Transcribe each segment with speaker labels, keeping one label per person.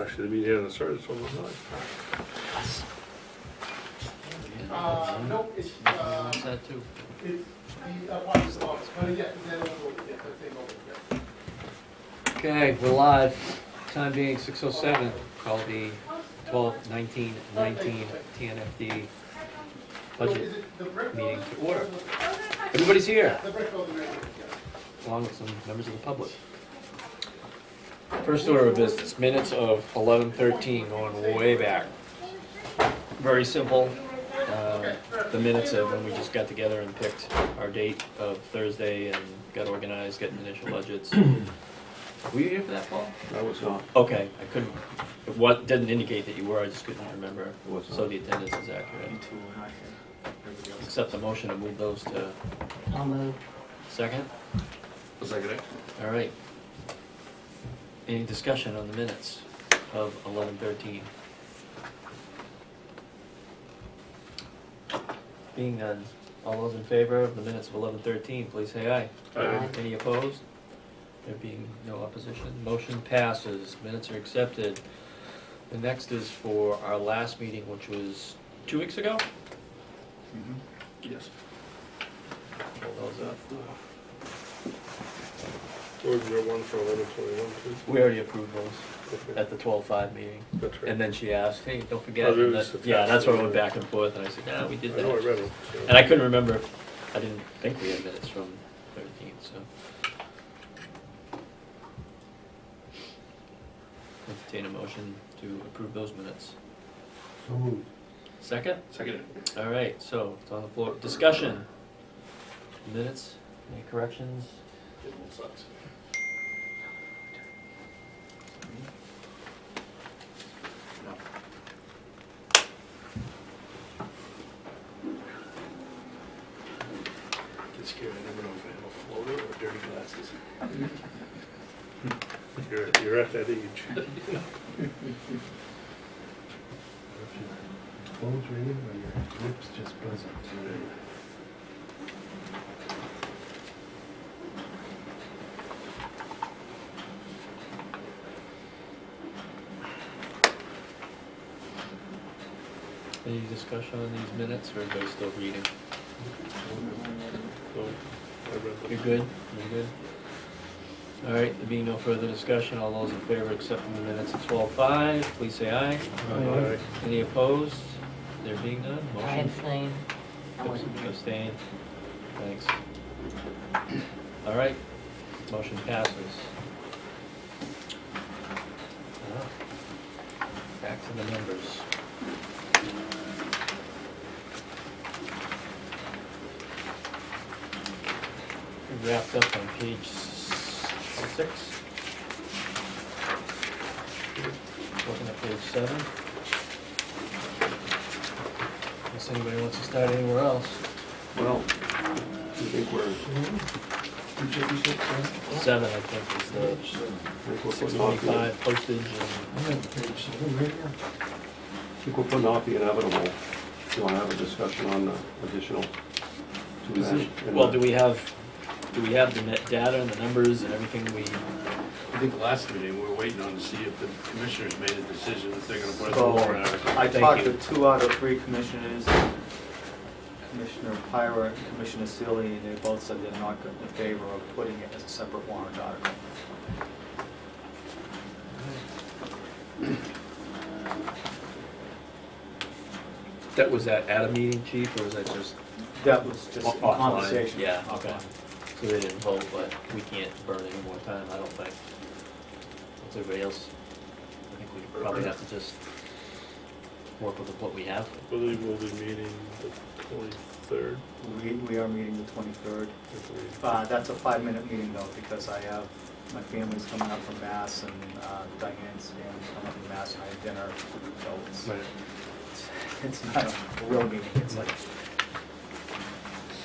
Speaker 1: actually, the meeting hasn't started, so I'm not.
Speaker 2: No, it's,
Speaker 3: What's that too?
Speaker 2: it's the, Washington office, but yeah, then we'll get the thing over, yeah.
Speaker 3: Okay, we're live. Time being 6:07. Call the 12/19/19 TNFD budget meeting to order. Everybody's here,
Speaker 2: The brick building right here, yeah.
Speaker 3: along with some members of the public. First order of business, minutes of 11/13, going way back. Very simple. The minutes of when we just got together and picked our date of Thursday and got organized, getting initial budgets. Were you here for that, Paul?
Speaker 1: I was not.
Speaker 3: Okay, I couldn't, what didn't indicate that you were, I just couldn't remember.
Speaker 1: Was
Speaker 3: So
Speaker 1: not.
Speaker 3: the attendance is accurate. Accept the motion to move those to
Speaker 4: I'll move.
Speaker 3: second?
Speaker 1: Was I gonna?
Speaker 3: All right. Any discussion on the minutes of 11/13? Being none, all those in favor of the minutes of 11/13, please say aye.
Speaker 1: Aye.
Speaker 3: Any opposed? There being no opposition, motion passes, minutes are accepted. The next is for our last meeting, which was 2 weeks ago?
Speaker 1: Yes.
Speaker 3: Hold those up.
Speaker 1: Or was there one for 11/21 too?
Speaker 3: We already approved those
Speaker 1: Okay.
Speaker 3: at the 12/5 meeting.
Speaker 1: That's right.
Speaker 3: And then she asked, hey, don't forget.
Speaker 1: Oh, it
Speaker 3: And
Speaker 1: was
Speaker 3: that- Yeah, that's where I went
Speaker 1: attached.
Speaker 3: back and forth, and I said, no, we did
Speaker 1: I know I
Speaker 3: that.
Speaker 1: read them. so-
Speaker 3: And I couldn't remember, I didn't think we had minutes from 13, so. Entertain a motion to approve those minutes.
Speaker 1: So moved.
Speaker 3: Second?
Speaker 1: Second.
Speaker 3: All right, so it's on the floor. Discussion. Minutes, any corrections?
Speaker 1: Sucks. Get scared, I never know if I have a floater or dirty glasses. You're at that age.
Speaker 5: Phone's ringing or your lips just buzzing?
Speaker 3: Any discussion on these minutes, or are they still reading?
Speaker 1: So, I read them.
Speaker 3: You're good? You're good? All right, there being no further discussion, all those in favor of accepting the minutes at 12:05, please say aye.
Speaker 1: Aye.
Speaker 3: Any opposed? There being none,
Speaker 4: I
Speaker 3: motion
Speaker 4: abstain. I wasn't here.
Speaker 3: abstain. Thanks. All right, motion passes. Back to the numbers. We wrapped up on page 6. Looking at page 7. Unless anybody wants to start anywhere else.
Speaker 1: Well, I think we're,
Speaker 3: 7, I think, is the
Speaker 1: putting off the,
Speaker 3: 625 postage and.
Speaker 5: I have page 7 right here.
Speaker 1: I think we're putting off the inevitable. Do you want to have a discussion on the additional to that?
Speaker 3: Well, do we have the net data and the numbers and everything we,
Speaker 6: I think the last meeting, we were waiting on to see if the commissioners made a decision if they're gonna put it in the
Speaker 7: So,
Speaker 6: warrant article.
Speaker 7: I
Speaker 3: Thank
Speaker 7: talked
Speaker 3: you.
Speaker 7: to 2 out of 3 commissioners, Commissioner Pyra and Commissioner Sealy, and they both said they're not in favor of putting it as a separate warrant article.
Speaker 3: that was that at a meeting, chief, or was that just?
Speaker 7: That was just a
Speaker 3: Offline,
Speaker 7: conversation.
Speaker 3: yeah, okay.
Speaker 7: offline.
Speaker 3: So they didn't vote, but we can't burn any more time, I don't think. What's everybody else? I think we probably have to just work with what we have.
Speaker 1: I believe we'll be meeting the 23rd.
Speaker 7: We are meeting the 23rd. That's a 5-minute meeting though, because I have, my family's coming up from Mass, and Diane's family's coming up from Mass, and I have dinner, so it's not a real meeting, it's like,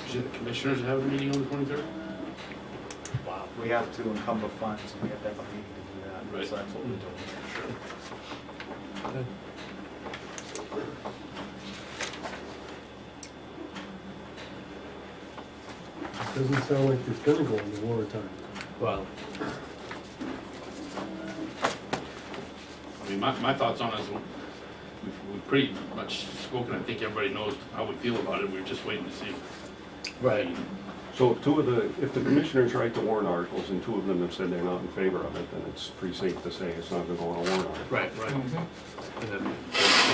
Speaker 6: Should the commissioners have a meeting on the 23rd?
Speaker 3: Wow.
Speaker 7: we have to encumber funds, and we have to have a meeting to do that,
Speaker 6: Right.
Speaker 7: so that's what we're doing.
Speaker 3: Good.
Speaker 5: Doesn't sound like it's gonna go into wartime.
Speaker 3: Well,
Speaker 6: I mean, my thoughts on it is we've pretty much spoken. I think everybody knows how we feel about it. We're just waiting to see.
Speaker 3: Right.
Speaker 1: So if the commissioners write the warrant articles and two of them have said they're not in favor of it, then it's pretty safe to say it's not gonna go on a warrant article.
Speaker 3: Right.
Speaker 6: And then I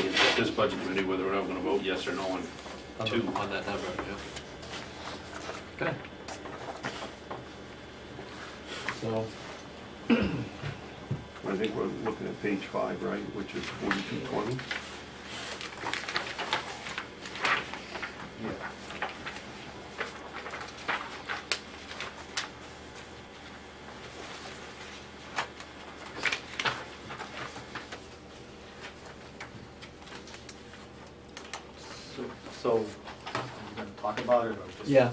Speaker 6: think it's this budget committee, whether we're not gonna vote yes or no on two.
Speaker 3: On that number, yeah. Okay. So,
Speaker 1: I think we're looking at page 5, right, which is 4220.
Speaker 7: So, are you gonna talk about it or just?
Speaker 3: yeah.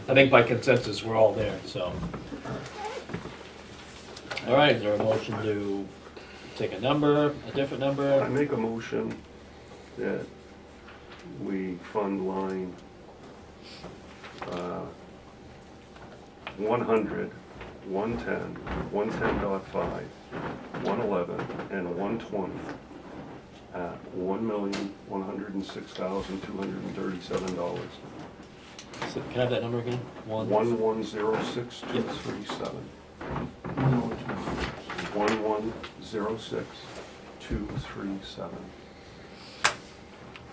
Speaker 3: I think by consensus, we're all there, so. All right, is there a motion to take a number, a different
Speaker 1: I
Speaker 3: number?
Speaker 1: make a motion that we fund line 100, 110, 110.5, 111, and 120 at $1,106,237.
Speaker 3: So, can I have that number again?
Speaker 1: 1106237. 1106237.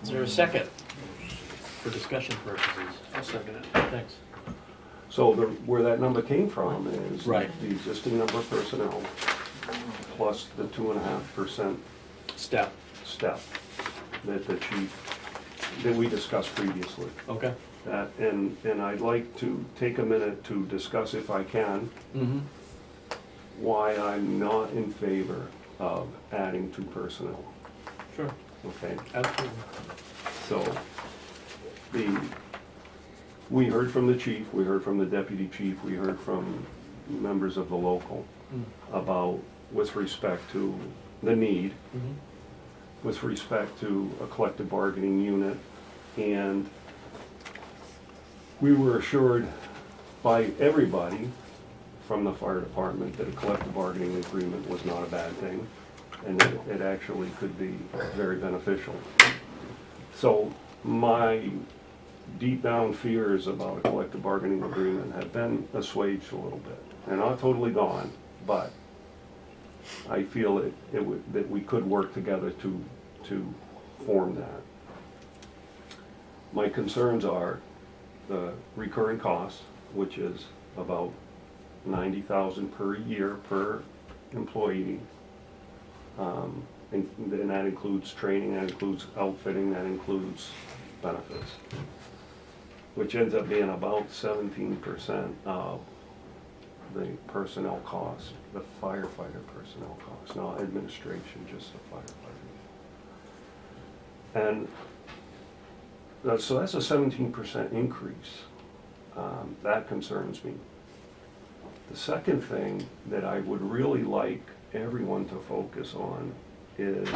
Speaker 3: Is there a second for discussion purposes?
Speaker 6: I'll second it.
Speaker 3: Thanks.
Speaker 1: So where that number came from is
Speaker 3: Right.
Speaker 1: the existing number of personnel plus the 2.5%
Speaker 3: Step,
Speaker 1: step that the chief, that we discussed previously.
Speaker 3: okay.
Speaker 1: And I'd like to take a minute to discuss, if I can,
Speaker 3: Mm-hmm.
Speaker 1: why I'm not in favor of adding to personnel,
Speaker 3: Sure,
Speaker 1: okay?
Speaker 3: absolutely.
Speaker 1: So, we heard from the chief, we heard from the deputy chief, we heard from members of the local about, with respect to the need,
Speaker 3: Mm-hmm.
Speaker 1: with respect to a collective bargaining unit, and we were assured by everybody from the fire department that a collective bargaining agreement was not a bad thing, and that it actually could be very beneficial. So my deep down fears about a collective bargaining agreement have been assuaged a little bit. They're not totally gone, but I feel that we could work together to form that. My concerns are the recurring costs, which is about $90,000 per year per employee. And that includes training, that includes outfitting, that includes benefits, which ends up being about 17% of the personnel costs, the firefighter personnel costs, not administration, just the firefighters. And so that's a 17% increase. That concerns me. The second thing that I would really like everyone to focus on is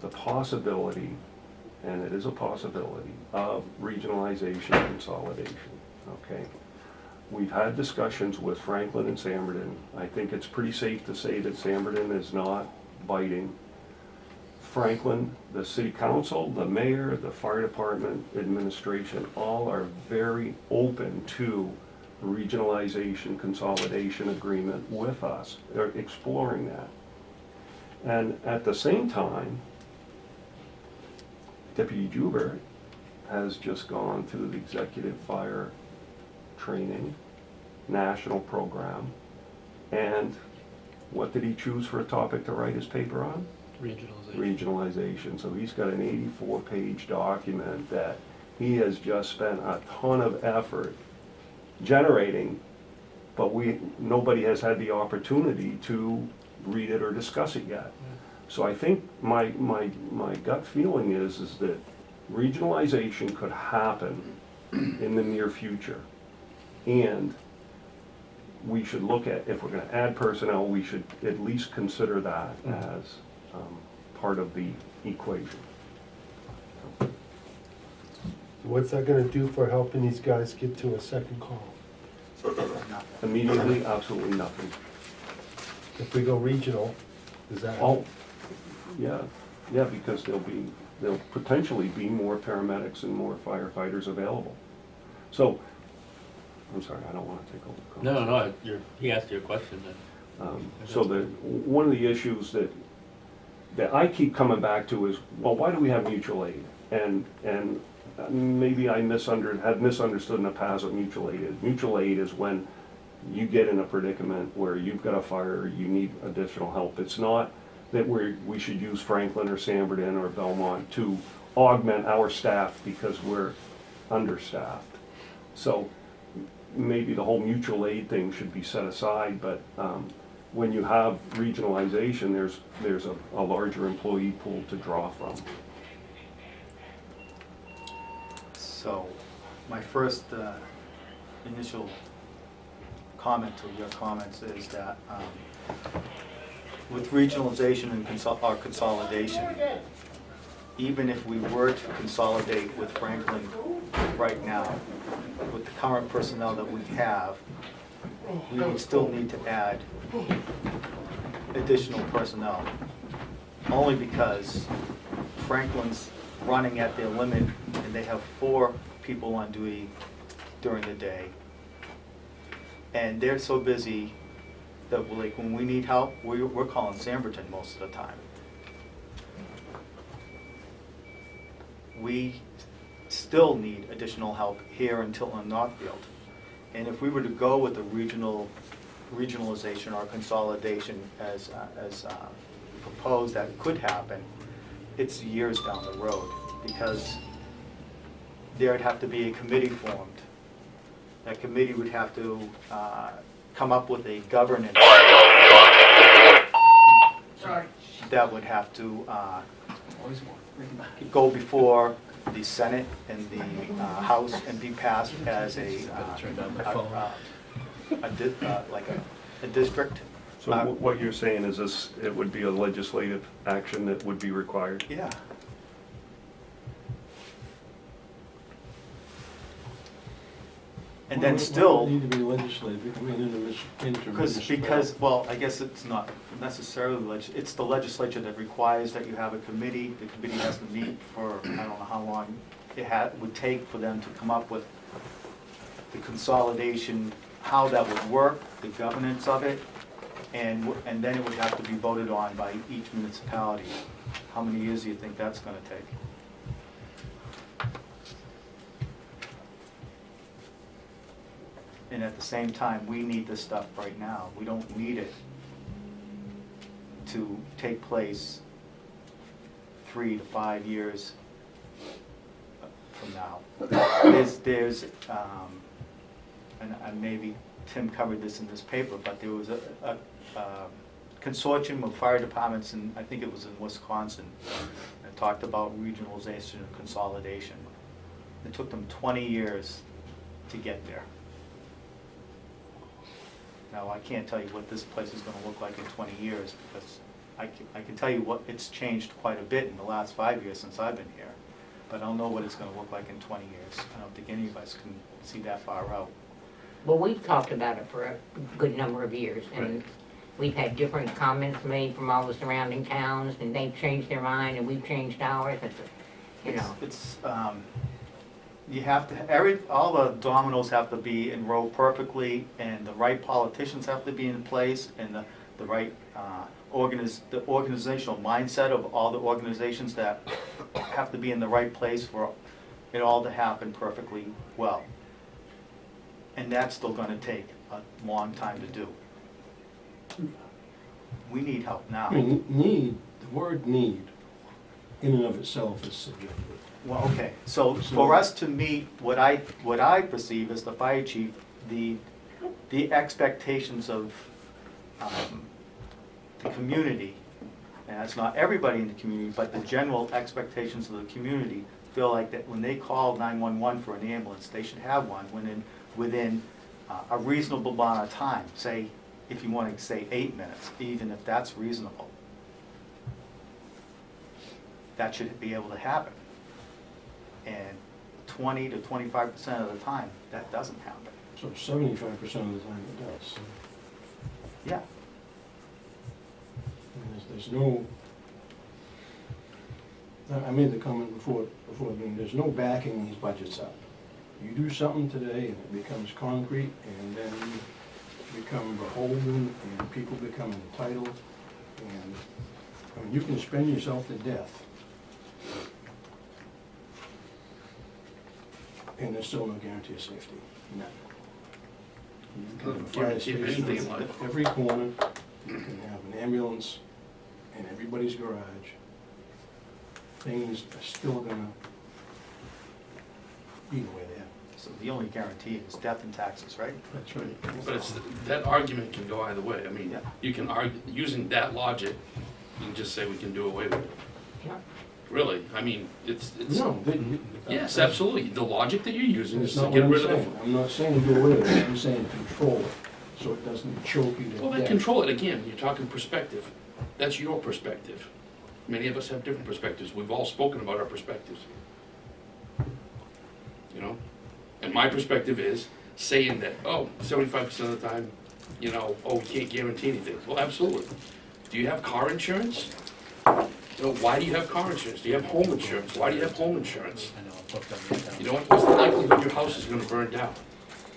Speaker 1: the possibility, and it is a possibility, of regionalization and consolidation, okay? We've had discussions with Franklin and Samberton. I think it's pretty safe to say that Samberton is not biting. Franklin, the city council, the mayor, the fire department, administration, all are very open to regionalization, consolidation agreement with us. They're exploring that. And at the same time, Deputy Joubert has just gone through the executive fire training national program. And what did he choose for a topic to write his paper on?
Speaker 3: Regionalization.
Speaker 1: Regionalization. So he's got an 84-page document that he has just spent a ton of effort generating, but nobody has had the opportunity to read it or discuss it yet. So I think my gut feeling is that regionalization could happen in the near future, and we should look at, if we're going to add personnel, we should at least consider that as part of the equation.
Speaker 5: What's that gonna do for helping these guys get to a second call?
Speaker 1: Immediately, absolutely nothing.
Speaker 5: If we go regional, Is that?
Speaker 1: Oh, yeah, yeah, because there'll potentially be more paramedics and more firefighters available. So, I'm sorry, I don't want to take over the
Speaker 3: No,
Speaker 1: conversation.
Speaker 3: no, he asked you a question then.
Speaker 1: So one of the issues that I keep coming back to is, well, why do we have mutual aid? And maybe I had misunderstood in the past what mutual aid is. Mutual aid is when you get in a predicament where you've got a fire, you need additional help. It's not that we should use Franklin or San Bernardino or Belmont to augment our staff because we're understaffed. So maybe the whole mutual aid thing should be set aside, but when you have regionalization, there's a larger employee pool to draw from.
Speaker 7: So, my first initial comment to your comments is that with regionalization and consolidation, even if we were to consolidate with Franklin right now, with the current personnel that we have, we would still need to add additional personnel, only because Franklin's running at their limit and they have 4 people on duty during the day. And they're so busy that like when we need help, we're calling Samberton most of the time. We still need additional help here in Tilton and Northfield. And if we were to go with the regionalization or consolidation as proposed that could happen, it's years down the road, because there'd have to be a committee formed. That committee would have to come up with a governance
Speaker 2: Sorry.
Speaker 7: that would have to go before the Senate and the House and be passed as a district.
Speaker 1: So what you're saying is it would be a legislative action that would be required?
Speaker 7: Yeah. And then still,
Speaker 5: Need to be legislative, I mean,
Speaker 7: because, well, I guess it's not necessarily, it's the legislature that requires that you have a committee. The committee has to meet for, I don't know how long would take for them to come up with the consolidation, how that would work, the governance of it, and then it would have to be voted on by each municipality. How many years do you think that's gonna take? And at the same time, we need this stuff right now. We don't need it to take place 3 to 5 years from now. There's and maybe Tim covered this in this paper, but there was a consortium of fire departments, and I think it was in Wisconsin, that talked about regionalization and consolidation. It took them 20 years to get there. Now, I can't tell you what this place is going to look like in 20 years, because I can tell you what it's changed quite a bit in the last 5 years since I've been here, but I don't know what it's going to look like in 20 years. I don't think any of us can see that far out.
Speaker 4: Well, we've talked about it for a good number of years, and we've had different comments made from all the surrounding towns, and they've changed their mind, and we've changed ours, and, you know.
Speaker 7: It's you have to, all the dominoes have to be in row perfectly, and the right politicians have to be in place, and the right the organizational mindset of all the organizations that have to be in the right place for it all to happen perfectly well. And that's still going to take a long time to do. We need help now.
Speaker 5: I mean, the word need, in and of itself is significant.
Speaker 7: Well, okay, so for us to meet what I perceive as the fire chief, the expectations of the community, and that's not everybody in the community, but the general expectations of the community, feel like that when they call 911 for an ambulance, they should have one within a reasonable amount of time. Say, if you want to say 8 minutes, even if that's reasonable. That should be able to happen. And 20 to 25% of the time, that doesn't happen.
Speaker 5: So 75% of the time it does.
Speaker 7: Yeah.
Speaker 5: And
Speaker 8: there's no, I made the comment before the meeting, there's no backing these budgets up. You do something today and it becomes concrete, and then you become beholden, and people become entitled, and, I mean, you can spend yourself to death. And there's still no guarantee of safety, none. You can have a fire
Speaker 6: Guarantee of anything in
Speaker 8: station
Speaker 6: life.
Speaker 8: at every corner, you can have an ambulance in everybody's garage. Things are still gonna be the way they are.
Speaker 7: So the only guarantee is death and taxes, right?
Speaker 8: That's right.
Speaker 6: But it's, that argument can go either way. I mean,
Speaker 7: Yeah.
Speaker 6: you can argue, using that logic, you can just say we can do away with it.
Speaker 4: Yeah.
Speaker 6: Really, I mean, it's,
Speaker 8: No,
Speaker 6: yes, absolutely. The logic that you're using is
Speaker 8: That's
Speaker 6: to
Speaker 8: not
Speaker 6: get
Speaker 8: what I'm
Speaker 6: rid of
Speaker 8: saying. I'm not saying do away with it, I'm saying control it, so it doesn't choke you to
Speaker 6: Well, then
Speaker 8: death.
Speaker 6: control it again. You're talking perspective. That's your perspective. Many of us have different perspectives. We've all spoken about our perspectives. You know? And my perspective is saying that, oh, 75% of the time, you know, oh, we can't guarantee anything. Well, absolutely. Do you have car insurance? You know, why do you have car insurance? Do you have home insurance? Why do you have home insurance?
Speaker 3: I know, I'll put that down.
Speaker 6: You know what? What's the likelihood your house is gonna burn down?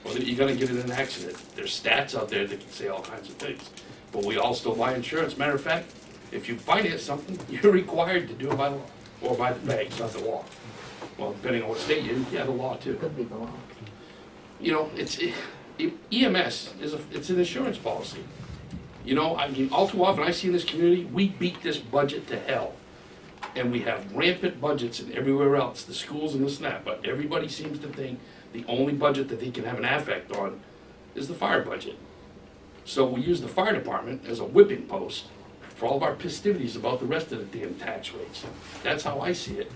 Speaker 6: Or that you're gonna get in an accident? There's stats out there that can say all kinds of things. But we all still buy insurance. Matter of fact, if you finance something, you're required to do it by law, or by the banks, not the law. Well, depending on what state you're in, yeah, the law too.
Speaker 4: Could be the law.
Speaker 6: You know, EMS it's an insurance policy. You know, I mean, all too often I see in this community, we beat this budget to hell. And we have rampant budgets and everywhere else, the schools and this and that, but everybody seems to think the only budget that they can have an affect on is the fire budget. So we use the fire department as a whipping post for all of our festivities about the rest of the damn tax rates. That's how I see it.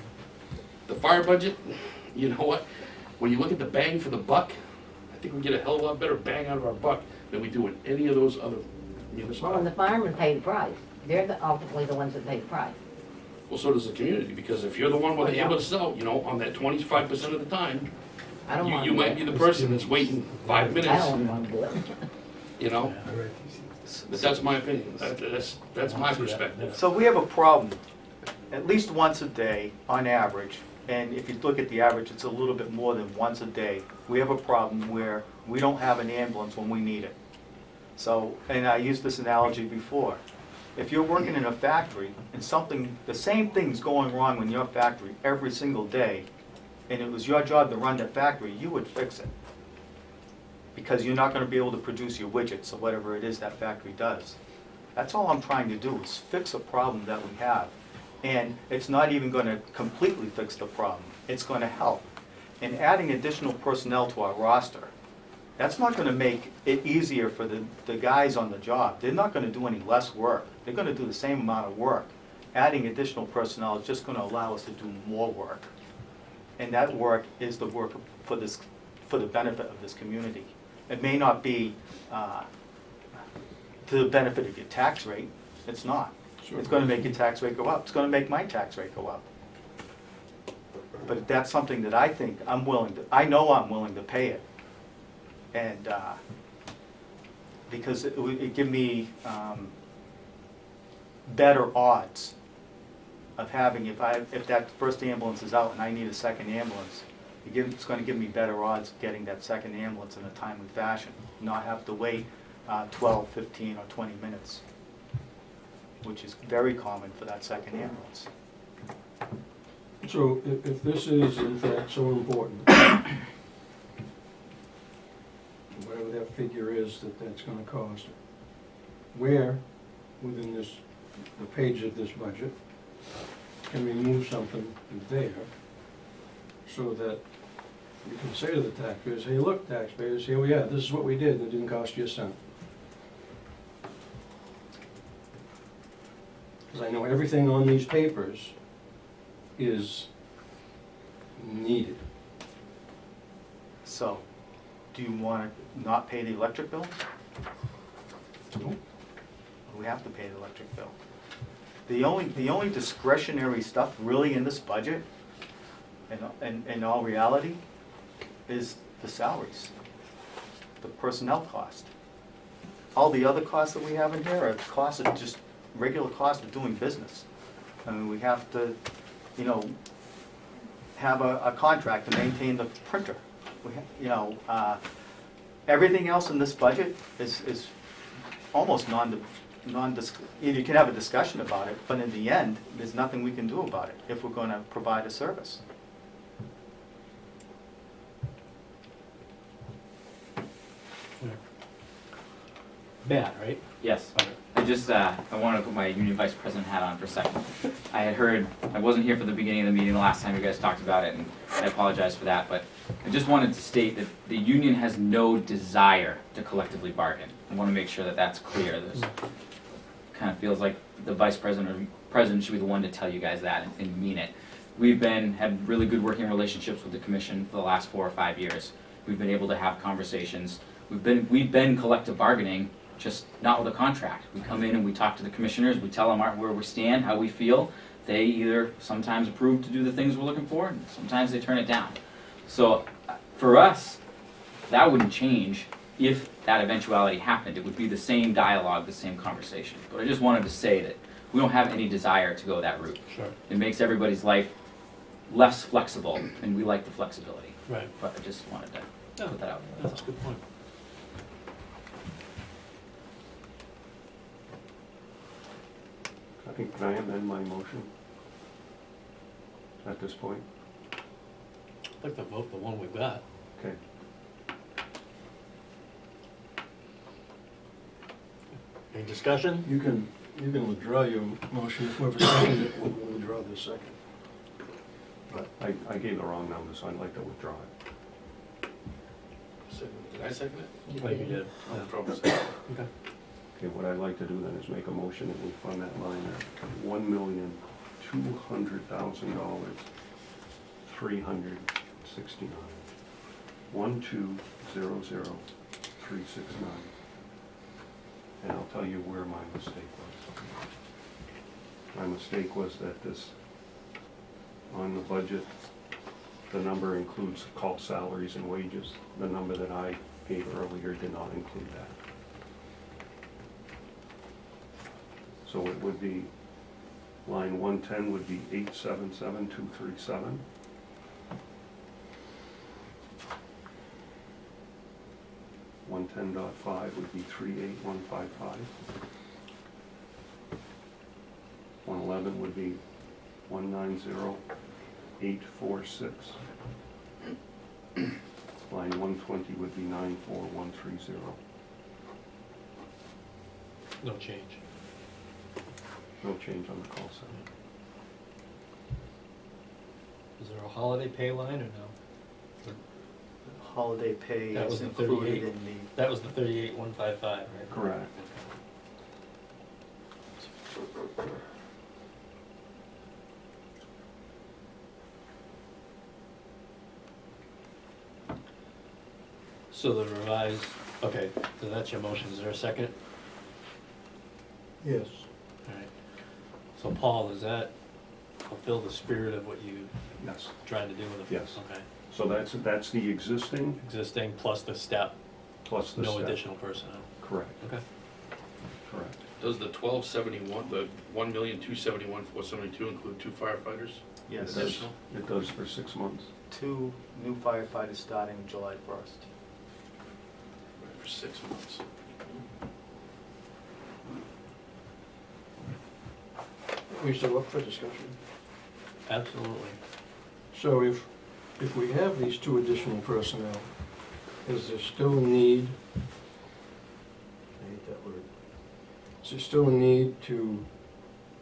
Speaker 6: The fire budget, you know what? When you look at the bang for the buck, I think we get a hell of a lot better bang out of our buck than we do in any of those other
Speaker 4: Well, and
Speaker 6: municipalities.
Speaker 4: the firemen pay the price. They're ultimately the ones that pay the price.
Speaker 6: Well, so does the community, because if you're the one with the
Speaker 4: Yeah.
Speaker 6: ambulance out, you know, on that 25% of the time,
Speaker 4: I don't want
Speaker 6: you
Speaker 4: to do
Speaker 6: might
Speaker 4: it.
Speaker 6: be the person that's waiting 5
Speaker 4: I
Speaker 6: minutes,
Speaker 4: don't want to do it.
Speaker 6: you know? But that's my opinion. That's my perspective.
Speaker 7: So we have a problem, at least once a day on average, and if you look at the average, it's a little bit more than once a day. We have a problem where we don't have an ambulance when we need it. So, and I used this analogy before. If you're working in a factory and the same thing's going wrong in your factory every single day, and it was your job to run that factory, you would fix it. Because you're not gonna be able to produce your widgets or whatever it is that factory does. That's all I'm trying to do, is fix a problem that we have. And it's not even gonna completely fix the problem, it's gonna help. And adding additional personnel to our roster, that's not gonna make it easier for the guys on the job. They're not gonna do any less work, they're gonna do the same amount of work. Adding additional personnel is just gonna allow us to do more work. And that work is the work for the benefit of this community. It may not be to the benefit of your tax rate, it's not. It's gonna make your tax rate go up, it's gonna make my tax rate go up. But that's something that I think I know I'm willing to pay it. And, because it give me better odds of having, if that first ambulance is out and I need a second ambulance, it's gonna give me better odds of getting that second ambulance in a timely fashion, not have to wait 12, 15, or 20 minutes, which is very common for that second ambulance.
Speaker 8: So if this is in fact so important, whatever that figure is that's gonna cost, where within the page of this budget can we move something there so that we can say to the taxpayers, hey, look, taxpayers, here we are, this is what we did, and it didn't cost you a cent. Because I know everything on these papers is needed.
Speaker 7: So, do you want to not pay the electric bill? We have to pay the electric bill. The only discretionary stuff really in this budget, in all reality, is the salaries, the personnel cost. All the other costs that we have in here are costs that just regular cost of doing business. I mean, we have to, you know, have a contract to maintain the printer. You know, everything else in this budget is almost you can have a discussion about it, but in the end, there's nothing we can do about it if we're going to provide a service.
Speaker 3: Matt, right?
Speaker 9: Yes. I just, I wanted to put my union vice president hat on for a second. I had heard, I wasn't here for the beginning of the meeting the last time you guys talked about it, and I apologize for that, but I just wanted to state that the union has no desire to collectively bargain. I want to make sure that that's clear. There's, kind of feels like the vice president or president should be the one to tell you guys that and mean it. We've had really good working relationships with the commission for the last 4 or 5 years. We've been able to have conversations. We've been collective bargaining, just not with a contract. We come in and we talk to the commissioners, we tell them where we stand, how we feel. They either sometimes approve to do the things we're looking for, and sometimes they turn it down. So for us, that wouldn't change if that eventuality happened. It would be the same dialogue, the same conversation. But I just wanted to say that we don't have any desire to go that route.
Speaker 3: Sure.
Speaker 9: It makes everybody's life less flexible, and we like the flexibility.
Speaker 3: Right.
Speaker 9: But I just wanted to
Speaker 3: No,
Speaker 9: put that out there.
Speaker 3: that's a good point.
Speaker 1: I think, can I amend my motion at this point?
Speaker 3: I'd like to vote the one we've got.
Speaker 1: Okay.
Speaker 3: Any discussion?
Speaker 8: You can withdraw your motion, whoever seconded it will withdraw their second.
Speaker 1: I gave the wrong number, so I'd like to withdraw it.
Speaker 6: Did I second it?
Speaker 3: Oh, you did.
Speaker 6: I'll withdraw my second.
Speaker 3: Okay.
Speaker 1: Okay, what I'd like to do then is make a motion that we fund that line at $1,200,000, 369. 1200369. And I'll tell you where my mistake was. My mistake was that this, on the budget, the number includes call salaries and wages. The number that I gave earlier did not include that. So it would be, line 110 would be 877,237. .5 would be 38155. 111 would be 190,846. Line 120 would be 94130.
Speaker 3: No change.
Speaker 1: No change on the call center.
Speaker 3: Is there a holiday pay line or no?
Speaker 7: Holiday pay
Speaker 3: That
Speaker 7: is
Speaker 3: was the
Speaker 7: included
Speaker 3: 38.
Speaker 7: in the,
Speaker 3: That was the 38,155, right?
Speaker 1: Correct.
Speaker 3: So the revised, okay, so that's your motion. Is there a second?
Speaker 8: Yes.
Speaker 3: All right. So Paul, does that fulfill the spirit of what you
Speaker 1: Yes.
Speaker 3: trying to do with the?
Speaker 1: Yes.
Speaker 3: Okay.
Speaker 1: So that's the existing
Speaker 3: Existing plus the step,
Speaker 1: plus the
Speaker 3: no
Speaker 1: step.
Speaker 3: additional personnel.
Speaker 1: Correct,
Speaker 3: Okay.
Speaker 1: correct.
Speaker 6: Does the 1271, the 1,271,472 include 2 firefighters?
Speaker 7: yes,
Speaker 1: It does. It does for 6 months.
Speaker 7: 2 new firefighters starting July 1st.
Speaker 6: For 6 months.
Speaker 8: We still up for discussion?
Speaker 3: Absolutely.
Speaker 8: So if we have these 2 additional personnel, is there still a need, I hate that word, is there still a need to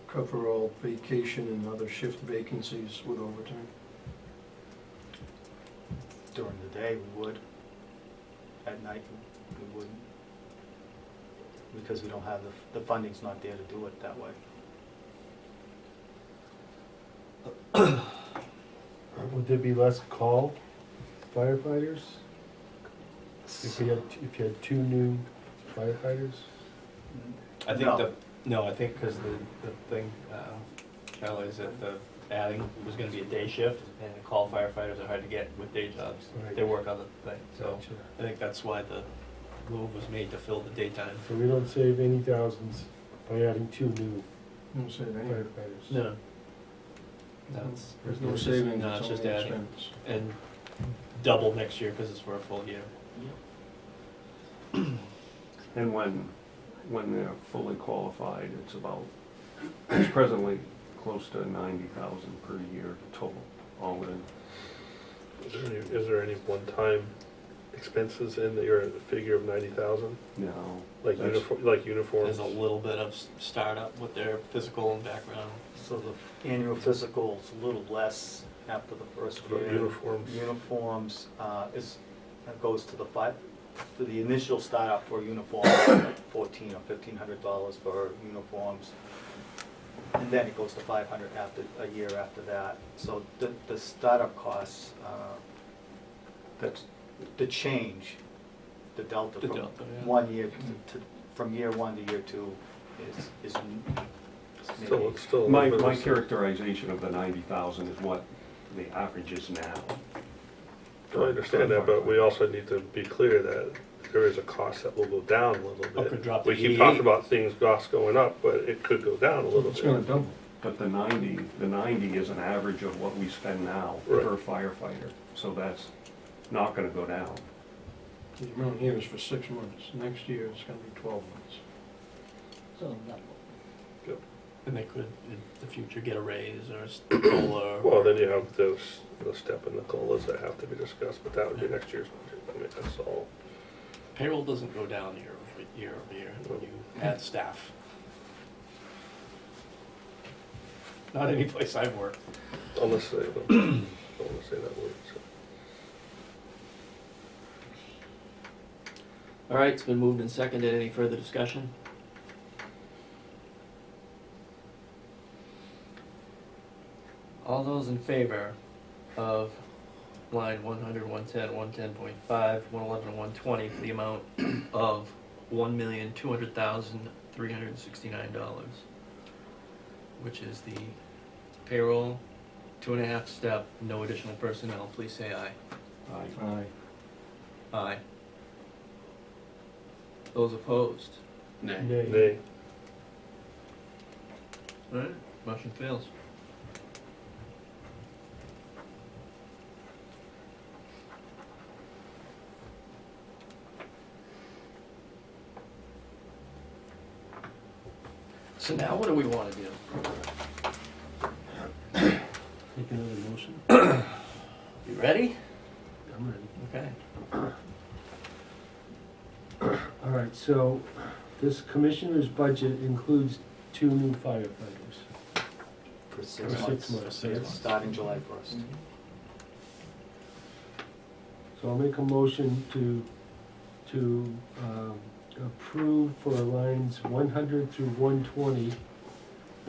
Speaker 8: cover all vacation and other shift vacancies with overtime?
Speaker 7: During the day, we would. At night, we wouldn't. Because we don't have, the funding's not there to do it that way.
Speaker 5: Would there be less call firefighters? If you had 2 new firefighters?
Speaker 3: I think
Speaker 7: No.
Speaker 3: I think because the thing, Charlie, is that the adding was gonna be a day shift, and call firefighters are hard to get with day jobs.
Speaker 5: Right.
Speaker 3: They work other things, so
Speaker 5: Gotcha.
Speaker 3: I think that's why the move was made to fill the daytime.
Speaker 5: So we don't save any thousands by adding 2 new
Speaker 8: Don't say that.
Speaker 5: firefighters.
Speaker 3: No. That's,
Speaker 8: There's no savings,
Speaker 3: no,
Speaker 8: it's
Speaker 3: it's just
Speaker 8: only
Speaker 3: adding.
Speaker 8: expense.
Speaker 3: And double next year because it's for a full year.
Speaker 1: And when they're fully qualified, it's presently close to 90,000 per year total, all in.
Speaker 10: Is there any one-time expenses in your figure of 90,000?
Speaker 1: No.
Speaker 10: Like
Speaker 1: That's-
Speaker 10: uniforms?
Speaker 3: There's a little bit of startup with their physical and background.
Speaker 7: So the annual physical's a little less after the first
Speaker 10: What about
Speaker 7: year.
Speaker 10: uniforms?
Speaker 7: Uniforms, that goes to the initial startup for uniforms, like $1,400 or $1,500 for uniforms. And then it goes to $500 a year after that. So the startup costs, the change, the delta
Speaker 3: The
Speaker 7: from
Speaker 3: delta, yeah.
Speaker 7: 1 year from year 1 to year 2 is maybe.
Speaker 10: It's still a
Speaker 1: My
Speaker 10: little bit of-
Speaker 1: characterization of the 90,000 is what the average is now.
Speaker 10: I understand that, but we also need to be clear that there is a cost that will go down a little
Speaker 3: Or
Speaker 10: bit.
Speaker 3: could drop to
Speaker 10: We keep
Speaker 3: 88.
Speaker 10: talking about costs going up, but it could go down a little
Speaker 8: It's gonna
Speaker 10: bit.
Speaker 8: double.
Speaker 1: But the 90 is an average of what we spend now
Speaker 10: Right.
Speaker 1: per firefighter. So that's not gonna go down.
Speaker 8: The amount here is for 6 months. Next year, it's gonna be 12 months.
Speaker 4: So,
Speaker 3: And they could, in the future, get a raise or a COLA.
Speaker 10: Well, then you have the step in the COLAs that have to be discussed, but that would be next year's budget. I mean, that's all.
Speaker 3: Payroll doesn't go down year over year when you add staff. Not any place I've worked.
Speaker 10: Unless they, don't want to say that word, so.
Speaker 3: All right, it's been moved and seconded. Any further discussion? All those in favor of line 100, 110, 110.5, 111, and 120 for the amount of $1,200,369, which is the payroll, 2.5 step, no additional personnel, please say aye.
Speaker 8: Aye.
Speaker 3: Aye. Those opposed?
Speaker 6: Nay.
Speaker 10: Nay.
Speaker 3: All right, motion fails. So now what do we want to do?
Speaker 5: Take another motion.
Speaker 3: You ready?
Speaker 5: I'm ready.
Speaker 3: Okay.
Speaker 5: All right, so this commissioner's budget includes 2 new firefighters.
Speaker 7: For
Speaker 5: For
Speaker 7: 6
Speaker 5: 6
Speaker 7: months,
Speaker 5: months,
Speaker 3: For 6
Speaker 5: yes.
Speaker 7: starting July 1st.
Speaker 5: So I'll make a motion to approve for lines 100 through 120,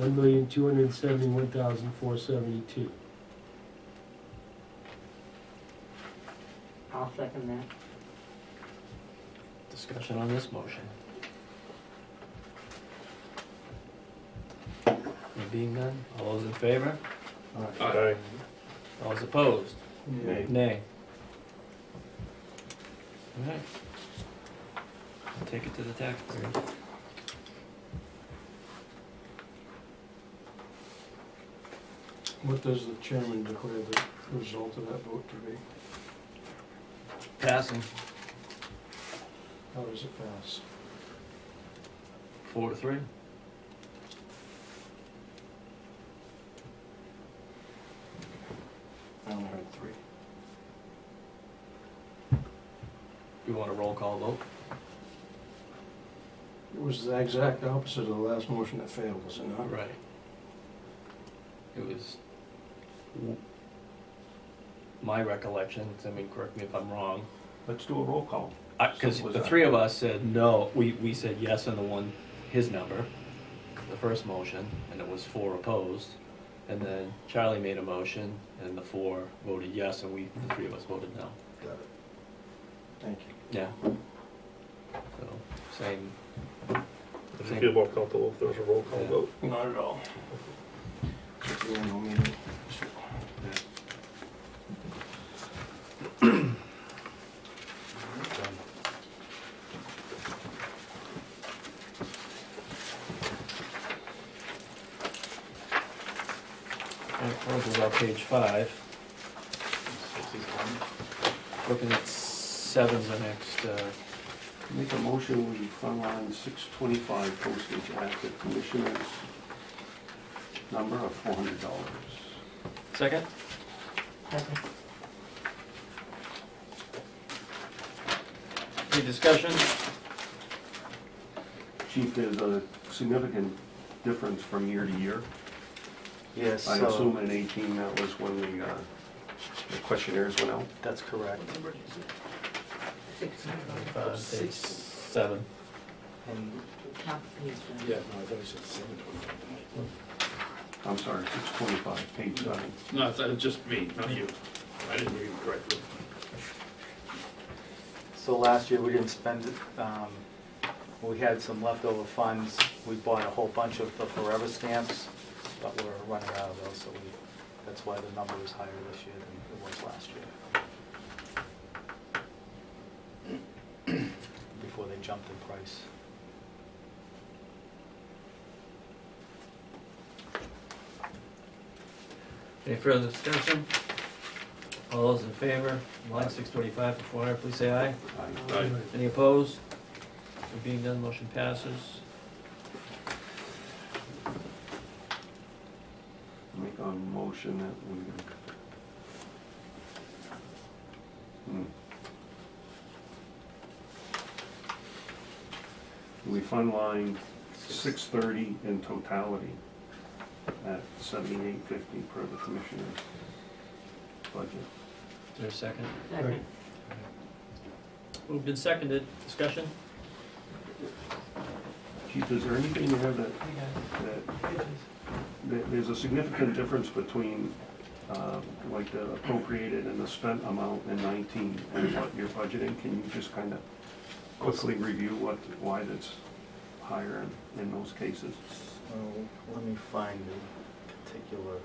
Speaker 5: $1,271,472.
Speaker 4: I'll second that.
Speaker 3: Discussion on this motion. There being none, all those in favor?
Speaker 10: Aye.
Speaker 3: All those opposed?
Speaker 1: Nay.
Speaker 3: Nay. All right. Take it to the taxpayer.
Speaker 8: What does the chairman declare the result of that vote to be?
Speaker 3: Passing,
Speaker 8: How does it pass?
Speaker 3: 4-3.
Speaker 8: I only heard 3.
Speaker 3: You want a roll call vote?
Speaker 8: It was the exact opposite of the last motion that failed, was it not?
Speaker 3: Right. It was my recollection, I mean, correct me if I'm wrong,
Speaker 1: Let's do a roll call.
Speaker 3: because
Speaker 1: Simple as
Speaker 3: the
Speaker 1: that.
Speaker 3: 3 of us said no, we said yes on the one, his number, the first motion, and it was 4 opposed. And then Charlie made a motion, and the 4 voted yes, and the 3 of us voted no.
Speaker 8: Got it. Thank you.
Speaker 3: Yeah. So, same.
Speaker 10: Would you feel more comfortable if there was a roll call
Speaker 3: Yeah.
Speaker 10: vote?
Speaker 8: Not at all. At the annual meeting.
Speaker 3: Ours is on page 5. Looking at 7's the next,
Speaker 1: Make a motion, we fund line 625 postage at the commissioner's number of $400.
Speaker 3: second? Any discussion?
Speaker 1: Chief, there's a significant difference from year to year.
Speaker 7: Yes,
Speaker 1: I
Speaker 7: so,
Speaker 1: assume in 18, that was when the questionnaires went out.
Speaker 7: that's correct.
Speaker 3: Page 7.
Speaker 7: And
Speaker 2: Yeah, no, I thought you said 725.
Speaker 1: I'm sorry, 625, page 7.
Speaker 6: No, it's just me, not you. I didn't read it correctly.
Speaker 7: so last year, we didn't spend it, we had some leftover funds. We bought a whole bunch of the forever stamps, but we're running out of those, so that's why the number is higher this year than it was last year. Before they jumped in price.
Speaker 3: Any further discussion? All those in favor, line 625 for 400, please say aye.
Speaker 6: Aye.
Speaker 3: Any opposed? There being none, motion passes.
Speaker 1: Make a motion that we fund line 630 in totality at 7850 per the commissioner's budget.
Speaker 3: Is there a second?
Speaker 4: Second.
Speaker 3: Moved and seconded, discussion?
Speaker 1: Chief, is there anything there that there's a significant difference between like the appropriated and the spent amount in 19 and what you're budgeting? Can you just kind of quickly review why that's higher in those cases?
Speaker 7: So, let me find the particular.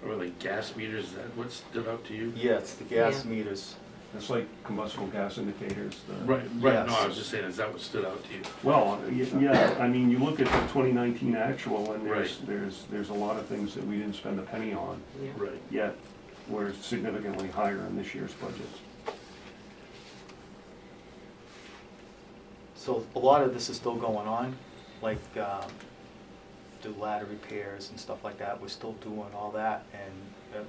Speaker 6: Really, gas meters, is that what stood out to you?
Speaker 7: Yeah, it's the gas
Speaker 4: Yeah.
Speaker 7: meters.
Speaker 1: It's like combustible gas indicators.
Speaker 6: Right, no,
Speaker 7: Yes.
Speaker 6: I was just saying, is that what stood out to you?
Speaker 1: Well, yeah, I mean, you look at the 2019 actual and
Speaker 6: Right.
Speaker 1: there's a lot of things that we didn't spend a penny on,
Speaker 4: Yeah.
Speaker 6: Right.
Speaker 1: yet we're significantly higher in this year's budget.
Speaker 7: So a lot of this is still going on, like do ladder repairs and stuff like that. We're still doing all that, and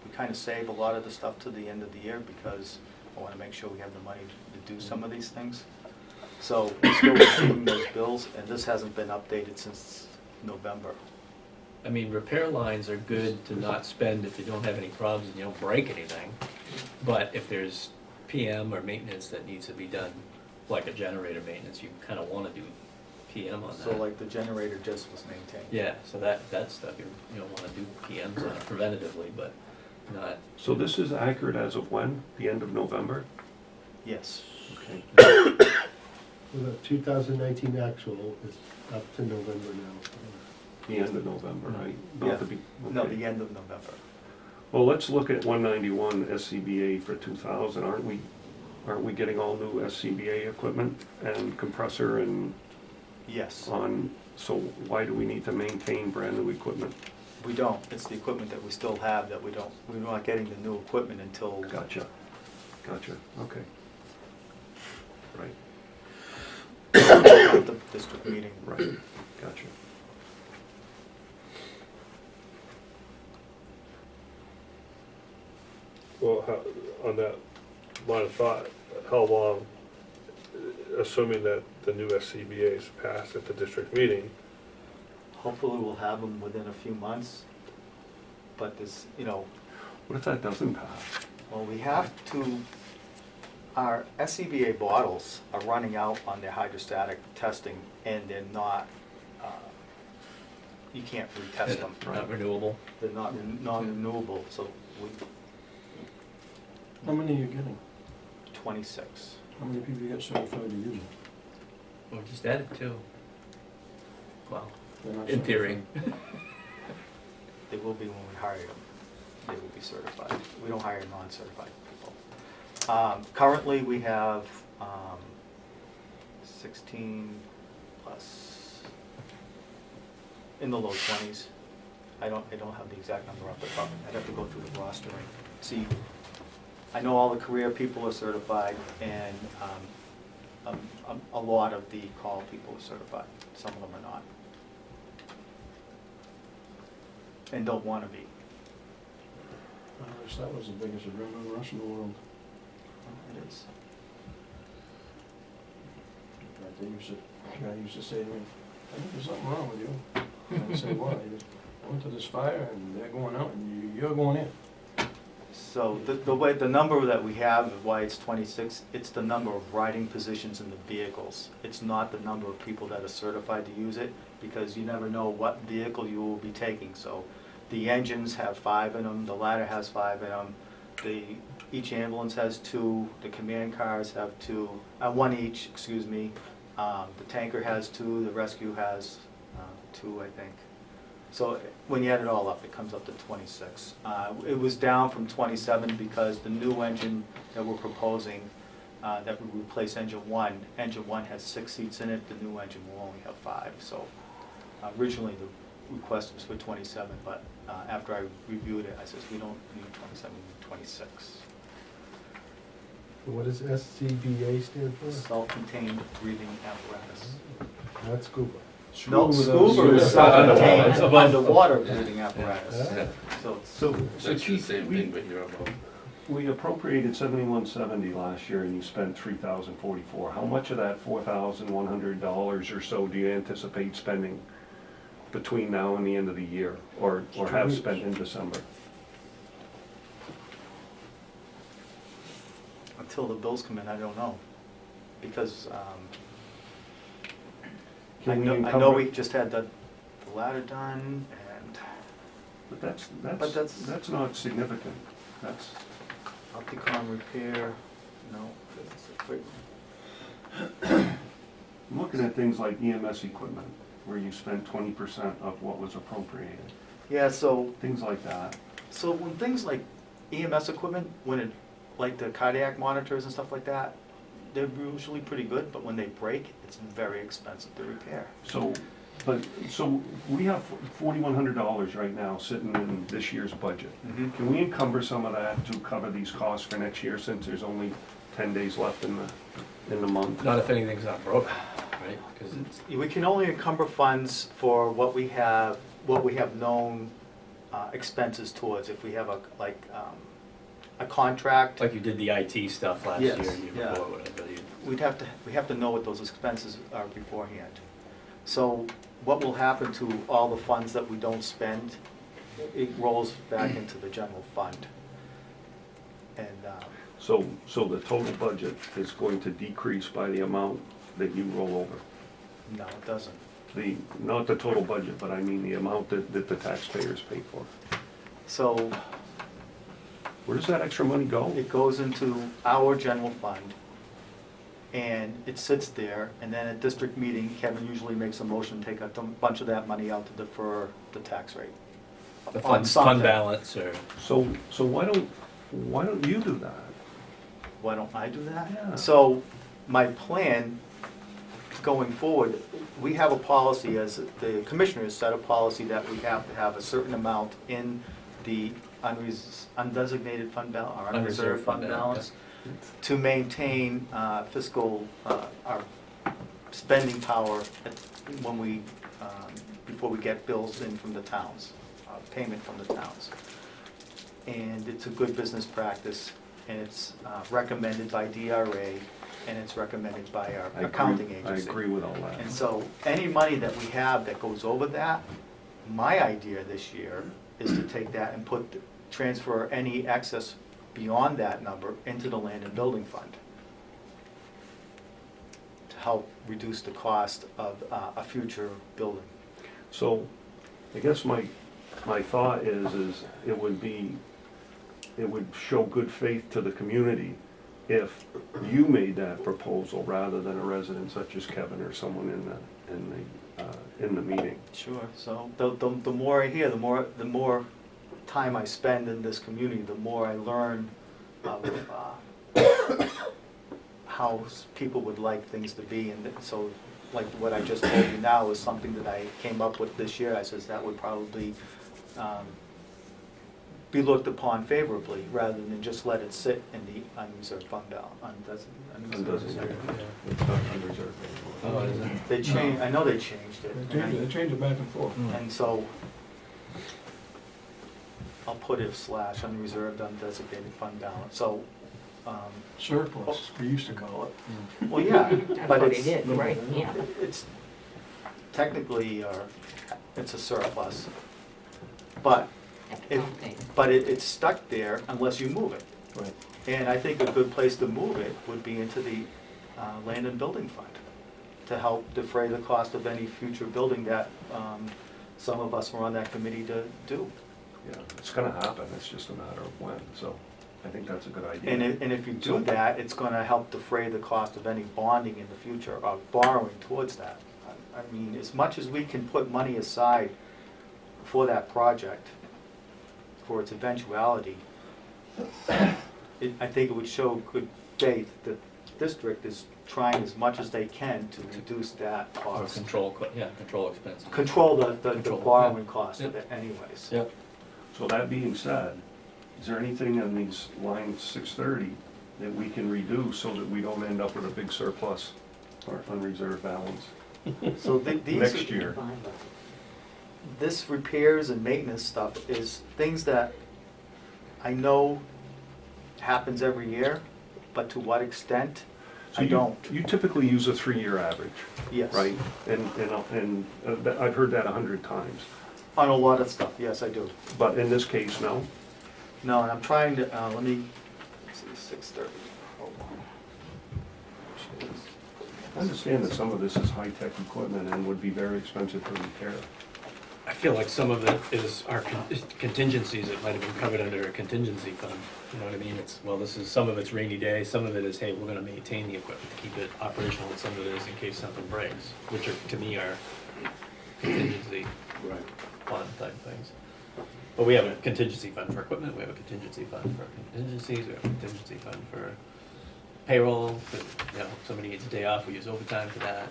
Speaker 7: we kind of save a lot of the stuff to the end of the year because I want to make sure we have the money to do some of these things. So we're still receiving those bills, and this hasn't been updated since November.
Speaker 3: I mean, repair lines are good to not spend if you don't have any problems and you don't break anything. But if there's PM or maintenance that needs to be done, like a generator maintenance, you kind of want to do PM on that.
Speaker 7: So like the generator just was maintained.
Speaker 3: Yeah, so that stuff, you don't want to do PMs on it preventatively, but not,
Speaker 1: So this is accurate as of when? The end of November?
Speaker 7: Yes.
Speaker 1: Okay.
Speaker 5: The 2019 actual is up to November now.
Speaker 1: The end of November, right?
Speaker 7: Yeah.
Speaker 1: Not the
Speaker 7: No,
Speaker 1: okay.
Speaker 7: the end of November.
Speaker 1: Well, let's look at 191 SCBA for 2000. Aren't we getting all new SCBA equipment and compressor and
Speaker 7: Yes.
Speaker 1: so why do we need to maintain brand new equipment?
Speaker 7: We don't. It's the equipment that we still have that we're not getting the new equipment until.
Speaker 1: Gotcha, okay. Right,
Speaker 7: At the district meeting.
Speaker 1: right, gotcha.
Speaker 10: Well, on that line of thought, how long, assuming that the new SCBA's passed at the district meeting,
Speaker 7: Hopefully we'll have them within a few months. But this,
Speaker 1: What if that doesn't pass?
Speaker 7: well, we have to, our SCBA bottles are running out on their hydrostatic testing and they're not, you can't retest them.
Speaker 3: not renewable.
Speaker 7: They're not non-renewable, so we,
Speaker 8: How many are you getting?
Speaker 7: 26.
Speaker 8: How many people you get certified to use it?
Speaker 3: Or just add it too. Well,
Speaker 8: They're not
Speaker 3: in theory.
Speaker 8: certified.
Speaker 7: They will be when we hire them. They will be certified. We don't hire non-certified people. Currently, we have 16 plus. in the low 20s. I don't have the exact number off the top. I'd have to go through the roster and see. I know all the career people are certified, and a lot of the call people are certified. Some of them are not, and don't want to be.
Speaker 8: That was the biggest adrenaline rush in the world.
Speaker 7: It is.
Speaker 8: The guy used to say to me, I think there's something wrong with you. And I'd say, why? He goes, I went to this fire and they're going out and you're going in.
Speaker 7: So the number that we have, why it's 26, it's the number of riding positions in the vehicles. It's not the number of people that are certified to use it, because you never know what vehicle you will be taking. So the engines have 5 in them, the ladder has 5 in them, each ambulance has 2, the command cars have 2, 1 each, excuse me. The tanker has 2, the rescue has 2, I think. So when you add it all up, it comes up to 26. It was down from 27 because the new engine that we're proposing, that would replace engine 1 has 6 seats in it, the new engine will only have 5. So originally the request was for 27, but after I reviewed it, I said, we don't need 27, we need 26.
Speaker 5: What does SCBA stand for?
Speaker 7: Self-contained breathing apparatus.
Speaker 5: Not scuba.
Speaker 7: No, scuba is self-contained underwater breathing apparatus. So
Speaker 6: It's actually the same thing, but you're above.
Speaker 1: We appropriated 7170 last year and you spent 3,044. How much of that $4,100 or so do you anticipate spending between now and the end of the year, or have spent in December?
Speaker 7: until the bills come in, I don't know. Because I
Speaker 1: Can we
Speaker 7: know
Speaker 1: encumber-
Speaker 7: we just had the ladder done, and
Speaker 1: But
Speaker 7: But
Speaker 1: that's not significant. That's,
Speaker 7: Opticon repair, no.
Speaker 1: I'm looking at things like EMS equipment, where you spent 20% of what was appropriated.
Speaker 7: Yeah, so
Speaker 1: Things like that.
Speaker 7: So when things like EMS equipment, like the cardiac monitors and stuff like that, they're usually pretty good, but when they break, it's very expensive to repair.
Speaker 1: So we have $4,100 right now sitting in this year's budget. Can we encumber some of that to cover these costs for next year, since there's only 10 days left in the month?
Speaker 3: Not if anything's not broken, right? 'Cause it's,
Speaker 7: We can only encumber funds for what we have known expenses towards. If we have a contract,
Speaker 3: like you did the IT stuff last year,
Speaker 7: Yes,
Speaker 3: and you
Speaker 7: yeah.
Speaker 3: before, whatever.
Speaker 7: we have to know what those expenses are beforehand. So what will happen to all the funds that we don't spend, it rolls back into the general fund. And
Speaker 1: So the total budget is going to decrease by the amount that you roll over?
Speaker 7: no, it doesn't.
Speaker 1: Not the total budget, but I mean the amount that the taxpayers pay for.
Speaker 7: So
Speaker 1: Where does that extra money go?
Speaker 7: it goes into our general fund, and it sits there, and then at district meeting, Kevin usually makes a motion to take a bunch of that money out to defer the tax rate.
Speaker 3: The
Speaker 7: On
Speaker 3: fund
Speaker 7: something.
Speaker 3: balance, or,
Speaker 1: So why don't you do that?
Speaker 7: Why don't I do that?
Speaker 1: Yeah.
Speaker 7: So my plan going forward, we have a policy, as the commissioners set a policy that we have to have a certain amount in the undesignated fund balance, or unreserved fund balance, to maintain fiscal, our spending power when we, before we get bills in from the towns, payment from the towns. And it's a good business practice, and it's recommended by DRA, and it's recommended by our accounting agency.
Speaker 1: I agree with all that.
Speaker 7: And so any money that we have that goes over that, my idea this year is to take that and transfer any excess beyond that number into the land and building fund to help reduce the cost of a future building.
Speaker 1: So I guess my thought is it would show good faith to the community if you made that proposal rather than a resident such as Kevin or someone in the meeting.
Speaker 7: Sure. So the more I hear, the more time I spend in this community, the more I learn of how people would like things to be, and so like what I just told you now is something that I came up with this year. I says that would probably be looked upon favorably, rather than just let it sit in the unreserved fund balance.
Speaker 1: Undesignated. It's not unreserved anymore.
Speaker 3: Oh, is it?
Speaker 7: They changed, I know they changed it.
Speaker 8: They changed it back and forth.
Speaker 7: And so, I'll put it slash unreserved, undesignated fund balance, so,
Speaker 8: Surplus, we used to call it.
Speaker 7: well, yeah,
Speaker 4: That's
Speaker 7: but
Speaker 4: what
Speaker 7: it's,
Speaker 4: it is, right, yeah.
Speaker 7: it's technically, it's a surplus, but if, it's stuck there unless you move it.
Speaker 1: Right.
Speaker 7: And I think a good place to move it would be into the land and building fund, to help defray the cost of any future building that some of us were on that committee to do.
Speaker 1: Yeah, it's gonna happen, it's just a matter of when, so I think that's a good idea.
Speaker 7: And if you do that, it's gonna help defray the cost of any bonding in the future, or borrowing towards that. I mean, as much as we can put money aside for that project, for its eventuality, I think it would show good faith that the district is trying as much as they can to reduce that
Speaker 3: Or
Speaker 7: cost.
Speaker 3: control expenses.
Speaker 7: Control the
Speaker 3: Control,
Speaker 7: borrowing
Speaker 3: yeah.
Speaker 7: cost of
Speaker 3: Yeah.
Speaker 7: it anyways.
Speaker 3: Yep.
Speaker 1: So that being said, is there anything in these lines 630 that we can reduce so that we don't end up with a big surplus or unreserved balance
Speaker 7: So these.
Speaker 1: next year?
Speaker 7: This repairs and maintenance stuff is things that I know happens every year, but to what extent,
Speaker 1: So
Speaker 7: I
Speaker 1: you-
Speaker 7: don't.
Speaker 1: You typically use a 3-year average,
Speaker 7: Yes.
Speaker 1: right? And I've heard that 100 times,
Speaker 7: On a lot of stuff, yes, I do.
Speaker 1: but in this case, no?
Speaker 7: No, and I'm trying to, let me, see, 630. Hold on.
Speaker 1: I understand that some of this is high-tech equipment and would be very expensive to repair.
Speaker 3: I feel like some of it is our contingencies that might have been covered under a contingency fund. You know what I mean? It's, well, some of it's rainy day, some of it is, hey, we're gonna maintain the equipment to keep it operational, and some of it is in case something breaks, which are, to me, are contingency fund type things. But we have a contingency fund for equipment, we have a contingency fund for contingencies, we have a contingency fund for payroll, you know, if somebody needs a day off, we use overtime for that.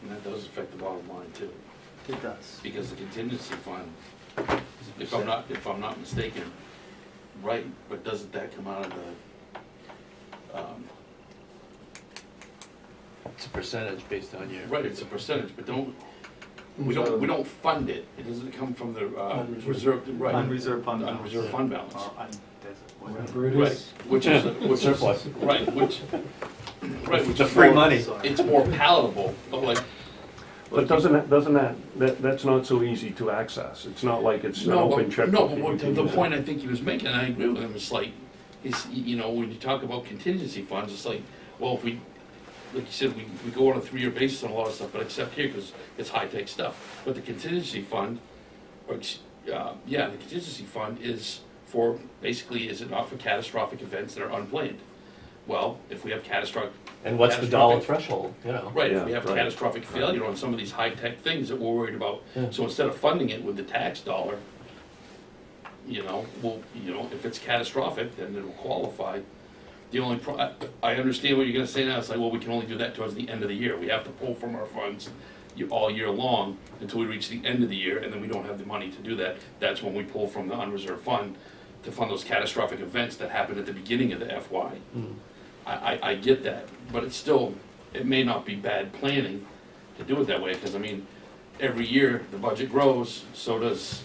Speaker 6: And that does affect the bottom line too,
Speaker 7: It does.
Speaker 6: because the contingency fund, if I'm not mistaken, right, but doesn't that come out of the,
Speaker 3: It's a percentage based on your.
Speaker 6: right, it's a percentage, but we don't fund it, it doesn't come from the, reserve, right.
Speaker 7: Unreserved fund balance.
Speaker 6: Unreserved fund balance.
Speaker 7: Or
Speaker 8: Whatever it
Speaker 6: Right,
Speaker 8: is.
Speaker 6: which is,
Speaker 3: Surplus.
Speaker 6: right, which
Speaker 3: The free
Speaker 6: more-
Speaker 3: money.
Speaker 6: It's more palatable, but like.
Speaker 1: But that's not so easy to access. It's not like it's an
Speaker 6: No,
Speaker 1: open
Speaker 6: but,
Speaker 1: checkbook.
Speaker 6: no,
Speaker 1: that
Speaker 6: but
Speaker 1: you
Speaker 6: what,
Speaker 1: can
Speaker 6: the
Speaker 1: use.
Speaker 6: point I think he was making, and I agree with him, it's like, you know, when you talk about contingency funds, it's like, well, if we, like you said, we go on a 3-year basis on a lot of stuff, but except here, because it's high-tech stuff. But the contingency fund, the contingency fund is for, basically, is it not for catastrophic events that are unplanned? Well, if we have catastrophic.
Speaker 3: And what's the dollar threshold, you know?
Speaker 6: Right, if
Speaker 1: Yeah,
Speaker 6: we have
Speaker 1: right.
Speaker 6: catastrophic failure on some of these high-tech things that we're worried about,
Speaker 3: Yeah.
Speaker 6: so instead of funding it with the tax dollar, you know, if it's catastrophic, then it'll qualify. The only I understand what you're gonna say now, it's like, well, we can only do that towards the end of the year, we have to pull from our funds all year long until we reach the end of the year, and then we don't have the money to do that. That's when we pull from the unreserved fund to fund those catastrophic events that happen at the beginning of the FY.
Speaker 3: Mm.
Speaker 6: I get that, but it's still, it may not be bad planning to do it that way, because I mean, every year the budget grows, so does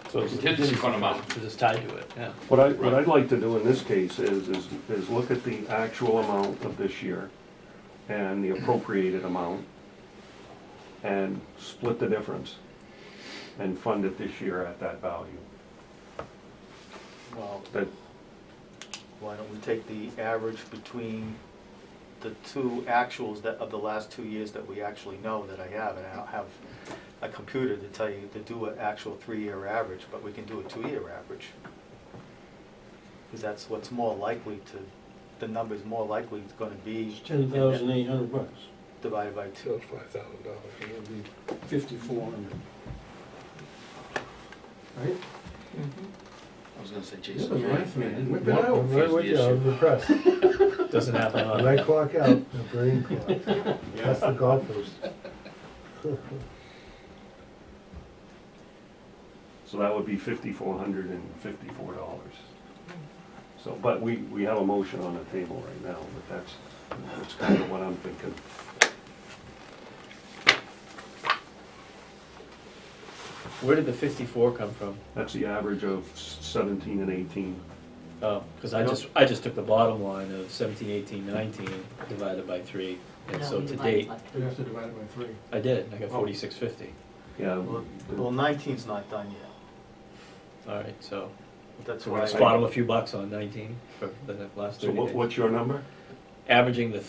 Speaker 3: So it's a
Speaker 6: contingency fund amount.
Speaker 3: So it's tied to it, yeah.
Speaker 1: What I'd like to do in this case is look at the actual amount of this year and the appropriated amount and split the difference and fund it this year at that value.
Speaker 7: Well,
Speaker 1: That,
Speaker 7: why don't we take the average between the two actuals of the last 2 years that we actually know that I have, and I don't have a computer to tell you to do an actual 3-year average, but we can do a 2-year average. Because that's what's more likely to, the number's more likely gonna be.
Speaker 8: It's $10,800.
Speaker 7: Divided by
Speaker 10: So
Speaker 7: 2.
Speaker 10: it's $5,000.
Speaker 8: It'll be 5,400. Right?
Speaker 6: I was gonna say,
Speaker 8: You're
Speaker 6: Jason.
Speaker 8: the math man, whip it
Speaker 5: Yeah,
Speaker 8: out.
Speaker 5: I'm right with you, I'm impressed.
Speaker 3: Doesn't happen
Speaker 5: When I
Speaker 3: often.
Speaker 5: clock out, the brain clocks. That's the golfers.
Speaker 1: So that would be $5,454. So, but we have a motion on the table right now, but that's kind of what I'm thinking.
Speaker 3: Where did the 54 come from?
Speaker 1: That's the average of 17 and 18.
Speaker 3: Oh, because I just took the bottom line of 17, 18, 19 divided by 3, and
Speaker 4: No,
Speaker 3: so
Speaker 4: we
Speaker 3: to
Speaker 4: divided
Speaker 3: date,
Speaker 4: by
Speaker 8: You have to divide it by 3.
Speaker 3: I did. I got 4650.
Speaker 1: Yeah,
Speaker 7: Well, 19's not done yet.
Speaker 3: All right, so
Speaker 7: That's
Speaker 3: we're
Speaker 7: why.
Speaker 3: gonna spot them a few bucks on 19 for the last
Speaker 1: so
Speaker 3: 30 days.
Speaker 1: what's your number?
Speaker 3: Averaging the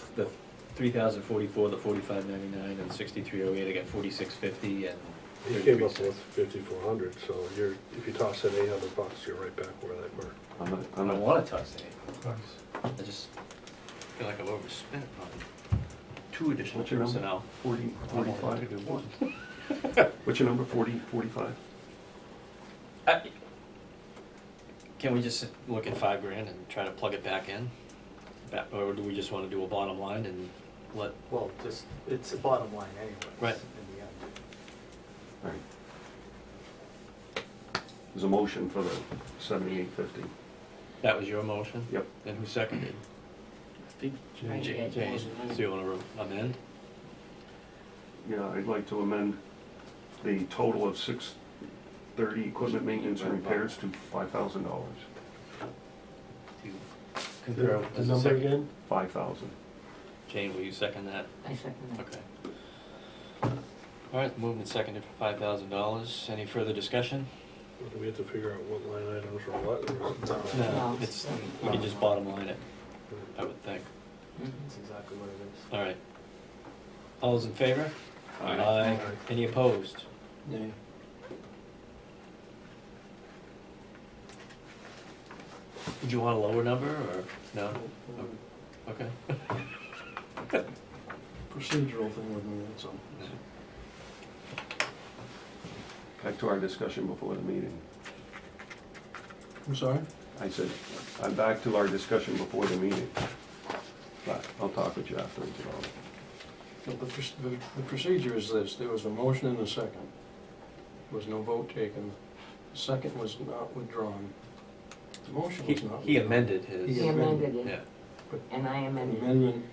Speaker 3: 3,044, the 45.99, and the 6308, I got 4650 and
Speaker 10: He
Speaker 3: 33
Speaker 10: came up
Speaker 3: cents.
Speaker 10: with 5,400, so you're, if you toss in 800 bucks, you're right back where they were.
Speaker 3: I
Speaker 1: I'm
Speaker 3: don't
Speaker 1: not,
Speaker 3: want to touch the 8 bucks. I just feel like I've overspent on 2 additional
Speaker 1: What's your number?
Speaker 3: personnel.
Speaker 1: 40,
Speaker 3: I wanted to
Speaker 1: 45?
Speaker 3: do one.
Speaker 1: What's your number, 40, 45?
Speaker 3: Can we just look at $5,000 and try to plug it back in? Or do we just want to do a bottom line and let,
Speaker 7: Well, just, it's a bottom line anyway.
Speaker 3: Right.
Speaker 7: In the end.
Speaker 1: Right. There's a motion for the 7850.
Speaker 3: that was your motion?
Speaker 1: Yep.
Speaker 3: And who seconded?
Speaker 4: Jane.
Speaker 3: Jane. So you want to amend?
Speaker 1: Yeah, I'd like to amend the total of 630 equipment maintenance and repairs to $5,000.
Speaker 3: Concur
Speaker 5: The
Speaker 3: as a
Speaker 5: number
Speaker 3: second.
Speaker 5: again?
Speaker 1: 5,000.
Speaker 3: Jane, will you second that?
Speaker 4: I second that.
Speaker 3: Okay. All right, moved and seconded for $5,000. Any further discussion?
Speaker 10: Do we have to figure out what line items or what? or is it-
Speaker 4: No.
Speaker 3: It's, we can just bottom line it, I would think.
Speaker 7: That's exactly what it is.
Speaker 3: All right. All those in favor?
Speaker 1: Aye.
Speaker 3: Any opposed?
Speaker 8: Nay.
Speaker 3: Would you want a lower number, or no? Okay.
Speaker 8: Procedural thing with me, that's all.
Speaker 1: Back to our discussion before the meeting.
Speaker 8: I'm sorry?
Speaker 1: I said, I'm back to our discussion before the meeting. But I'll talk with you afterwards about it.
Speaker 8: No, the procedure is this, there was a motion and a second. There was no vote taken. The second was not withdrawn. The motion was not.
Speaker 3: He
Speaker 8: withdrawn.
Speaker 3: amended his,
Speaker 4: He amended
Speaker 3: yeah.
Speaker 4: it, and I
Speaker 8: An
Speaker 4: amended it.
Speaker 8: amendment,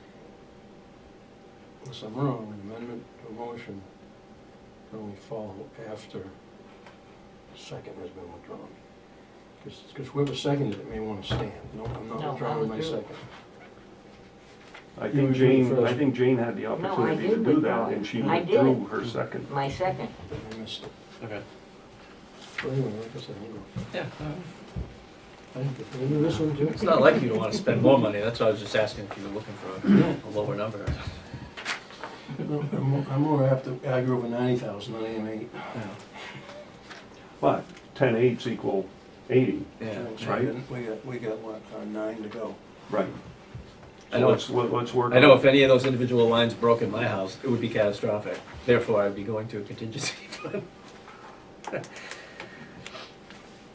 Speaker 8: unless I'm wrong, an amendment to a motion can only follow after the second has been withdrawn. Because whoever seconded it may want to stand. No, I'm
Speaker 4: No,
Speaker 8: not withdrawing my
Speaker 4: withdrew.
Speaker 8: second.
Speaker 1: I
Speaker 8: You
Speaker 1: think
Speaker 8: withdrew
Speaker 1: Jane,
Speaker 8: first.
Speaker 1: I think Jane had the opportunity to
Speaker 4: did
Speaker 1: do
Speaker 4: withdraw
Speaker 1: that,
Speaker 4: it.
Speaker 1: and she
Speaker 4: I did.
Speaker 1: withdrew her second.
Speaker 4: My second.
Speaker 8: I missed it.
Speaker 3: Okay.
Speaker 8: But anyway, like I said, I'm going.
Speaker 3: Yeah.
Speaker 8: I knew this one too.
Speaker 3: It's not like you don't want to spend more money, that's why I was just asking if you were looking for a lower number.
Speaker 8: No, I'm more apt to argue over 90,000 than I am 8.
Speaker 1: But 10 eighths equal 80,
Speaker 3: Yeah.
Speaker 1: right?
Speaker 8: We got what, 9 to go.
Speaker 1: Right.
Speaker 3: I
Speaker 1: So
Speaker 3: know
Speaker 1: let's work.
Speaker 3: I know
Speaker 1: on-
Speaker 3: if any of those individual lines broke in my house, it would be catastrophic. Therefore, I'd be going to a contingency fund.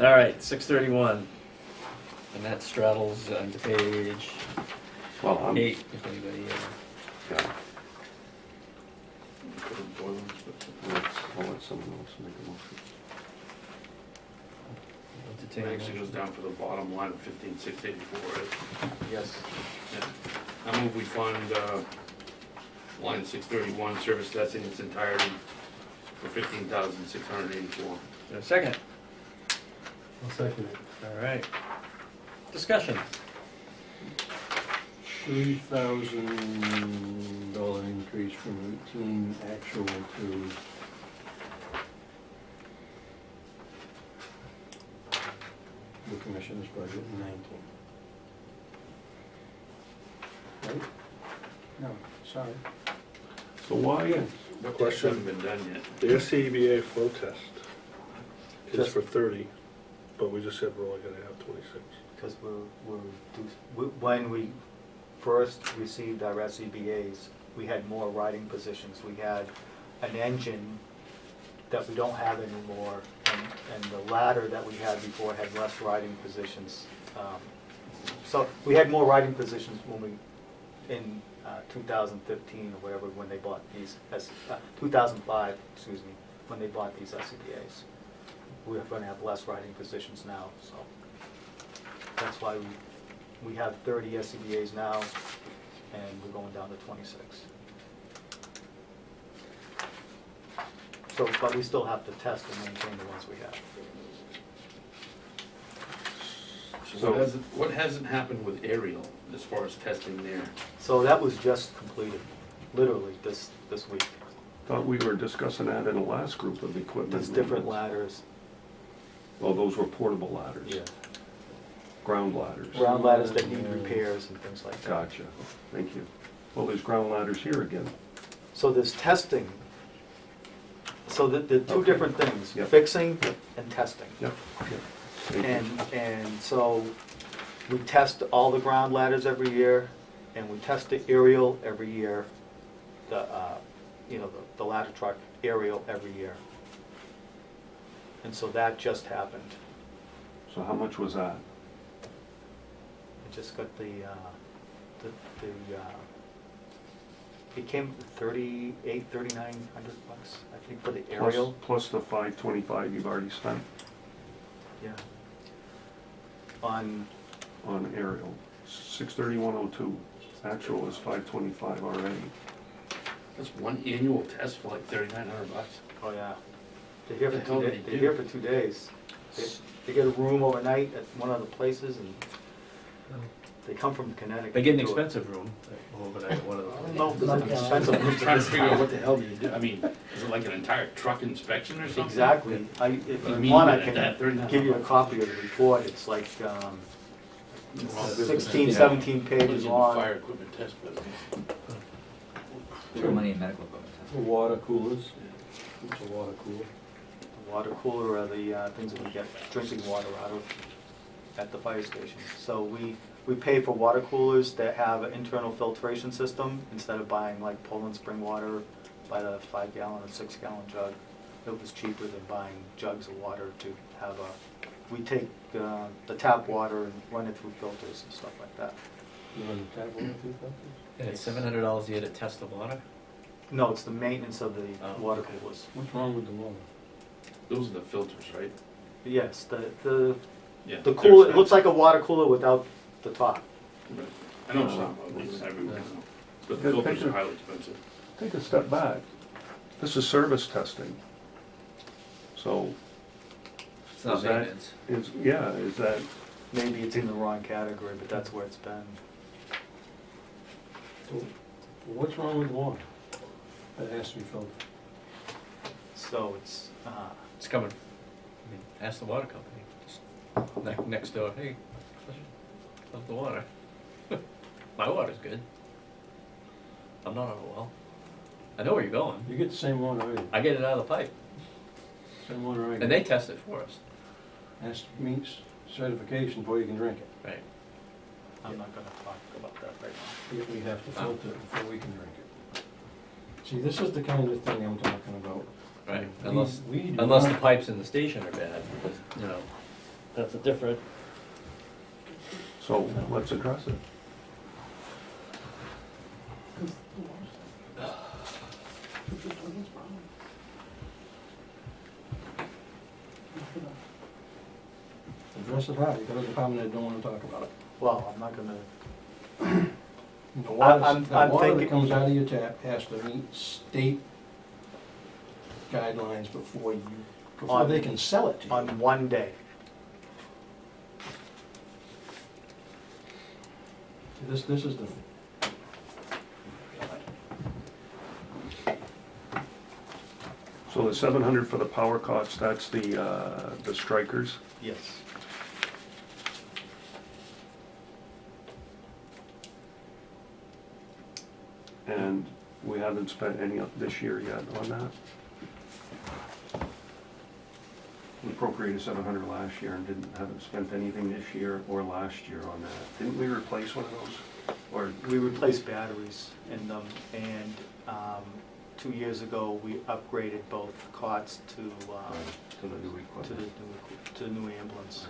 Speaker 3: All right, 631. And that straddles onto page
Speaker 1: Well,
Speaker 3: 8, if anybody,
Speaker 1: yeah. I'll let someone else make a motion.
Speaker 6: It
Speaker 3: entertain.
Speaker 6: actually goes down for the bottom line of 15,684, right?
Speaker 7: Yes.
Speaker 6: Yeah. I move we fund, line 631, service that's in its entirety for 15,684.
Speaker 3: Second.
Speaker 5: I'll second it.
Speaker 3: All right. Discussion.
Speaker 8: $3,000 increase from 18 actual to the commissioner's budget in 19. Right? No, sorry.
Speaker 1: So
Speaker 6: What tests haven't been done yet?
Speaker 10: The SCBA flow test is for 30, but we just said we're only gonna have 26.
Speaker 7: Because when we first received our SCBA's, we had more riding positions. We had an engine that we don't have anymore, and the ladder that we had before had less riding positions. So we had more riding positions when we, in 2015 or whatever, when they bought these, 2005, excuse me, when they bought these SCBA's. We're going to have less riding positions now, so that's why we have 30 SCBA's now, and we're going down to 26. So, but we still have to test and maintain the ones we have.
Speaker 6: So what hasn't happened with aerial as far as testing there?
Speaker 7: So that was just completed, literally this week.
Speaker 1: Thought we were discussing that in the last group of equipment.
Speaker 7: There's different
Speaker 1: movements.
Speaker 7: ladders.
Speaker 1: Well, those were portable ladders. Ground ladders.
Speaker 7: Ground ladders that need repairs and things like that.
Speaker 1: Gotcha, thank you. Well, there's ground ladders here again.
Speaker 7: So there's testing. So the two
Speaker 1: Okay.
Speaker 7: different things,
Speaker 1: Yep.
Speaker 7: fixing and testing.
Speaker 1: Yep. Thank you.
Speaker 7: And so we test all the ground ladders every year, and we test the aerial every year, the ladder truck aerial every year. And so that just happened.
Speaker 1: So how much was that?
Speaker 7: We just got it came 3,900 bucks, I think, for the aerial.
Speaker 1: Plus the 525 you've already spent
Speaker 7: Yeah. On,
Speaker 1: on aerial. 63102. Actual is 525 already.
Speaker 6: That's one annual test for like $3,900.
Speaker 7: oh yeah, they're here
Speaker 6: What the
Speaker 7: for
Speaker 6: hell
Speaker 7: 2
Speaker 6: do
Speaker 7: days.
Speaker 6: they
Speaker 7: They're
Speaker 6: do?
Speaker 7: here for 2 days. They get a room overnight at one of the places, and they come from Connecticut.
Speaker 3: They get an
Speaker 7: to do it.
Speaker 3: expensive room overnight at one of
Speaker 7: I
Speaker 3: the.
Speaker 7: don't know if it's an expensive
Speaker 6: I'm
Speaker 7: room.
Speaker 6: trying to figure out what the hell do you do? I mean, is it like an entire truck inspection or something?
Speaker 7: Exactly. If
Speaker 6: But I
Speaker 7: you
Speaker 6: mean,
Speaker 7: want, I
Speaker 6: even at that,
Speaker 7: can
Speaker 6: $3,900.
Speaker 7: give you a copy of the report. It's like
Speaker 6: Well,
Speaker 7: 16,
Speaker 6: yeah.
Speaker 7: 17
Speaker 6: What
Speaker 7: pages
Speaker 6: is it, the
Speaker 7: long.
Speaker 6: fire equipment test business?
Speaker 9: Throw money in medical equipment.
Speaker 8: The water coolers, it's a water cooler.
Speaker 7: The water cooler are the things that we get drinking water out of at the fire station. So we pay for water coolers that have an internal filtration system instead of buying like Poland spring water by the 5-gallon or 6-gallon jug. It was cheaper than buying jugs of water to have we take the tap water and run it through filters and stuff like that.
Speaker 8: You run the tap water through filters?
Speaker 3: And it's $700 a year to test the water?
Speaker 7: No, it's the maintenance of the
Speaker 3: Oh,
Speaker 7: water
Speaker 3: okay.
Speaker 7: coolers.
Speaker 8: What's wrong with the water?
Speaker 6: Those are the filters, right?
Speaker 7: Yes, the
Speaker 6: Yeah.
Speaker 7: the
Speaker 6: they're
Speaker 7: cooler, it looks
Speaker 6: expensive.
Speaker 7: like a water cooler without the top.
Speaker 6: Right. I know what you're talking about, it's everywhere now. But the
Speaker 1: Yeah,
Speaker 6: filters
Speaker 1: picture.
Speaker 6: are highly expensive.
Speaker 1: Take a step back. This is service testing. So
Speaker 3: It's not
Speaker 1: Is that-
Speaker 3: maintenance.
Speaker 1: is that,
Speaker 7: Maybe it's in the wrong category, but that's where it's been.
Speaker 8: So, what's wrong with water that has to be filtered?
Speaker 7: So it's,
Speaker 3: It's coming, I mean, ask the water company, just next door, hey, how's the water? My water's good. I'm not on a well. I know where you're going.
Speaker 8: You get the same water I do,
Speaker 3: I get it out of the pipe,
Speaker 8: same water I do.
Speaker 3: and they test it for us.
Speaker 8: Has to meet certification before you can drink it.
Speaker 3: Right.
Speaker 7: I'm not gonna talk about that right now.
Speaker 8: We have to filter it before we can drink it. See, this is the kind of thing I'm talking about.
Speaker 3: Right,
Speaker 8: We-
Speaker 3: unless,
Speaker 8: we do
Speaker 3: unless the
Speaker 8: not-
Speaker 3: pipes in the station are bad, because, you know, that's a different.
Speaker 1: so let's address it.
Speaker 8: Address it hard, you got a department that don't wanna talk about it.
Speaker 7: Well, I'm not gonna,
Speaker 8: The water,
Speaker 7: I'm
Speaker 8: the water that
Speaker 7: thinking-
Speaker 8: comes out of your tap has to meet state guidelines before they can sell it to you.
Speaker 7: on one day.
Speaker 8: This is the,
Speaker 1: So the 700 for the power cots, that's the strikers.
Speaker 7: Yes.
Speaker 1: And We haven't spent any this year yet on that. We appropriated 700 last year and haven't spent anything this year or last year on that. Didn't we replace one of those? Or,
Speaker 7: We replaced batteries in them, and 2 years ago, we upgraded both cots to
Speaker 1: to the new equipment?
Speaker 7: to the new ambulance.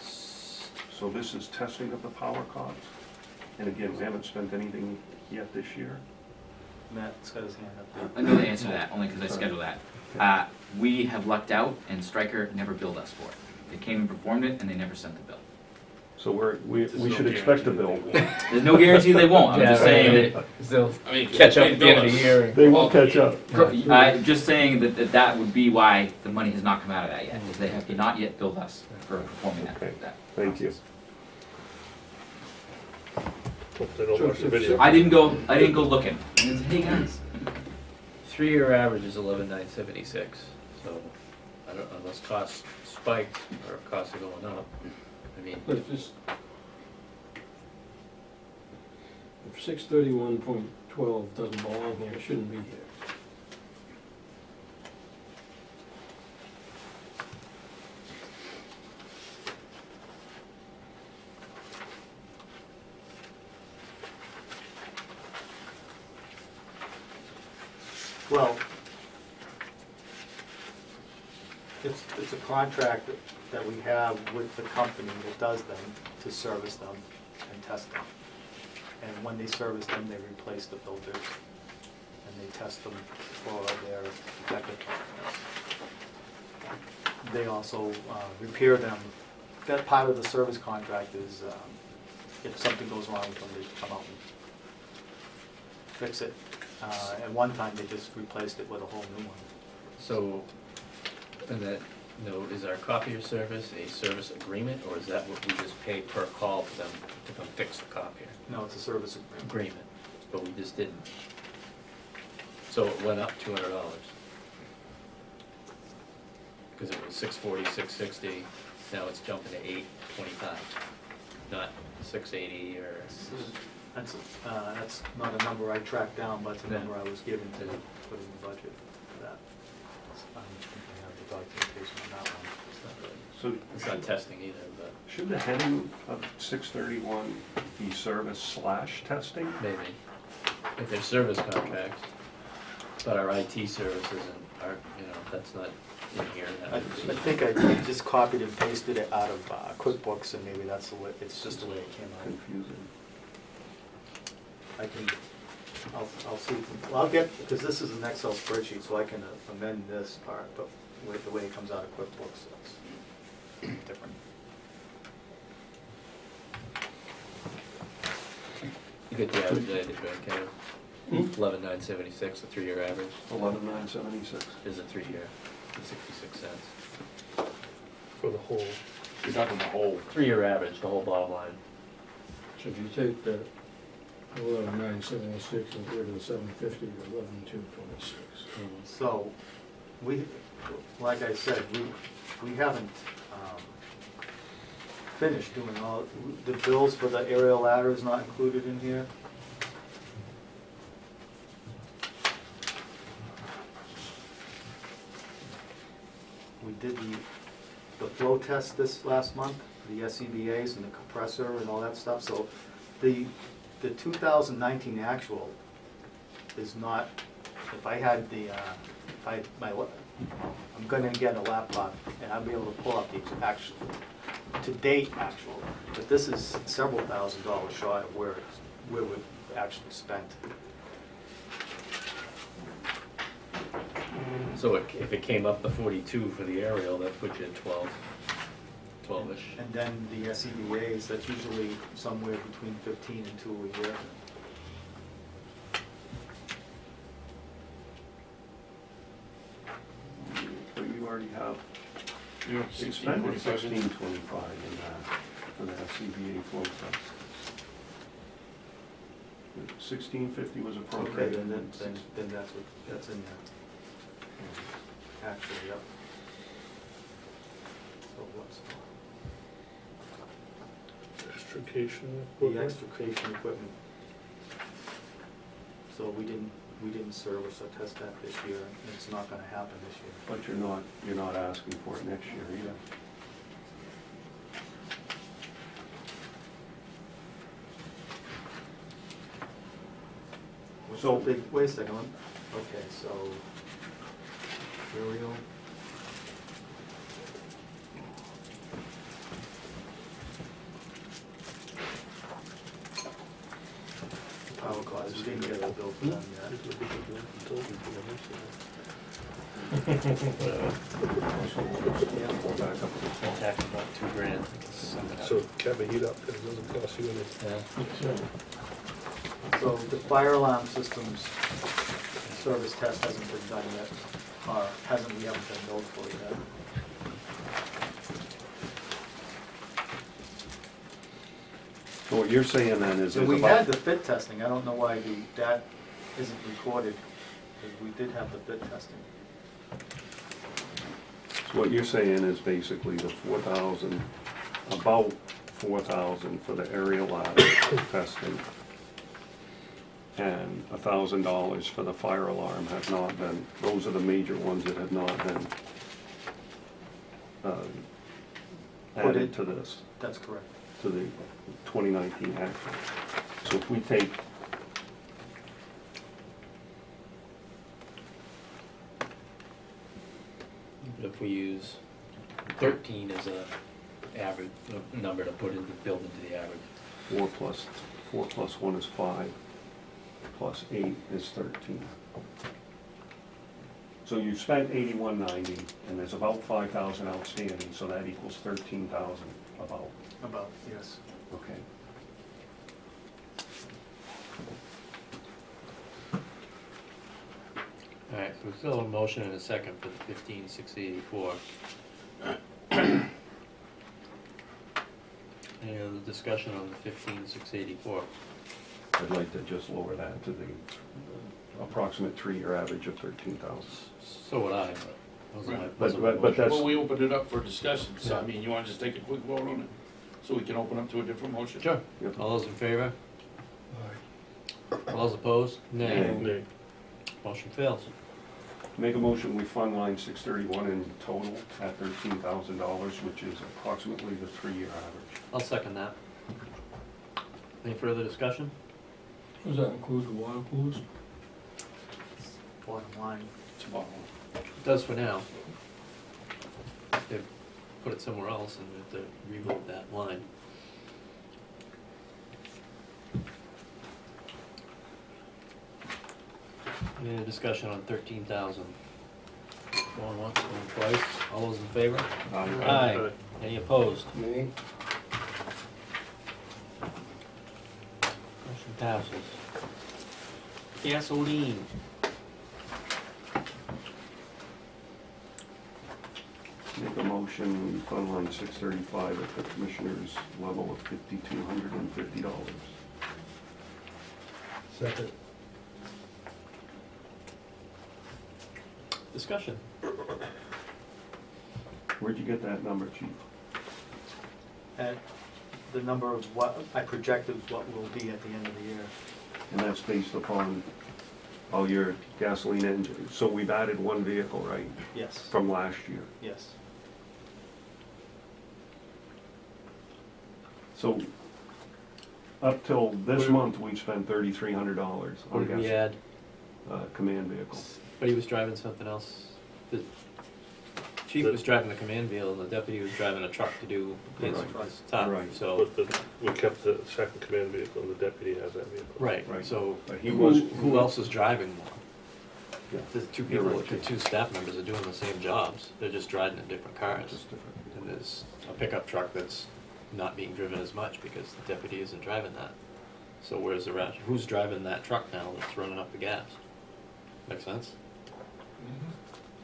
Speaker 1: So this is testing of the power cots? And again, we haven't spent anything yet this year?
Speaker 7: Matt's got his hand up there.
Speaker 9: I know the answer to that, only because I scheduled that. We have lucked out, and Stryker never billed us for it. They came and performed it, and they never sent the bill.
Speaker 1: So we should expect a bill.
Speaker 9: There's no guarantee they won't, I'm just saying that,
Speaker 3: They'll
Speaker 6: I mean,
Speaker 3: catch up
Speaker 6: they
Speaker 3: at the end of
Speaker 6: bill
Speaker 3: the
Speaker 6: us.
Speaker 3: year.
Speaker 1: They will catch up.
Speaker 9: I'm just saying that would be why the money has not come out of that yet, is they have not yet billed us for performing
Speaker 1: Okay.
Speaker 9: that.
Speaker 1: Thank you.
Speaker 10: Hope they don't watch the video.
Speaker 9: I didn't go looking. I said, hey guys.
Speaker 3: 3-year average is 11,976, so I don't, unless costs spiked or costs are going up, I mean,
Speaker 8: Let's just, if 631.12 doesn't belong here, it shouldn't be here.
Speaker 7: Well, it's a contract that we have with the company that does them to service them and test them. And when they service them, they replace the filters and they test them for their effectiveness. They also repair them. That part of the service contract is if something goes wrong with them, they come out and fix it. At one time, they just replaced it with a whole new one.
Speaker 3: so, and that, is our copier service a service agreement, or is that what we just pay per call for them to come fix the copier?
Speaker 7: No, it's a service agreement.
Speaker 3: Agreement, but we just didn't. So it went up $200. Because it was 640, 660, now it's jumping to 825, not 680 or.
Speaker 7: That's not a number I tracked down, but it's a number I was given to put in the budget for that. I don't think I have the documentation on that one.
Speaker 1: So
Speaker 3: It's not testing either, but
Speaker 1: should the heading of 631 be service/testing?
Speaker 3: maybe. If there's service contracts, but our IT services and our, that's not in here.
Speaker 7: I think I just copied and pasted it out of QuickBooks, and maybe that's the way, it's just the way it came out.
Speaker 1: Confusing.
Speaker 7: I'll see, well, I'll get, because this is an Excel spreadsheet, so I can amend this part, but with the way it comes out of QuickBooks, that's different.
Speaker 3: You get the average dated, right, Kevin? 11,976, the 3-year average
Speaker 1: 11,976.
Speaker 3: is a 3-year, 66 cents.
Speaker 10: For the whole,
Speaker 6: You're talking the whole.
Speaker 3: 3-year average, the whole bottom line.
Speaker 8: So if you take the 11,976 and go to the 750, you're 11,226.
Speaker 7: So, we, like I said, we haven't finished doing all, the bills for the aerial ladder is not included in here. We did the flow test this last month, the SCBA's and the compressor and all that stuff, so the 2019 actual is not, if I had the, I'm gonna get a laptop and I'll be able to pull up the actual, to date actual, but this is several $1,000s short of where we've actually spent.
Speaker 3: So if it came up to 42 for the aerial, that puts you at 12-ish.
Speaker 7: And then the SCBA's, that's usually somewhere between 15 and 2 a year.
Speaker 1: But you already have
Speaker 6: Yeah,
Speaker 1: expended
Speaker 6: 16.25.
Speaker 1: 1625 in that for the SCBA flow test. 1650 was
Speaker 7: Okay,
Speaker 1: appropriated.
Speaker 7: then that's what, that's in there. Actually, yep. So what's
Speaker 10: extrication
Speaker 7: the
Speaker 10: equipment.
Speaker 7: extrication equipment? So we didn't service or test that this year, and it's not gonna happen this year.
Speaker 1: But you're not asking for it next year either. So-
Speaker 7: Wait a second, okay, so, aerial. Power costs, we didn't get a bill for them yet.
Speaker 1: Back up to
Speaker 3: Tax about $2,000.
Speaker 10: So cap the heat up, because it doesn't cost you anything.
Speaker 3: Yeah.
Speaker 7: So the fire alarm systems service test hasn't been done yet, or we haven't been billed for it yet.
Speaker 1: So what you're saying then is
Speaker 7: So
Speaker 1: there's
Speaker 7: we
Speaker 1: about,
Speaker 7: had the fit testing, I don't know why that isn't recorded, because we did have the fit testing.
Speaker 1: so what you're saying is basically the 4,000, about 4,000 for the aerial ladder testing, and $1,000 for the fire alarm have not been, those are the major ones that have not been added to this,
Speaker 7: That's correct.
Speaker 1: to the 2019 actual. So if we take,
Speaker 3: If we use 13 as a average number to put into, build into the average.
Speaker 1: 4 plus 1 is 5, plus 8 is 13. So you spent 8190, and there's about 5,000 outstanding, so that equals 13,000 about,
Speaker 7: About, yes.
Speaker 1: okay.
Speaker 3: All right, so we still have a motion and a second for the 15,684. Any other discussion on the 15,684?
Speaker 1: I'd like to just lower that to the approximate 3-year average of 13,000.
Speaker 3: So would I, but wasn't my,
Speaker 1: But-
Speaker 3: wasn't my
Speaker 1: but
Speaker 3: motion.
Speaker 1: that's-
Speaker 6: Well, we opened it up for discussion, so I
Speaker 3: Yeah.
Speaker 6: mean, you wanna just take a quick vote on it? So we can open up to a different motion?
Speaker 3: Sure.
Speaker 1: Yep.
Speaker 3: All those in favor? All those opposed? Nay.
Speaker 10: Nay.
Speaker 3: Motion fails.
Speaker 1: Make a motion, we fund line 631 in total at $13,000, which is approximately the 3-year average.
Speaker 3: I'll second that. Any further discussion?
Speaker 8: Does that include the water coolers?
Speaker 7: Bottom line.
Speaker 6: It's about,
Speaker 3: It does for now. They put it somewhere else and we have to revote that line. Any discussion on 13,000? Going once, going twice, all those in favor? Aye. Any opposed?
Speaker 8: Me?
Speaker 3: Motion passes. Gasoline.
Speaker 1: Make a motion, we fund line 635 at the commissioner's level of $5,250.
Speaker 5: Second.
Speaker 3: Discussion.
Speaker 1: Where'd you get that number, chief?
Speaker 7: And the number of what I projected what will be at the end of the year.
Speaker 1: And that's based upon all your gasoline engines. So we've added one vehicle, right,
Speaker 7: Yes,
Speaker 1: from last year?
Speaker 7: yes.
Speaker 1: So up till this month, we've spent $3,300
Speaker 3: What
Speaker 1: on
Speaker 3: did we add?
Speaker 1: command vehicles.
Speaker 3: But he was driving something else. The chief was driving the command vehicle and the deputy was driving a truck to do his
Speaker 1: Right.
Speaker 3: his top,
Speaker 1: Right.
Speaker 3: so.
Speaker 10: But we kept the second command vehicle, and the deputy has that vehicle.
Speaker 3: Right,
Speaker 1: Right.
Speaker 3: so
Speaker 1: But he
Speaker 3: who,
Speaker 1: was-
Speaker 3: who else is driving one?
Speaker 1: Yeah.
Speaker 3: The two
Speaker 1: You're
Speaker 3: people,
Speaker 1: right,
Speaker 3: the
Speaker 1: Chief.
Speaker 3: two staff members are doing the same jobs, they're just driving in different cars.
Speaker 1: Just different.
Speaker 3: And there's a pickup truck that's not being driven as much because the deputy isn't driving that. So where's the rest, who's driving that truck now that's running up the gas? Make sense?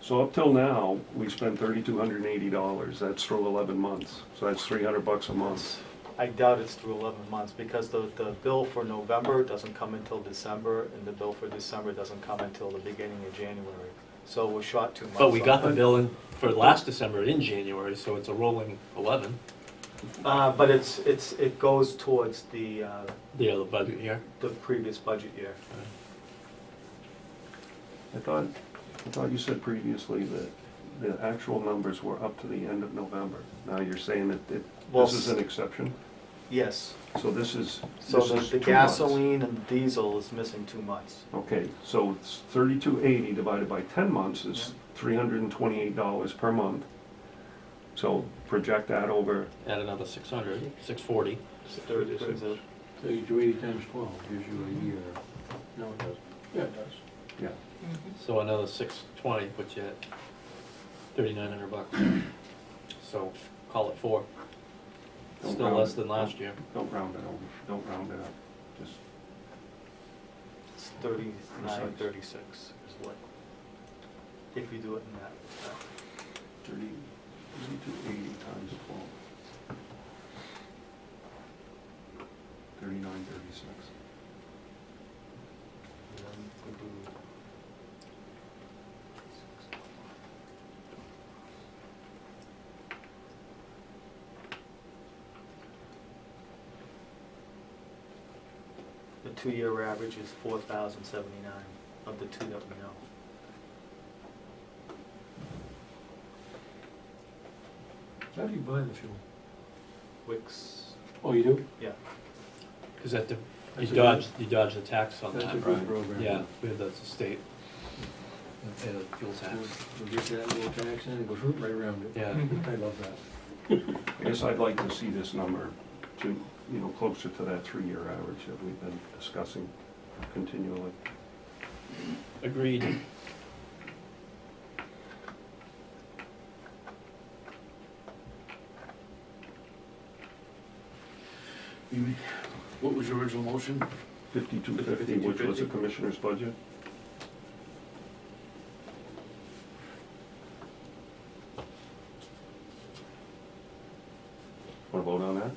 Speaker 1: So up till now, we spent $3,280. That's through 11 months. So that's $300 a month.
Speaker 7: I doubt it's through 11 months, because the bill for November doesn't come until December, and the bill for December doesn't come until the beginning of January. So we're short 2 months.
Speaker 3: But we got
Speaker 7: on
Speaker 3: the
Speaker 7: it.
Speaker 3: bill in for last December in January, so it's a rolling 11,
Speaker 7: But it goes towards the
Speaker 3: the other budget year.
Speaker 7: previous budget year.
Speaker 1: I thought you said previously that the actual numbers were up to the end of November. Now you're saying that
Speaker 7: Well,
Speaker 1: this is an exception?
Speaker 7: Yes,
Speaker 1: So this is,
Speaker 7: so
Speaker 1: this
Speaker 7: the
Speaker 1: is
Speaker 7: the
Speaker 1: 2 months.
Speaker 7: gasoline and diesel is missing 2 months.
Speaker 1: Okay, so it's 3280 divided by 10 months is $328 per month. So project that over,
Speaker 3: Add another 600, 640.
Speaker 7: Brings it-
Speaker 8: 3280 times 12 gives you a year. No, it doesn't. Yeah, it does.
Speaker 1: yeah.
Speaker 3: So another 620 puts you at 3,900 bucks. So call it 4.
Speaker 1: Don't
Speaker 3: Still
Speaker 1: round
Speaker 3: less
Speaker 1: it.
Speaker 3: than last year.
Speaker 1: Don't round it over, don't round it up, just,
Speaker 7: It's 39.36 is what, if you do it in that.
Speaker 1: 3280 times 12. 3936.
Speaker 7: And then we do- The 2-year average is 4,079 of the 2 that we know.
Speaker 8: How do you buy the fuel?
Speaker 7: Wix,
Speaker 8: Oh, you do?
Speaker 7: yeah.
Speaker 3: Because that, you
Speaker 8: That's a
Speaker 3: dodge the tax on
Speaker 8: That's a
Speaker 3: that,
Speaker 8: good
Speaker 3: right?
Speaker 8: program.
Speaker 3: Yeah, we have the state, pay the fuel tax.
Speaker 8: We'll get that little tax in and goes right around it.
Speaker 3: Yeah.
Speaker 8: I love that.
Speaker 1: I guess I'd like to see this number to, you know, closer to that 3-year average that we've been discussing continually.
Speaker 3: Agreed.
Speaker 6: What was your original motion?
Speaker 1: 5250, which was the
Speaker 6: 5250.
Speaker 1: commissioner's budget. Want to vote on that?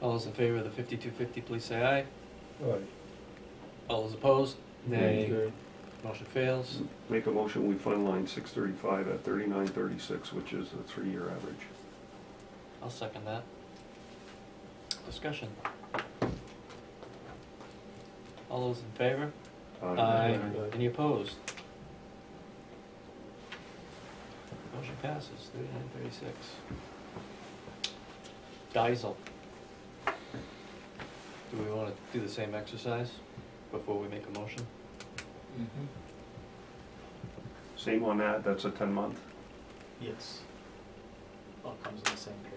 Speaker 3: All those in favor of the 5250, please say aye.
Speaker 5: All right.
Speaker 3: All those opposed? Nay.
Speaker 5: Okay.
Speaker 3: Motion fails.
Speaker 1: Make a motion, we fund line 635 at 3936, which is the 3-year average.
Speaker 3: I'll second that. Discussion. All those in favor? Aye. Any opposed? Motion passes, 3936. Diesel. Do we want to do the same exercise before we make a motion?
Speaker 1: Same on that, that's a 10-month.
Speaker 7: Yes. All comes in the same paper.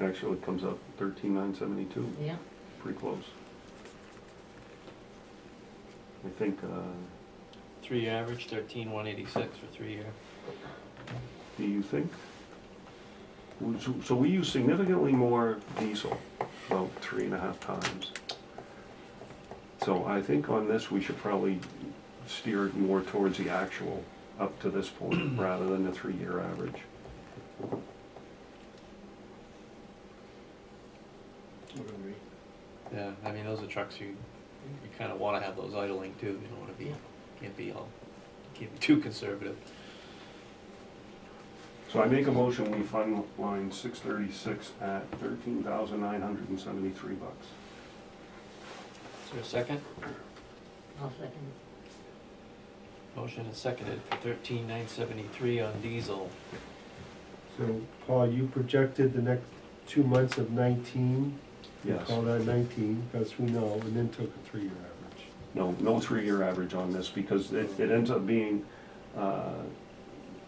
Speaker 1: Actually, it comes up 13,972,
Speaker 4: Yeah.
Speaker 1: pretty close. I think,
Speaker 3: 3-year average, 13,186 for 3-year.
Speaker 1: do you think? So we use significantly more diesel, about 3.5 times. So I think on this, we should probably steer it more towards the actual up to this point, rather than the 3-year average.
Speaker 3: Yeah, I mean, those are trucks you kind of want to have those idling too. You don't want to be, can't be too conservative.
Speaker 1: So I make a motion, we fund line 636 at 13,973 bucks.
Speaker 3: Is there a second?
Speaker 4: I'll second.
Speaker 3: Motion is seconded for 13,973 on diesel.
Speaker 5: So, Paul, you projected the next 2 months of 19.
Speaker 1: Yes.
Speaker 5: Call that 19, because we know, and then took a 3-year average.
Speaker 1: No 3-year average on this, because it ends up being,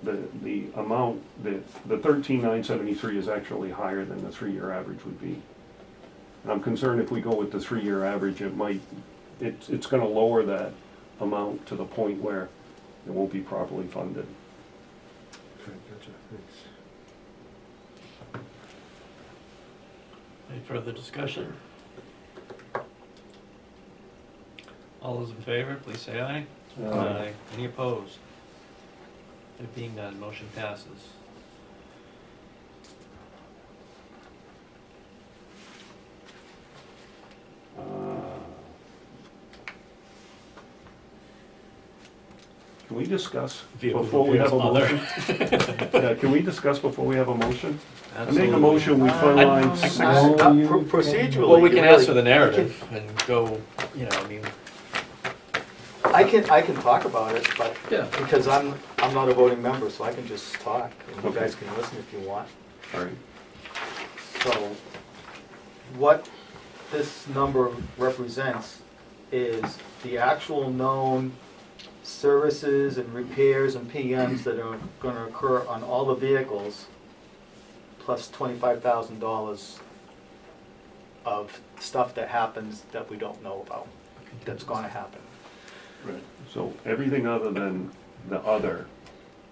Speaker 1: the amount, the 13,973 is actually higher than the 3-year average would be. And I'm concerned if we go with the 3-year average, it's gonna lower that amount to the point where it won't be properly funded.
Speaker 5: Okay, gotcha, thanks.
Speaker 3: Any further discussion? All those in favor, please say aye.
Speaker 1: Aye.
Speaker 3: Any opposed? There being none, motion passes.
Speaker 1: can we discuss
Speaker 3: Vehicle
Speaker 1: before we have a
Speaker 3: repairs,
Speaker 1: motion? Yeah, can we discuss before we have a motion? I make a
Speaker 3: Absolutely.
Speaker 1: motion, we fund line
Speaker 3: I-
Speaker 1: six.
Speaker 7: Procedurally.
Speaker 3: Well, we can
Speaker 7: you
Speaker 3: ask
Speaker 7: really-
Speaker 3: for the narrative and go, you know, I mean,
Speaker 7: I can talk about it, but,
Speaker 3: yeah.
Speaker 7: because I'm not a voting member, so I can just talk, and you
Speaker 1: Okay.
Speaker 7: guys can listen if you want.
Speaker 1: All right,
Speaker 7: So, what this number represents is the actual known services and repairs and PMs that are gonna occur on all the vehicles, plus $25,000 of stuff that happens that we don't know about, that's gonna happen.
Speaker 6: Right.
Speaker 1: so everything other than the other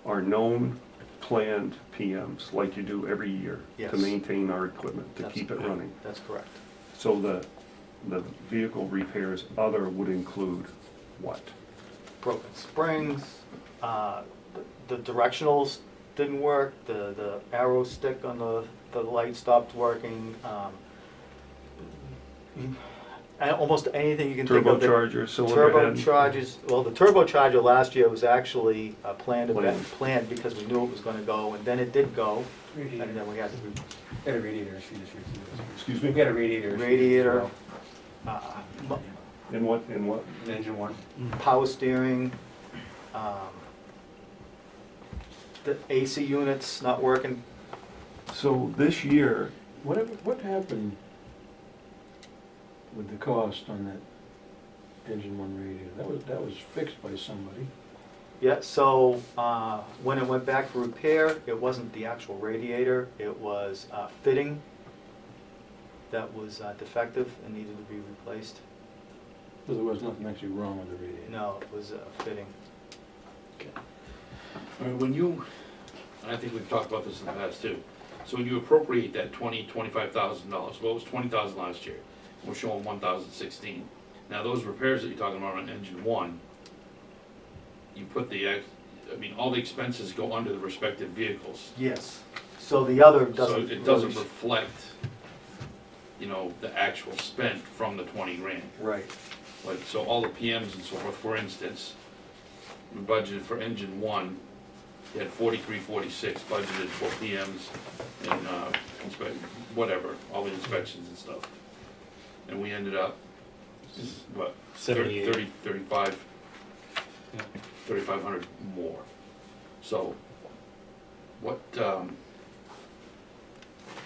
Speaker 1: are known, planned PMs, like you do every year
Speaker 7: Yes.
Speaker 1: to maintain our equipment, to
Speaker 7: That's-
Speaker 1: keep it running.
Speaker 7: That's correct.
Speaker 1: So the vehicle repairs other would include what?
Speaker 7: Broken springs, the directionals didn't work, the arrow stick on the light stopped working. And almost anything you can think of.
Speaker 1: Turbocharger, cylinder head?
Speaker 7: Turbochargers, well, the turbocharger last year was actually a planned because we knew it was gonna go, and then it did go, and then we had to
Speaker 8: Got a radiator issue this year too.
Speaker 1: Excuse me?
Speaker 8: We got a radiator issue.
Speaker 7: radiator,
Speaker 1: In what?
Speaker 8: Engine one.
Speaker 7: power steering, the AC units not working.
Speaker 1: So this year,
Speaker 8: What happened with the cost on that engine one radiator? That was fixed by somebody.
Speaker 7: Yeah, so when it went back for repair, it wasn't the actual radiator, it was fitting that was defective and needed to be replaced.
Speaker 8: So there was nothing actually wrong with the radiator.
Speaker 7: No, it was fitting.
Speaker 6: I mean, when you, and I think we've talked about this in the past too, so when you appropriate that $25,000, well, it was $20,000 last year, we're showing 1,016. Now, those repairs that you're talking about on engine one, you put I mean, all the expenses go under the respective vehicles.
Speaker 7: Yes. So the other
Speaker 6: So
Speaker 7: doesn't.
Speaker 6: it doesn't
Speaker 7: really-
Speaker 6: reflect, you know, the actual spent from the 20 grand.
Speaker 7: Right.
Speaker 6: Like, so all the PMs and so forth, for instance, we budgeted for engine one, you had 4346 budgeted for PMs and, whatever, all the inspections and stuff. And we ended up, what,
Speaker 3: 78.
Speaker 6: 3,500 more. So, what,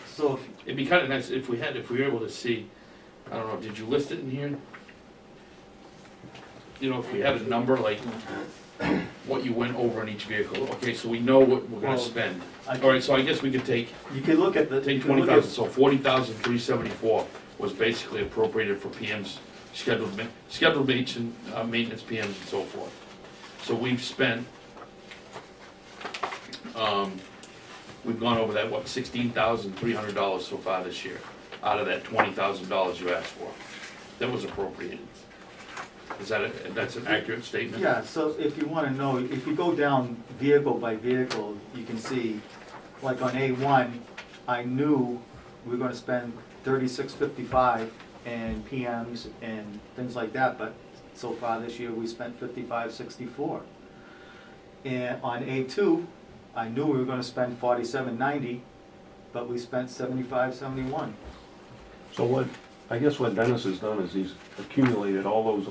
Speaker 7: So if,
Speaker 6: it'd be kinda nice if we were able to see, I don't know, did you list it in here? You know, if we had a number, like, what you went over in each vehicle, okay, so we know what we're gonna
Speaker 7: Well,
Speaker 6: spend.
Speaker 7: I-
Speaker 6: Alright, so I guess we could take
Speaker 7: you could look at the.
Speaker 6: Take
Speaker 7: you could look
Speaker 6: 20,000,
Speaker 7: at-
Speaker 6: so 40,374 was basically appropriated for PMs, scheduled maintenance PMs and so forth. So we've spent, we've gone over that, what, $16,300 so far this year, out of that $20,000 you asked for. That was appropriated. Is that, that's an accurate statement?
Speaker 7: Yeah, so if you wanna know, if you go down vehicle by vehicle, you can see, like on A1, I knew we were gonna spend 3655 and PMs and things like that, but so far this year, we spent 5564. And on A2, I knew we were gonna spend 4790, but we spent 7571.
Speaker 1: so what, I guess what Dennis has done is he's accumulated all those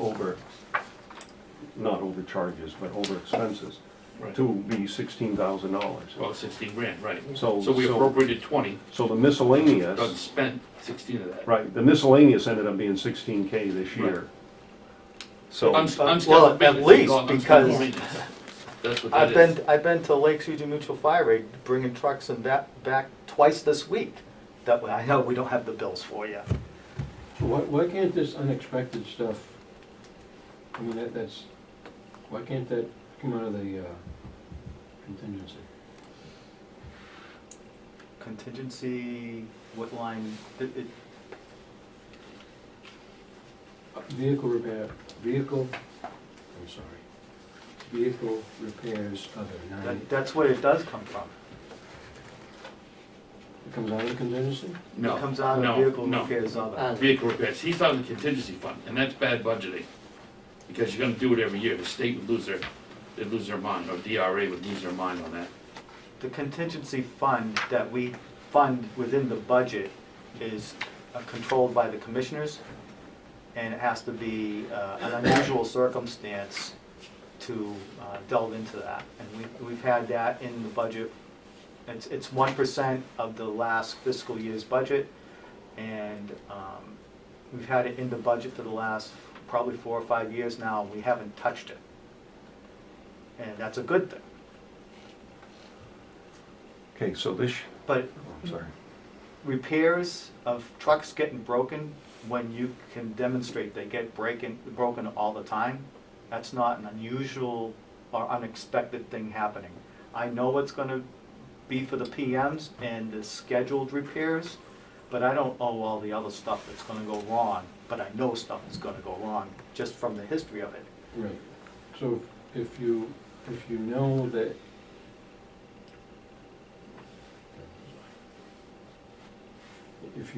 Speaker 1: not overcharges, but over expenses
Speaker 6: Right.
Speaker 1: to be $16,000.
Speaker 6: Well, 16 grand, right.
Speaker 1: So-
Speaker 6: So we
Speaker 1: so-
Speaker 6: appropriated 20,
Speaker 1: So the
Speaker 6: doesn't
Speaker 1: miscellaneous,
Speaker 6: spend 16 of that.
Speaker 1: right, the miscellaneous ended up being 16K this year. So,
Speaker 6: Unscheduled
Speaker 7: Well, at
Speaker 6: maintenance,
Speaker 7: least,
Speaker 6: we call it
Speaker 7: because-
Speaker 6: unscheduled maintenance. That's what that is.
Speaker 7: I've been to Lakes Region Mutual Fire Aid, bringing trucks and back twice this week. That way, I know we don't have the bills for yet.
Speaker 8: So why can't this unexpected stuff, I mean, why can't that come out of the contingency?
Speaker 7: Contingency, what line,
Speaker 8: Vehicle repairs other,
Speaker 7: that's where it does come from.
Speaker 8: it comes out of the contingency?
Speaker 6: No,
Speaker 7: It comes out
Speaker 6: no,
Speaker 7: of vehicle
Speaker 6: no.
Speaker 7: repairs other.
Speaker 6: Vehicle repairs, he's on the contingency fund, and that's bad budgeting, because you're gonna do it every year, the state would lose they'd lose their mind, or DRA would lose their mind on that.
Speaker 7: The contingency fund that we fund within the budget is controlled by the commissioners, and it has to be an unusual circumstance to delve into that. And we've had that in the budget. It's 1% of the last fiscal year's budget, and we've had it in the budget for the last probably 4 or 5 years now. We haven't touched it, and that's a good thing.
Speaker 1: Okay, so this,
Speaker 7: But
Speaker 1: I'm sorry.
Speaker 7: repairs of trucks getting broken, when you can demonstrate they get broken all the time, that's not an unusual or unexpected thing happening. I know what's gonna be for the PMs and the scheduled repairs, but I don't know all the other stuff that's gonna go wrong, but I know stuff is gonna go wrong, just from the history of it.
Speaker 8: Right. So if you know that if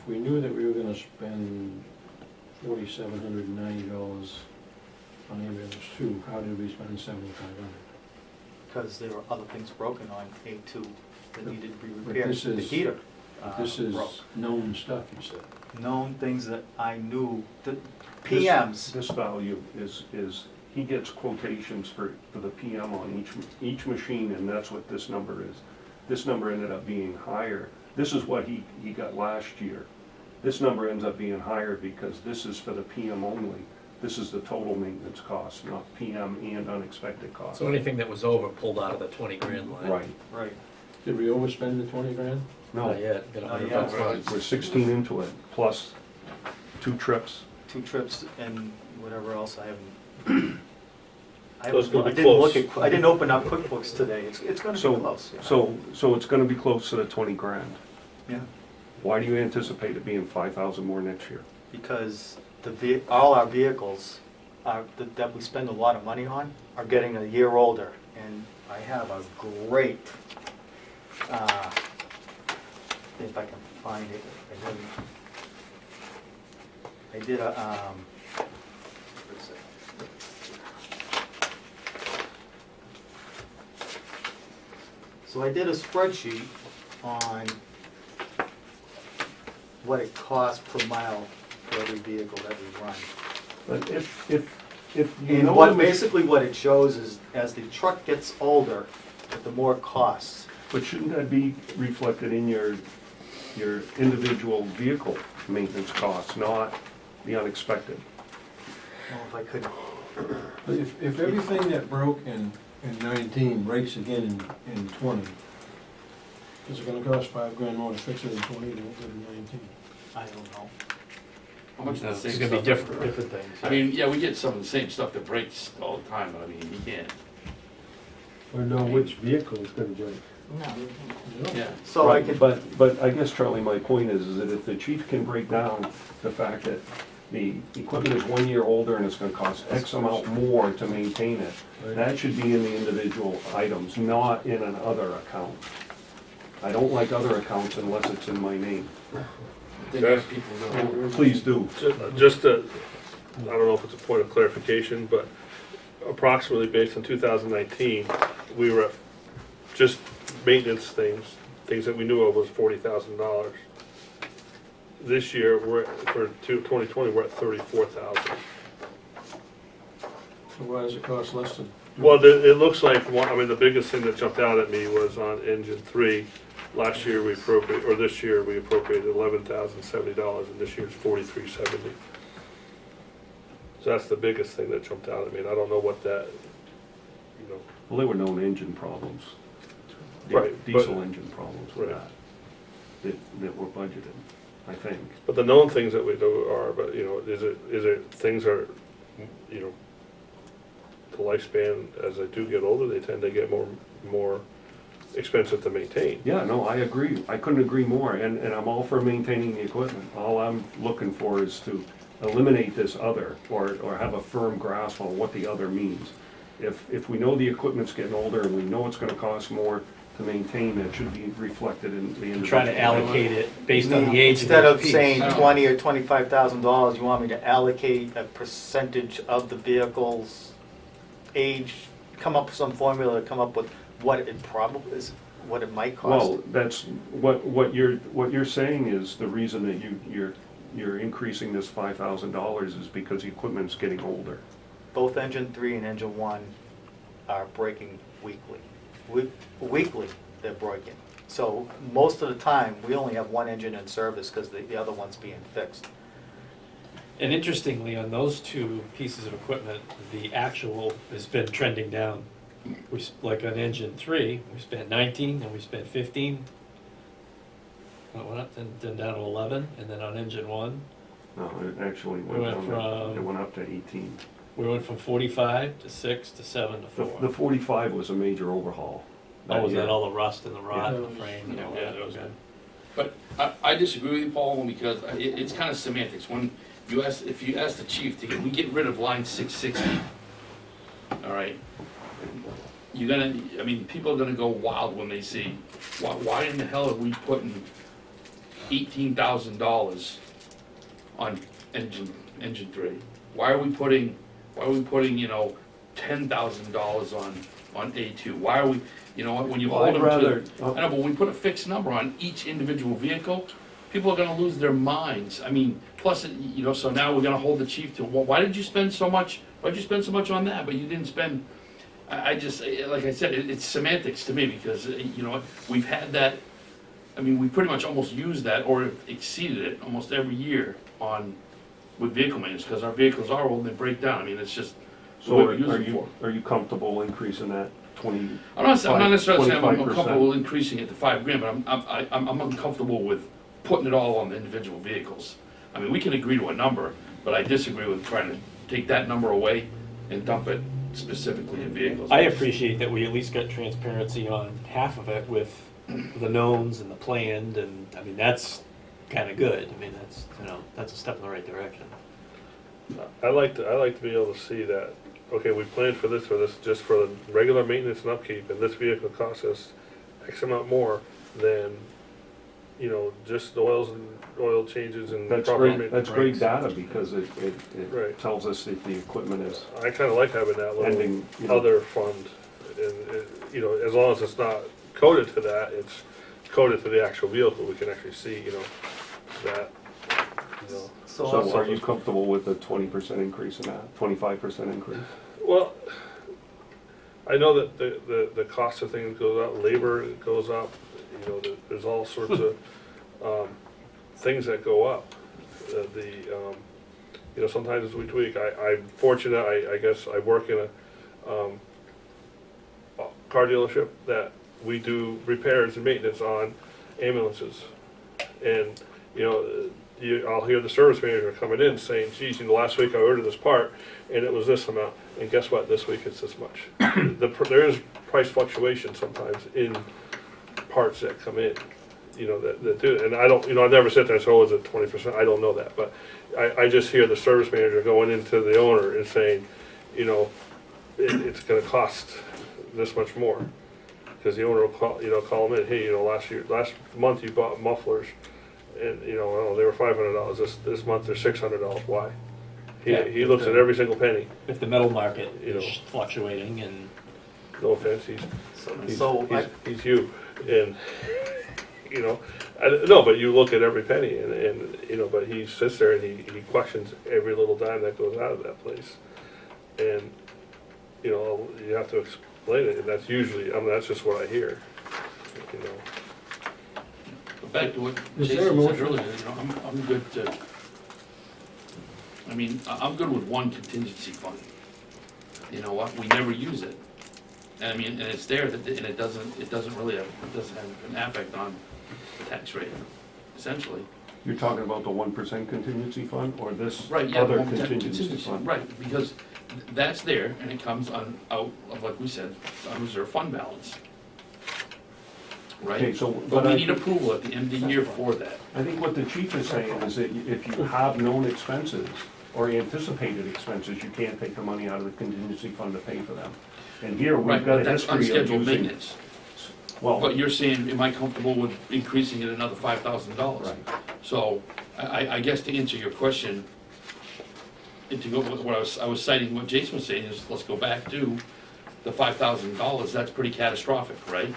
Speaker 8: we knew that we were gonna spend $4,790 on ambulance 2, how did we spend $7,500?
Speaker 7: Because there were other things broken on A2 that needed to be
Speaker 8: But
Speaker 7: repaired.
Speaker 8: this
Speaker 7: The
Speaker 8: is-
Speaker 7: heater
Speaker 8: This is
Speaker 7: broke.
Speaker 8: known stuff, you said.
Speaker 7: Known things that I knew, the
Speaker 1: This-
Speaker 7: PMs.
Speaker 1: This value is, he gets quotations for the PM on each machine, and that's what this number is. This number ended up being higher. This is what he got last year. This number ends up being higher because this is for the PM only. This is the total maintenance cost, not PM and unexpected costs.
Speaker 3: So anything that was over pulled out of the 20 grand line.
Speaker 1: Right.
Speaker 7: Right.
Speaker 8: Did we overspend the 20 grand?
Speaker 1: No,
Speaker 3: Not yet, got
Speaker 7: Not
Speaker 3: 100
Speaker 7: yet.
Speaker 3: bucks left.
Speaker 1: we're 16 into it, plus 2 trips.
Speaker 7: 2 trips and whatever else I haven't.
Speaker 10: So it's gonna be
Speaker 7: didn't look
Speaker 10: close.
Speaker 7: at, I didn't open up QuickBooks today. It's gonna be
Speaker 1: So,
Speaker 7: close. Yeah.
Speaker 1: so it's gonna be close to the 20 grand.
Speaker 7: Yeah,
Speaker 1: Why do you anticipate it being 5,000 more next year?
Speaker 7: because all our vehicles that we spend a lot of money on are getting a year older, and I have a great. If I can find it, I did a. What is it? So I did a spreadsheet on what it costs per mile for every vehicle that we run.
Speaker 1: But if you
Speaker 7: And
Speaker 1: know
Speaker 7: what,
Speaker 1: the mach-
Speaker 7: basically what it shows is, as the truck gets older, the more it costs.
Speaker 1: But shouldn't that be reflected in your individual vehicle maintenance costs, not the unexpected?
Speaker 7: Well, if I could,
Speaker 8: But if everything that broke in 19 breaks again in 20, is it gonna cost $5 grand more to fix it in 20 than it did in 19?
Speaker 7: I don't know.
Speaker 6: How much of the
Speaker 3: It's
Speaker 6: same
Speaker 3: gonna be
Speaker 6: stuff?
Speaker 3: different things.
Speaker 6: I mean, yeah, we get some of the same stuff that breaks all the time, but I mean, you can't,
Speaker 5: Or know which vehicle is gonna break.
Speaker 4: No.
Speaker 6: yeah.
Speaker 7: So I
Speaker 1: Right,
Speaker 7: could,
Speaker 1: But I guess, Charlie, my point is that if the chief can break down the fact that the equipment is 1 year older and it's gonna cost X amount more to maintain it, that should be in the individual items, not in an other account. I don't like other accounts unless it's in my name.
Speaker 6: Then
Speaker 10: Okay.
Speaker 6: people know.
Speaker 1: Please do.
Speaker 10: Just I don't know if it's a point of clarification, but approximately based on 2019, we were at just maintenance things that we knew of was $40,000. This year, for 2020, we're at 34,000.
Speaker 8: So why does it cost less than?
Speaker 10: Well, it looks like, the biggest thing that jumped out at me was on engine 3. Last year we appropriated, or this year we appropriated $11,070, and this year's $43,70. So that's the biggest thing that jumped out at me, and I don't know what that,
Speaker 1: Well, there were known engine problems.
Speaker 10: Right,
Speaker 1: Diesel
Speaker 10: but-
Speaker 1: engine problems with
Speaker 10: Right.
Speaker 1: that were budgeted, I think.
Speaker 10: But the known things that we do are, but, is it things are, the lifespan, as they do get older, they tend to get more expensive to maintain.
Speaker 1: Yeah, no, I agree. I couldn't agree more, and I'm all for maintaining the equipment. All I'm looking for is to eliminate this other, or have a firm grasp on what the other means. If we know the equipment's getting older and we know it's gonna cost more to maintain that should be reflected in the individual.
Speaker 3: Try to allocate it based on the age of
Speaker 7: Instead
Speaker 3: the
Speaker 7: of
Speaker 3: piece.
Speaker 7: saying $20,000 or $25,000, you want me to allocate a percentage of the vehicle's age, come up with some formula to come up with what it probably is, what it might cost?
Speaker 1: Well, that's, what you're saying is the reason that you're increasing this $5,000 is because the equipment's getting older.
Speaker 7: Both engine 3 and engine 1 are breaking weekly. Weekly, they're breaking. So most of the time, we only have one engine in service because the other one's being fixed.
Speaker 3: And interestingly, on those two pieces of equipment, the actual has been trending down. Like on engine 3, we spent 19, and we spent 15. It went up, then down to 11, and then on engine 1,
Speaker 1: No, it actually
Speaker 3: We went
Speaker 1: it went up to 18.
Speaker 3: we went from 45 to 6 to 7 to 4.
Speaker 1: The 45 was a major overhaul.
Speaker 3: Oh, was
Speaker 1: year.
Speaker 3: that all the rust and the rot in the
Speaker 6: Yeah.
Speaker 3: frame?
Speaker 6: Yeah, that was
Speaker 3: okay.
Speaker 6: But I disagree with you, Paul, because it's kind of semantics. When you ask, if you ask the chief to we get rid of line 660, all right, you're gonna, I mean, people are gonna go wild when they see, why in the hell are we putting $18,000 on engine 3? Why are we putting, you know, $10,000 on A2? Why are we, you know, when you
Speaker 1: Well,
Speaker 6: hold
Speaker 1: I'd
Speaker 6: them
Speaker 1: rather-
Speaker 6: to, I know, but when we put a fixed number on each individual vehicle, people are gonna lose their minds. I mean, plus, you know, so now we're gonna hold the chief to, well, why did you spend so much, why'd you spend so much on that, but you didn't spend, I just, like I said, it's semantics to me, because, you know, we've had that, I mean, we pretty much almost used that, or exceeded it, almost every year with vehicle maintenance, because our vehicles are old and they break down. I mean, it's just the
Speaker 1: So
Speaker 6: way
Speaker 1: are
Speaker 6: we use it for.
Speaker 1: are you comfortable increasing that 20?
Speaker 6: I'm not necessarily saying I'm
Speaker 1: 25%.
Speaker 6: comfortable increasing it to $5,000, but I'm uncomfortable with putting it all on the individual vehicles. I mean, we can agree to a number, but I disagree with trying to take that number away and dump it specifically in vehicles.
Speaker 3: I appreciate that we at least got transparency on half of it with the knowns and the planned, and I mean, that's kind of good. I mean, that's, you know, that's a step in the right direction.
Speaker 10: I like to be able to see that, okay, we planned for this, just for the regular maintenance and upkeep, and this vehicle costs us X amount more than, you know, just the oil changes and
Speaker 1: That's
Speaker 10: proper
Speaker 1: great,
Speaker 10: maintenance.
Speaker 1: that's great data, because it
Speaker 10: Right.
Speaker 1: tells us if the equipment is
Speaker 10: I kinda like having that
Speaker 1: ending, you
Speaker 10: little
Speaker 1: know.
Speaker 10: other fund, and, you know, as long as it's not coded to that, it's coded to the actual vehicle, we can actually see, you know, that, you know.
Speaker 1: So are you comfortable with a 20% increase in that, 25% increase?
Speaker 10: Well, I know that the cost of things goes up, labor goes up, you know, there's all sorts of things that go up. You know, sometimes as we tweak, I'm fortunate, I guess I work in a car dealership that we do repairs and maintenance on ambulances. And, you know, I'll hear the service manager coming in saying, geez, you know, last week I ordered this part and it was this amount, and guess what, this week it's this much. There is price fluctuation sometimes in parts that come in, you know, that do it. And I don't, you know, I never sit there and say, oh, is it 20%? I don't know that, but I just hear the service manager going into the owner and saying, you know, it's gonna cost this much more. Because the owner will call them in, hey, you know, last month you bought mufflers, and, you know, oh, they were $500, this month they're $600, why? He looks at every single penny,
Speaker 3: If the metal market
Speaker 10: You know.
Speaker 3: is fluctuating, and
Speaker 10: no offense, he's you, and, you know, no, but you look at every penny, and, you know, but he sits there and he questions every little dime that goes out of that place. And, you know, you have to explain it, and that's usually, I mean, that's just what I hear, you know.
Speaker 6: But back to what
Speaker 8: Is there a
Speaker 6: Jason said
Speaker 8: motion?
Speaker 6: earlier, you know, I'm good to, I mean, I'm good with one contingency fund. You know what, we never use it. And I mean, and it's there, and it doesn't really have, it doesn't have an effect on the tax rate, essentially.
Speaker 1: You're talking about the 1% contingency fund, or this
Speaker 6: Right, yeah,
Speaker 1: other
Speaker 6: 1%
Speaker 1: contingency fund?
Speaker 6: Right, because that's there, and it comes out of, like we said, unreserved fund balance.
Speaker 1: Okay,
Speaker 6: Right?
Speaker 1: so,
Speaker 6: But we need approval at the end of the year for that.
Speaker 1: I think what the chief is saying is that if you have known expenses or anticipated expenses, you can't take the money out of the contingency fund to pay for them. And here,
Speaker 6: Right,
Speaker 1: we've got
Speaker 6: but
Speaker 1: a
Speaker 6: that's
Speaker 1: history of
Speaker 6: unscheduled
Speaker 1: using.
Speaker 6: maintenance.
Speaker 1: Well,
Speaker 6: But you're saying, am I comfortable with increasing it another $5,000?
Speaker 1: right.
Speaker 6: So, I guess to answer your question, and to go with what I was citing, what Jason was saying is, let's go back to the $5,000, that's pretty catastrophic, right?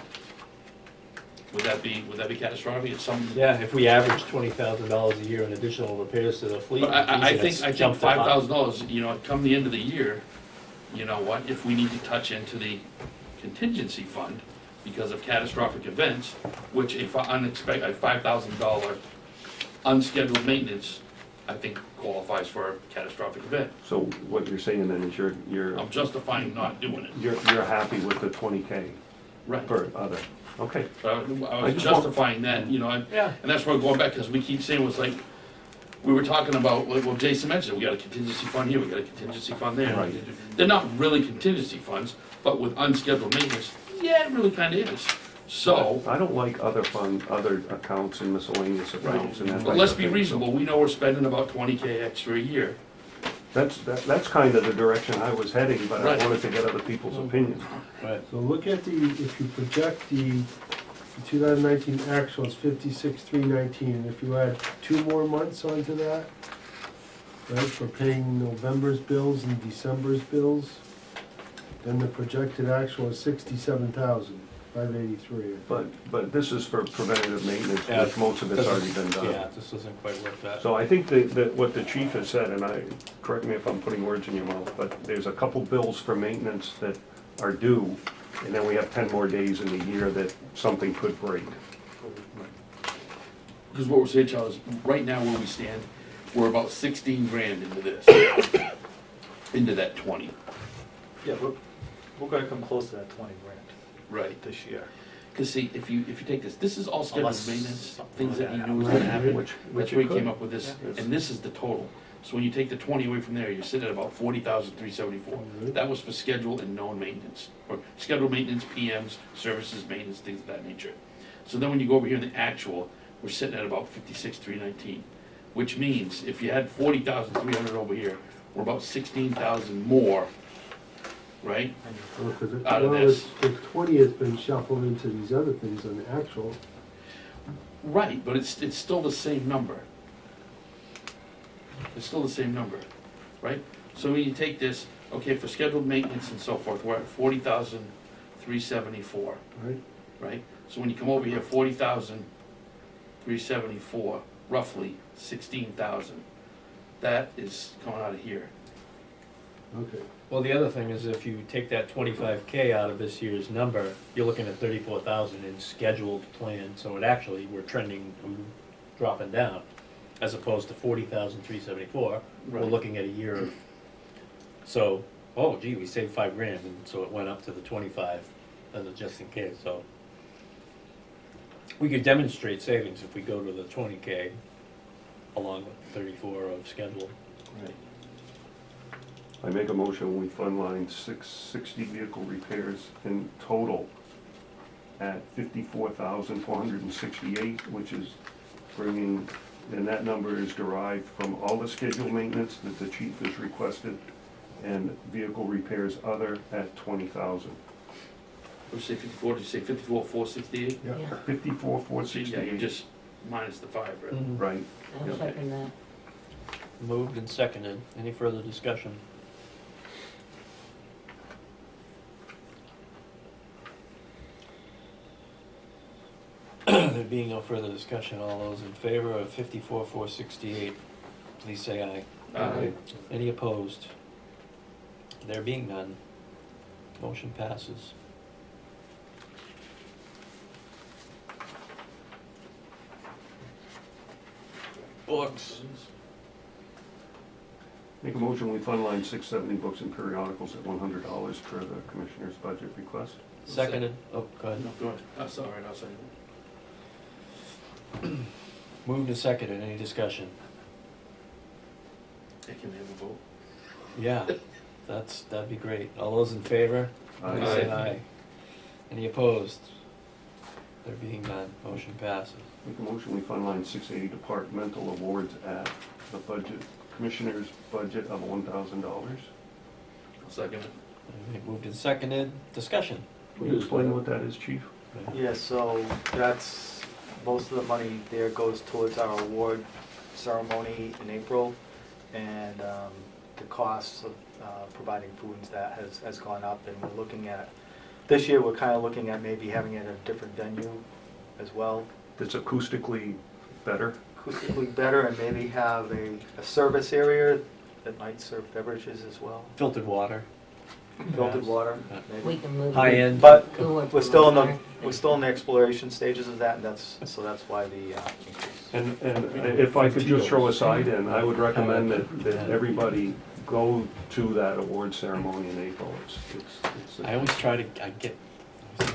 Speaker 6: Would that be catastrophic? It's some,
Speaker 3: Yeah, if we average $20,000 a year in additional repairs to the fleet.
Speaker 6: but I
Speaker 3: geez,
Speaker 6: think,
Speaker 3: it's
Speaker 6: I think
Speaker 3: jumped up.
Speaker 6: $5,000, you know, come the end of the year, you know what, if we need to touch into the contingency fund because of catastrophic events, which a $5,000 unscheduled maintenance, I think qualifies for a catastrophic event.
Speaker 1: So what you're saying then is you're
Speaker 6: I'm justifying not doing it.
Speaker 1: you're happy with the 20K
Speaker 6: Right.
Speaker 1: per other, okay.
Speaker 6: But I
Speaker 1: I
Speaker 6: was
Speaker 1: just want-
Speaker 6: justifying that, you know,
Speaker 3: Yeah.
Speaker 6: and that's where we're going back, because we keep saying, was like, we were talking about, well, Jason mentioned, we got a contingency fund here, we got a contingency fund there.
Speaker 1: Right.
Speaker 6: They're not really contingency funds, but with unscheduled maintenance, yeah, it really kinda is. So,
Speaker 1: I don't like other accounts and miscellaneous accounts and that
Speaker 6: but
Speaker 1: type
Speaker 6: let's
Speaker 1: of
Speaker 6: be
Speaker 1: thing.
Speaker 6: reasonable, we know we're spending about 20K extra a year.
Speaker 1: That's kind of the direction I was heading, but I
Speaker 6: Right.
Speaker 1: wanted to get other people's opinions.
Speaker 3: Right.
Speaker 5: So look at if you project the 2019 actual, it's 56,319, and if you add 2 more months onto that, right, for paying November's bills and December's bills, then the projected actual is 67,583.
Speaker 1: But this is for preventative maintenance,
Speaker 3: Yeah,
Speaker 1: which most of it's already been done.
Speaker 3: Yeah, this doesn't quite work that.
Speaker 1: So I think that what the chief has said, and correct me if I'm putting words in your mouth, but there's a couple bills for maintenance that are due, and then we have 10 more days in the year that something could break.
Speaker 6: Because what we're saying, Charles, right now where we stand, we're about 16 grand into this, into that 20.
Speaker 7: Yeah, we're gonna come close to that 20 grand
Speaker 6: Right.
Speaker 7: this year.
Speaker 6: Because see, if you take this is all scheduled
Speaker 7: Unless
Speaker 6: maintenance,
Speaker 7: something
Speaker 6: things
Speaker 7: like
Speaker 6: that he
Speaker 7: that
Speaker 6: knew was
Speaker 5: happens.
Speaker 6: gonna happen.
Speaker 1: Which
Speaker 6: That's
Speaker 1: it
Speaker 6: where he
Speaker 1: could.
Speaker 6: came up with this,
Speaker 1: Yeah.
Speaker 6: and this is the total. So when you take the 20 away from there, you're sitting at about 40,374. That was for scheduled and known maintenance, or scheduled maintenance, PMs, services, maintenance, things of that nature. So then when you go over here in the actual, we're sitting at about 56,319, which means if you had 40,300 over here, we're about 16,000 more, right? Out of this.
Speaker 5: The 20 has been shuffled into these other things on the actual.
Speaker 6: Right, but it's still the same number. It's still the same number, right? So when you take this, okay, for scheduled maintenance and so forth, we're at 40,374,
Speaker 5: Right.
Speaker 6: right? So when you come over here, 40,374, roughly 16,000. That is coming out of here.
Speaker 5: Okay.
Speaker 3: Well, the other thing is if you take that 25K out of this year's number, you're looking at 34,000 in scheduled plan, so it actually, we're trending, dropping down, as opposed to 40,374. We're
Speaker 6: Right.
Speaker 3: looking at a year of, so, oh gee, we saved 5 grand, and so it went up to the 25 as a just in case, so. We could demonstrate savings if we go to the 20K along with 34 of schedule.
Speaker 6: Right.
Speaker 1: I make a motion, we fund line 660 vehicle repairs in total at 54,468, which is bringing, and that number is derived from all the scheduled maintenance that the chief has requested, and vehicle repairs other at 20,000.
Speaker 6: What did you say, 54, did you say 54,468?
Speaker 5: Yeah.
Speaker 4: Yeah,
Speaker 1: 54,468.
Speaker 6: Yeah, you just minus the 5, right?
Speaker 1: Right.
Speaker 4: I'll second that.
Speaker 3: Moved and seconded. Any further discussion? There being no further discussion, all those in favor of 54,468, please say aye.
Speaker 6: Aye.
Speaker 3: Any opposed? There being none, motion passes. Books.
Speaker 1: Make a motion, we fund line 670 books and periodicals at $100 per the commissioner's budget request.
Speaker 3: Seconded. Oh, go ahead.
Speaker 6: No, go ahead. That's all right, I'll second it.
Speaker 3: Moved and seconded. Any discussion?
Speaker 6: Hey, can we have a vote?
Speaker 3: Yeah, that'd be great. All those in favor?
Speaker 1: Aye.
Speaker 3: Please say aye. Any opposed? There being none, motion passes.
Speaker 1: Make a motion, we fund line 680 departmental awards at the budget, commissioner's budget of $1,000.
Speaker 6: I'll second it.
Speaker 3: Alright, moved and seconded. Discussion.
Speaker 1: Can you explain what that is, chief?
Speaker 7: Yeah, so that's, most of the money there goes towards our award ceremony in April, and the cost of providing food and that has gone up, and we're looking at, this year, we're kind of looking at maybe having it at a different venue as well,
Speaker 1: It's acoustically better.
Speaker 7: acoustically better, and maybe have a service area that might serve beverages as well,
Speaker 3: Filtered water.
Speaker 7: filtered
Speaker 3: Yes.
Speaker 7: water,
Speaker 4: We
Speaker 7: maybe.
Speaker 4: can move.
Speaker 3: High end.
Speaker 7: But
Speaker 4: Cooler
Speaker 7: we're still in the,
Speaker 4: water.
Speaker 7: we're still in the exploration stages of that, and that's why the increase.
Speaker 1: And if I could just throw a side in, I would recommend that everybody go to that award ceremony in April.
Speaker 3: I always try to,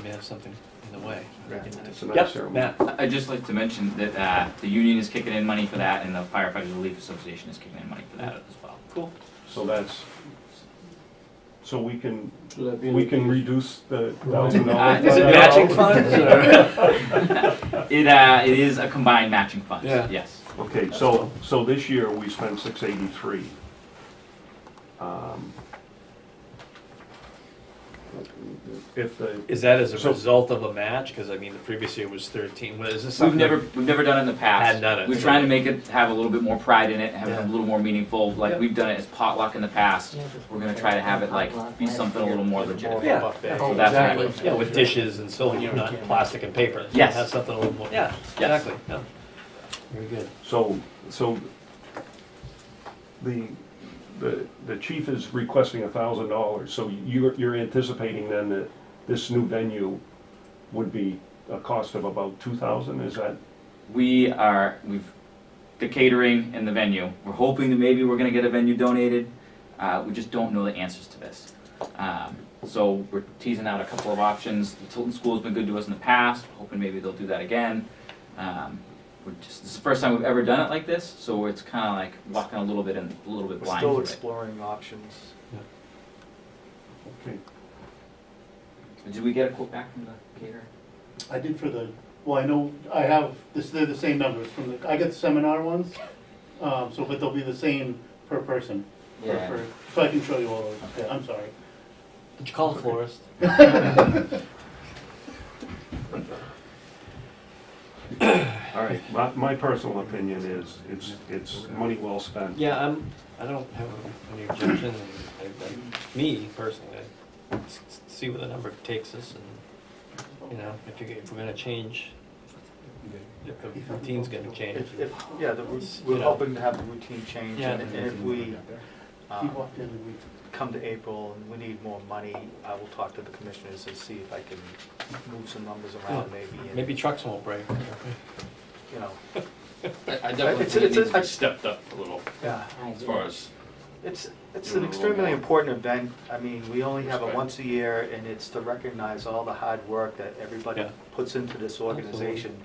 Speaker 3: may have something in the way.
Speaker 1: It's a nice
Speaker 3: Yep,
Speaker 1: ceremony.
Speaker 3: Matt.
Speaker 9: I'd just like to mention that the union is kicking in money for that, and the Firefighters Relief Association is kicking in money for that as well.
Speaker 7: Cool.
Speaker 1: So that's, so we can
Speaker 8: So that being
Speaker 1: We
Speaker 8: the
Speaker 1: can
Speaker 8: case-
Speaker 1: reduce the $1,000.
Speaker 3: Is it matching funds?
Speaker 9: It is a combined matching fund,
Speaker 3: Yeah.
Speaker 9: yes.
Speaker 1: Okay, so this year we spent 683. If the,
Speaker 3: Is that as a
Speaker 1: So-
Speaker 3: result of a match? Because I mean, the previous year was 13. What is this?
Speaker 9: We've
Speaker 3: something
Speaker 9: never done it in the past.
Speaker 3: Hadn't done it.
Speaker 9: We're trying to make it have a little bit more pride in it, have it
Speaker 3: Yeah.
Speaker 9: a little more meaningful. Like
Speaker 3: Yeah.
Speaker 9: we've done it as potluck in the past.
Speaker 4: Yeah, just-
Speaker 9: We're gonna try to have it like be something a little more legitimate.
Speaker 3: Yeah.
Speaker 7: Buffet.
Speaker 9: So that's what
Speaker 3: Exactly.
Speaker 9: we're-
Speaker 3: Yeah, with dishes and so, you know, not plastic and paper.
Speaker 9: Yes.
Speaker 3: Have something a little more. Yeah,
Speaker 9: Yes.
Speaker 3: exactly. Yeah. Very good.
Speaker 1: so the chief is requesting $1,000, so you're anticipating then that this new venue would be a cost of about 2,000, is that?
Speaker 9: We've the catering and the venue. We're hoping that maybe we're gonna get a venue donated. We just don't know the answers to this. So we're teasing out a couple of options. The Tilton School's been good to us in the past. We're hoping maybe they'll do that again. This is the first time we've ever done it like this, so it's kind of like walking a little bit
Speaker 7: We're
Speaker 9: blind
Speaker 7: still
Speaker 9: to it.
Speaker 7: exploring options.
Speaker 1: Okay.
Speaker 9: Did we get a quote back from the caterer?
Speaker 11: I did for the, well, I know, I have, they're the same numbers from the, I got the seminar ones, so, but they'll be the same per person. So I can show you all of them, yeah, I'm sorry.
Speaker 3: Did you call the florist?
Speaker 1: All right, my personal opinion is, it's money well spent.
Speaker 3: Yeah, I don't have any objection. Me personally, see where the number takes us, and you know, if we're gonna change, if the routine's gonna change.
Speaker 7: We're
Speaker 3: know.
Speaker 7: hoping to have the routine change,
Speaker 3: Yeah.
Speaker 7: and if we
Speaker 11: He walked in and we,
Speaker 7: come to April and we need more money, I will talk to the commissioners and see if I can move some numbers around maybe, and,
Speaker 3: Maybe trucks won't break.
Speaker 7: you know,
Speaker 6: I definitely
Speaker 7: It's-
Speaker 6: think it
Speaker 7: it's-
Speaker 6: needs to be stepped up a little
Speaker 7: yeah.
Speaker 6: as far as,
Speaker 7: It's an extremely important event. I mean, we only have it
Speaker 6: Respect.
Speaker 7: once a year, and it's to recognize all the hard work that everybody
Speaker 3: Yeah.
Speaker 7: puts into this organization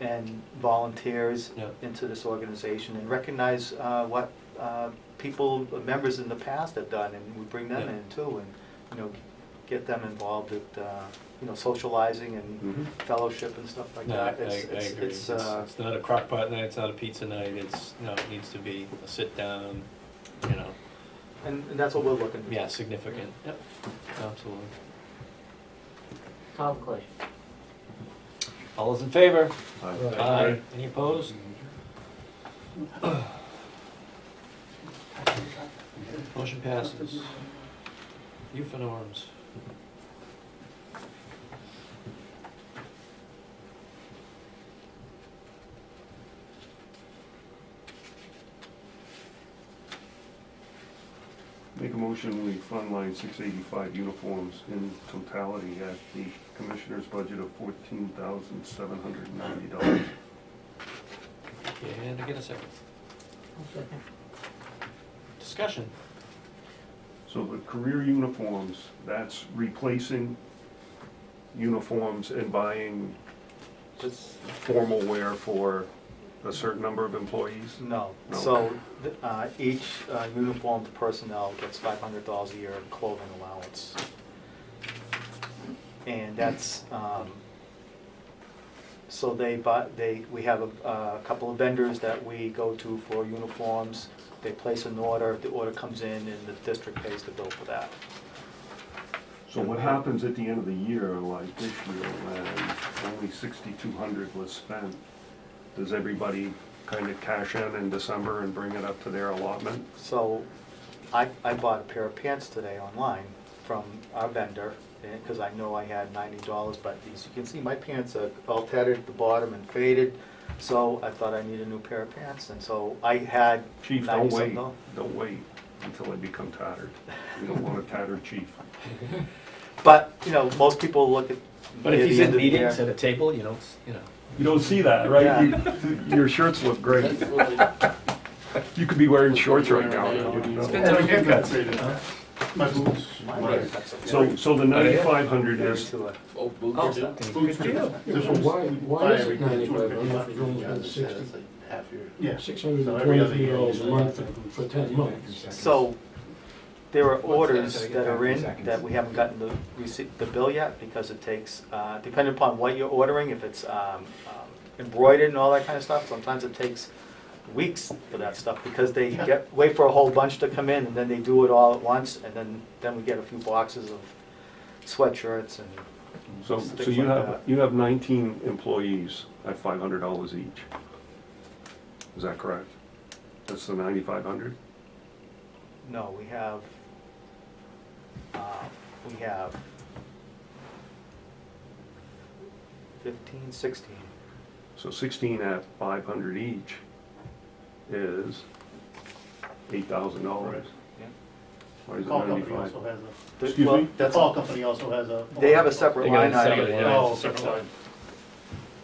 Speaker 7: and volunteers
Speaker 3: Yeah.
Speaker 7: into this organization, and recognize what people, members in the past have done, and we bring them
Speaker 3: Yeah.
Speaker 7: in too, and, you know, get them involved with, you know, socializing and
Speaker 1: Mhm.
Speaker 7: fellowship and stuff like
Speaker 3: No,
Speaker 7: that.
Speaker 3: I
Speaker 7: It's-
Speaker 3: agree.
Speaker 7: It's,
Speaker 3: It's not a crock pot night, it's not a pizza night, it's, no, it needs to be a sit down, you know,
Speaker 7: and that's what we're looking for.
Speaker 3: yeah, significant. Yep, absolutely.
Speaker 4: Call the question.
Speaker 3: All those in favor?
Speaker 1: Aye.
Speaker 3: Any opposed? Motion passes. Youth and norms.
Speaker 1: Make a motion, we fund line 685 uniforms in totality at the commissioner's budget of $14,790.
Speaker 3: And I get a second.
Speaker 4: I'll second.
Speaker 3: Discussion.
Speaker 1: So the career uniforms, that's replacing uniforms and buying
Speaker 7: Just-
Speaker 1: formal wear for a certain number of employees?
Speaker 7: No,
Speaker 1: No.
Speaker 7: so each uniformed personnel gets $500 a year in clothing allowance. And that's, so we have a couple of vendors that we go to for uniforms. They place an order, the order comes in, and the district pays the bill for that.
Speaker 1: So what happens at the end of the year, like this year, when only 6,200 was spent? Does everybody kind of cash in December and bring it up to their allotment?
Speaker 7: So I bought a pair of pants today online from our vendor, because I know I had $90, but as you can see, my pants are all tattered at the bottom and faded, so I thought I need a new pair of pants, and so I had
Speaker 1: Chief, don't wait,
Speaker 7: $90.
Speaker 1: don't wait until they become tattered. You don't want a tattered chief.
Speaker 7: But, you know, most people look at
Speaker 3: But
Speaker 7: me
Speaker 3: if
Speaker 7: at
Speaker 3: he's
Speaker 7: the
Speaker 3: in
Speaker 7: end of the year.
Speaker 3: meetings at a table, you know.
Speaker 1: You don't see that, right?
Speaker 7: Yeah.
Speaker 1: Your shirts look great. You could be wearing shorts right now. You wouldn't know.
Speaker 11: My boots.
Speaker 1: So the 9,500 is,
Speaker 6: Oh, boots too?
Speaker 11: Boots too.
Speaker 8: So why is it 9,500 if it's only been 60?
Speaker 11: Yeah.
Speaker 8: $623 a month for 10 months.
Speaker 7: So, there are orders that are in that we haven't gotten the bill yet, because it takes, depending upon what you're ordering, if it's embroidered and all that kind of stuff, sometimes it takes weeks for that stuff, because they wait for a whole bunch to come in, and then they do it all at once, and then we get a few boxes of sweatshirts and
Speaker 1: so
Speaker 7: things
Speaker 1: you
Speaker 7: like
Speaker 1: have,
Speaker 7: that.
Speaker 1: you have 19 employees at $500 each. Is that correct? That's the 9,500?
Speaker 7: No, we have 15, 16.
Speaker 1: So 16 at 500 each is $8,000.
Speaker 7: Yeah.
Speaker 1: Why is it
Speaker 11: Call company
Speaker 1: 95?
Speaker 11: also has a,
Speaker 1: Excuse
Speaker 7: Well,
Speaker 1: me?
Speaker 11: the
Speaker 7: that's,
Speaker 11: call company also has a.
Speaker 7: they have a separate
Speaker 3: They got a
Speaker 7: line item.
Speaker 3: separate line.
Speaker 6: Yeah,
Speaker 11: Oh,
Speaker 6: it's a separate line.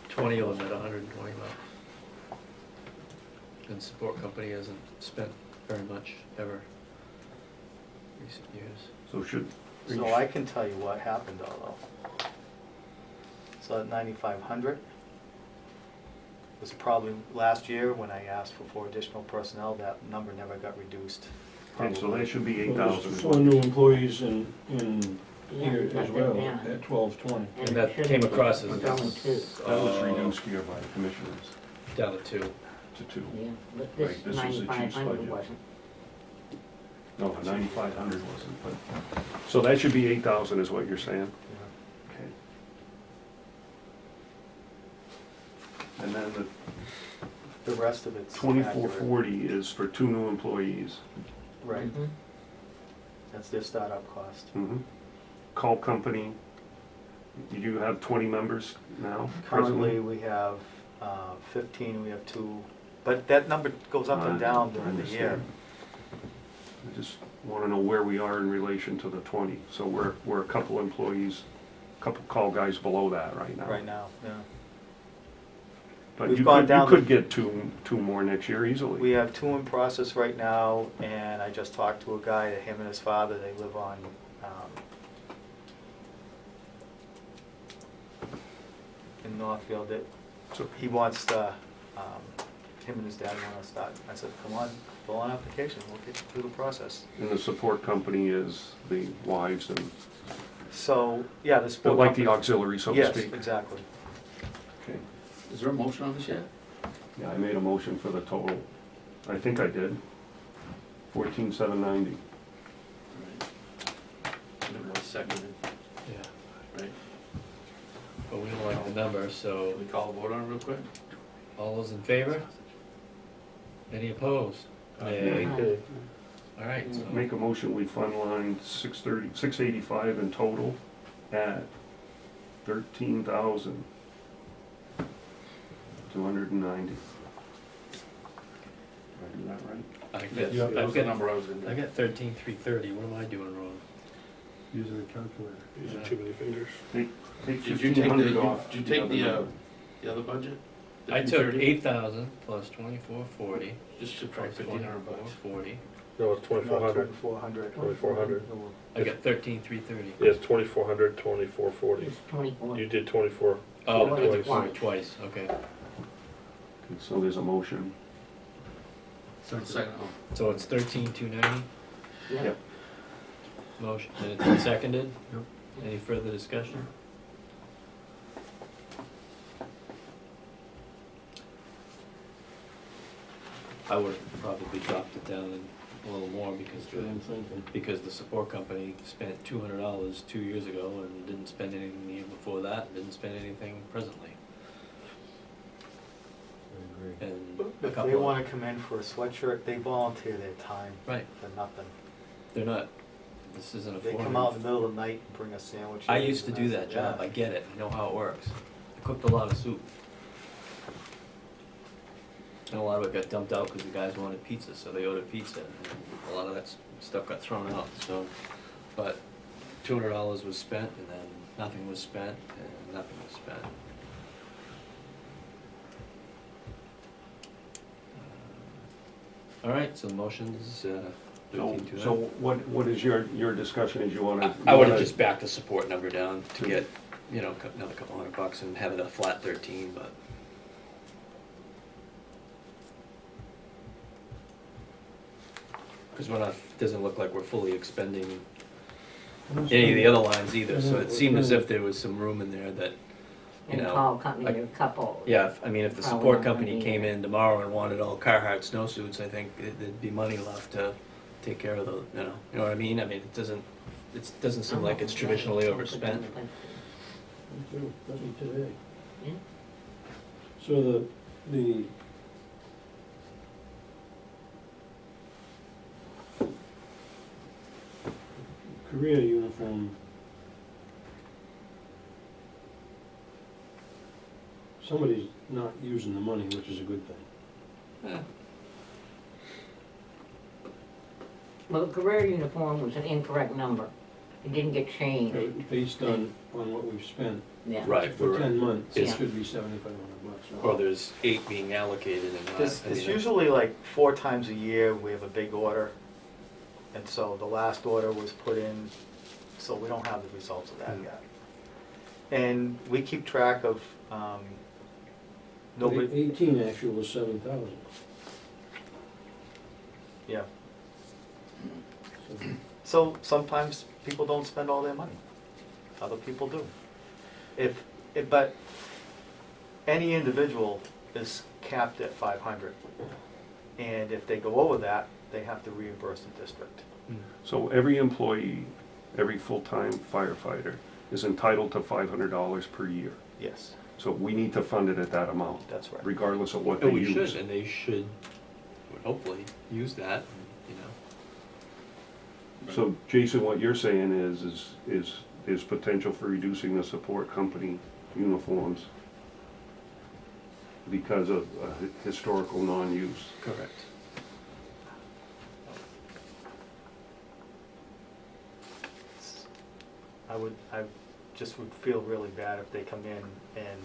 Speaker 3: 20 of them at 120 bucks. And support company hasn't spent very much ever recent years.
Speaker 1: So should,
Speaker 7: So I can tell you what happened though. So at 9,500 was probably last year when I asked for 4 additional personnel, that number never got reduced.
Speaker 1: okay, so that should be
Speaker 8: Well, there's
Speaker 1: 8,000.
Speaker 8: 4 new employees in here
Speaker 4: Yeah,
Speaker 8: as well,
Speaker 4: yeah.
Speaker 8: at 1220.
Speaker 3: And that came across as
Speaker 1: That was reduced here by the commissioners
Speaker 3: down to 2.
Speaker 1: to 2.
Speaker 4: Yeah, but
Speaker 1: Right,
Speaker 4: this
Speaker 1: this was the chief's
Speaker 4: 9,500
Speaker 1: budget.
Speaker 4: wasn't.
Speaker 1: No, the 9,500 wasn't, but, so that should be 8,000 is what you're saying? Okay. And then the
Speaker 7: The rest of it's accurate.
Speaker 1: 2440 is for 2 new employees.
Speaker 7: Right,
Speaker 4: Mhm.
Speaker 7: that's their startup cost.
Speaker 1: Mhm. Call company, you have 20 members now?
Speaker 7: Currently,
Speaker 1: presently?
Speaker 7: we have 15, we have 2, but that number goes up and down
Speaker 1: I
Speaker 7: during the year.
Speaker 1: understand. I just want to know where we are in relation to the 20. So we're a couple employees, couple call guys below that right now.
Speaker 7: Right now, yeah.
Speaker 1: But
Speaker 7: We've
Speaker 1: you
Speaker 7: gone
Speaker 1: could,
Speaker 7: down
Speaker 1: you could
Speaker 7: to-
Speaker 1: get two more next year easily.
Speaker 7: We have 2 in process right now, and I just talked to a guy, him and his father, they live on, in Northfield, that
Speaker 1: So-
Speaker 7: he wants to, him and his dad want to start. I said, come on, fill an application, we'll get you through the process.
Speaker 1: And the support company is the wives and,
Speaker 7: So, yeah, the
Speaker 1: but
Speaker 7: sport
Speaker 1: like the
Speaker 7: company-
Speaker 1: auxiliary, so to
Speaker 7: Yes,
Speaker 1: speak.
Speaker 7: exactly.
Speaker 1: Okay.
Speaker 6: Is there a motion on this yet?
Speaker 1: Yeah, I made a motion for the total. I think I did. 14,790.
Speaker 6: And it was seconded,
Speaker 3: Yeah.
Speaker 6: right?
Speaker 3: But we don't like the number, so
Speaker 6: Can we call a vote on it real quick?
Speaker 3: all those in favor? Any opposed? Nay.
Speaker 1: Okay.
Speaker 3: All right, so
Speaker 1: Make a motion, we fund line 630, 685 in total at 13,290. Did I do that right?
Speaker 3: I
Speaker 6: Yes,
Speaker 3: got,
Speaker 6: that was
Speaker 3: I've
Speaker 6: the
Speaker 3: got,
Speaker 6: number I was gonna
Speaker 3: I
Speaker 6: do.
Speaker 3: got 13,330, what am I doing wrong?
Speaker 5: Using a calculator.
Speaker 10: Using too many fingers.
Speaker 1: Take
Speaker 6: Did you take the,
Speaker 1: 1,500 off.
Speaker 6: did you take the other budget? The
Speaker 3: I took
Speaker 6: 230?
Speaker 3: 8,000 plus 2,440.
Speaker 6: Just subtract 1,500 bucks.
Speaker 3: 2,440.
Speaker 10: No, it's 2,400.
Speaker 7: 2,400.
Speaker 10: 2,400.
Speaker 3: I got 13,330.
Speaker 10: Yes, 2,400, 2,440.
Speaker 4: It's 24.
Speaker 10: You did 24.
Speaker 3: Oh,
Speaker 4: Twice.
Speaker 3: twice, okay.
Speaker 1: Okay, so there's a motion.
Speaker 6: Second, oh,
Speaker 3: So it's 13,290,
Speaker 4: Yeah.
Speaker 1: Yep.
Speaker 3: motion, and it's been seconded?
Speaker 5: Yep.
Speaker 3: Any further discussion? I would have probably dropped it down and a little more because
Speaker 8: That's what I'm thinking.
Speaker 3: the support company spent $200 2 years ago and didn't spend anything the year before that, and didn't spend anything presently.
Speaker 8: I agree.
Speaker 3: And a
Speaker 7: If they
Speaker 3: couple of,
Speaker 7: wanna come in for a sweatshirt, they volunteer their time
Speaker 3: right,
Speaker 7: for nothing.
Speaker 3: they're not, this isn't a
Speaker 7: They
Speaker 3: foreign.
Speaker 7: come out in the middle of the night and bring us sandwiches.
Speaker 3: I used to
Speaker 7: and
Speaker 3: do that job,
Speaker 7: yeah.
Speaker 3: I get it, I know how it works. I cooked a lot of soup. And a lot of it got dumped out because the guys wanted pizza, so they ordered pizza, and a lot of that stuff got thrown out, so. But $200 was spent, and then nothing was spent, and nothing was spent. All right, so the motion is
Speaker 1: So
Speaker 3: 13,200.
Speaker 1: what is your discussion, is you wanna?
Speaker 3: I would have just backed the support number down to get, you know, another couple $100 and have it a flat 13, but. Because we're not, doesn't look like we're fully expending any of the other lines either, so it seemed as if there was some room in there that, you
Speaker 4: And
Speaker 3: know.
Speaker 4: call company,
Speaker 3: like-
Speaker 4: a couple.
Speaker 3: Yeah, I mean, if the
Speaker 4: Probably
Speaker 3: support
Speaker 4: not
Speaker 3: company
Speaker 4: gonna be
Speaker 3: came
Speaker 4: there.
Speaker 3: in tomorrow and wanted all Carhartt snowsuits, I think there'd be money left to take care of those, you know what I mean? I mean, it doesn't seem like it's traditionally overspent.
Speaker 8: Me too, especially today.
Speaker 4: Yeah.
Speaker 8: So the career uniform, somebody's not using the money, which is a good thing.
Speaker 3: Yeah.
Speaker 4: Well, the career uniform was an incorrect number. It didn't get changed.
Speaker 8: Based on what we've spent,
Speaker 4: Yeah.
Speaker 3: Right,
Speaker 8: for 10 months, it
Speaker 4: Yeah.
Speaker 8: should be $7,500.
Speaker 3: Or there's 8 being allocated and not.
Speaker 7: It's
Speaker 3: I mean,
Speaker 7: usually like 4 times a year, we have a big order. And so the last order was put in, so we don't have the results of that yet. And we keep track of, nobody,
Speaker 8: 18 actual was 7,000.
Speaker 7: yeah.
Speaker 8: So
Speaker 7: So sometimes people don't spend all their money. Other people do. But any individual is capped at 500. And if they go over that, they have to reimburse the district.
Speaker 1: So every employee, every full-time firefighter is entitled to $500 per year.
Speaker 7: Yes,
Speaker 1: So we need to fund it at that amount,
Speaker 7: that's right.
Speaker 1: regardless of what
Speaker 3: Oh,
Speaker 1: they
Speaker 3: we
Speaker 1: use.
Speaker 3: should, and they should, would hopefully use that, you know.
Speaker 1: So Jason, what you're saying is potential for reducing the support company uniforms because of historical non-use.
Speaker 3: Correct.
Speaker 7: I just would feel really bad if they come in and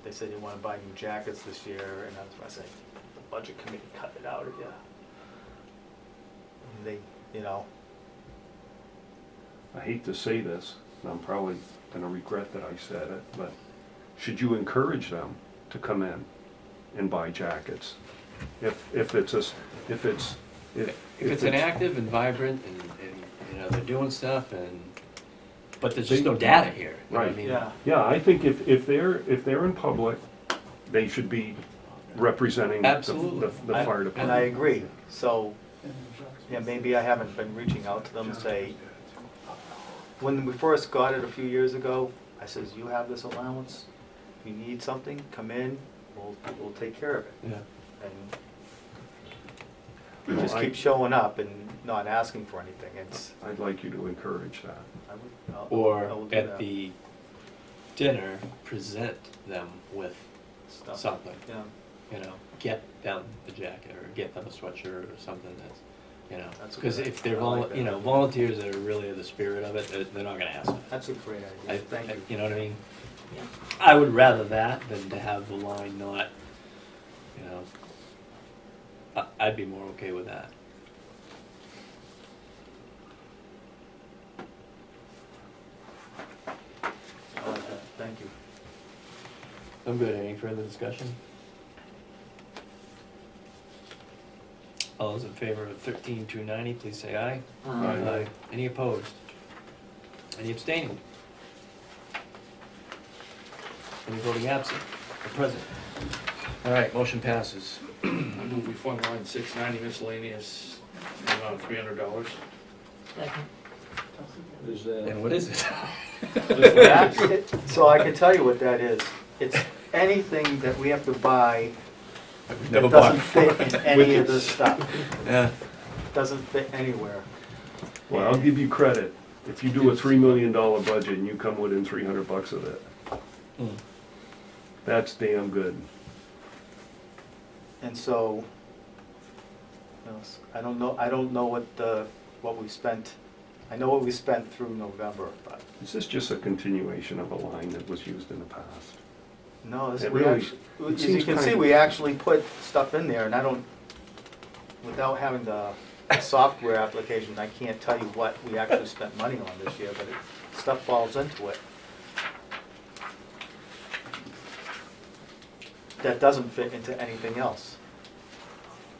Speaker 7: they say they wanna buy new jackets this year, and I was gonna say, the budget committee cut it out of you. And they, you know,
Speaker 1: I hate to say this, and I'm probably gonna regret that I said it, but should you encourage them to come in and buy jackets? If
Speaker 3: If it's active and vibrant and, you know, they're doing stuff and, but there's just no data here, you know what I
Speaker 1: Right.
Speaker 3: mean?
Speaker 7: yeah.
Speaker 1: Yeah, I think if they're in public, they should be representing
Speaker 3: Absolutely.
Speaker 1: the fire department.
Speaker 7: And I agree, so, yeah, maybe I haven't been reaching out to them and say, when we first got it a few years ago, I says, you have this allowance, if you need something, come in, we'll take care of it.
Speaker 3: Yeah.
Speaker 7: And
Speaker 1: Well,
Speaker 7: you just
Speaker 1: I-
Speaker 7: keep showing up and not asking for anything, it's,
Speaker 1: I'd like you to encourage that.
Speaker 7: I will
Speaker 3: Or
Speaker 7: do
Speaker 3: at
Speaker 7: that.
Speaker 3: the dinner, present them with
Speaker 7: Stuff.
Speaker 3: something,
Speaker 7: Yeah,
Speaker 3: you know, get them the jacket or get them a sweatshirt or something that's, you know,
Speaker 7: That's a
Speaker 3: because
Speaker 7: good
Speaker 3: if they're,
Speaker 7: idea. I like
Speaker 3: you
Speaker 7: that.
Speaker 3: know, volunteers that are really the spirit of it, they're not gonna ask me.
Speaker 7: that's a great idea, thank you.
Speaker 3: You know what I mean? I would rather that than to have the line not, you know, I'd be more okay with that.
Speaker 7: I like that, thank you.
Speaker 3: I'm good. Any further discussion? All those in favor of 13,290, please say aye.
Speaker 4: Aye.
Speaker 3: Any opposed? Any abstaining? Any voting absent or present? All right, motion passes.
Speaker 6: I move we fund line 690 miscellaneous, in the amount of $300.
Speaker 4: Second.
Speaker 8: Is that,
Speaker 3: And what is it?
Speaker 7: So I can tell you what that is. It's anything that we have to buy
Speaker 3: Never
Speaker 7: that
Speaker 3: bought
Speaker 7: doesn't fit in any of this stuff.
Speaker 3: Yeah.
Speaker 7: Doesn't fit anywhere.
Speaker 1: Well, I'll give you credit. If you do a $3 million budget and you come within $300 of it,
Speaker 3: Hmm.
Speaker 1: that's damn good.
Speaker 7: And so, I don't know what we spent. I know what we spent through November, but
Speaker 1: Is this just a continuation of a line that was used in the past?
Speaker 7: no,
Speaker 1: It
Speaker 7: we
Speaker 1: really-
Speaker 7: actually,
Speaker 1: it
Speaker 7: as you
Speaker 1: seems
Speaker 7: can see,
Speaker 1: kind-
Speaker 7: we actually put stuff in there, and I don't, without having the software application, I can't tell you what we actually spent money on this year, but stuff falls into it. That doesn't fit into anything else.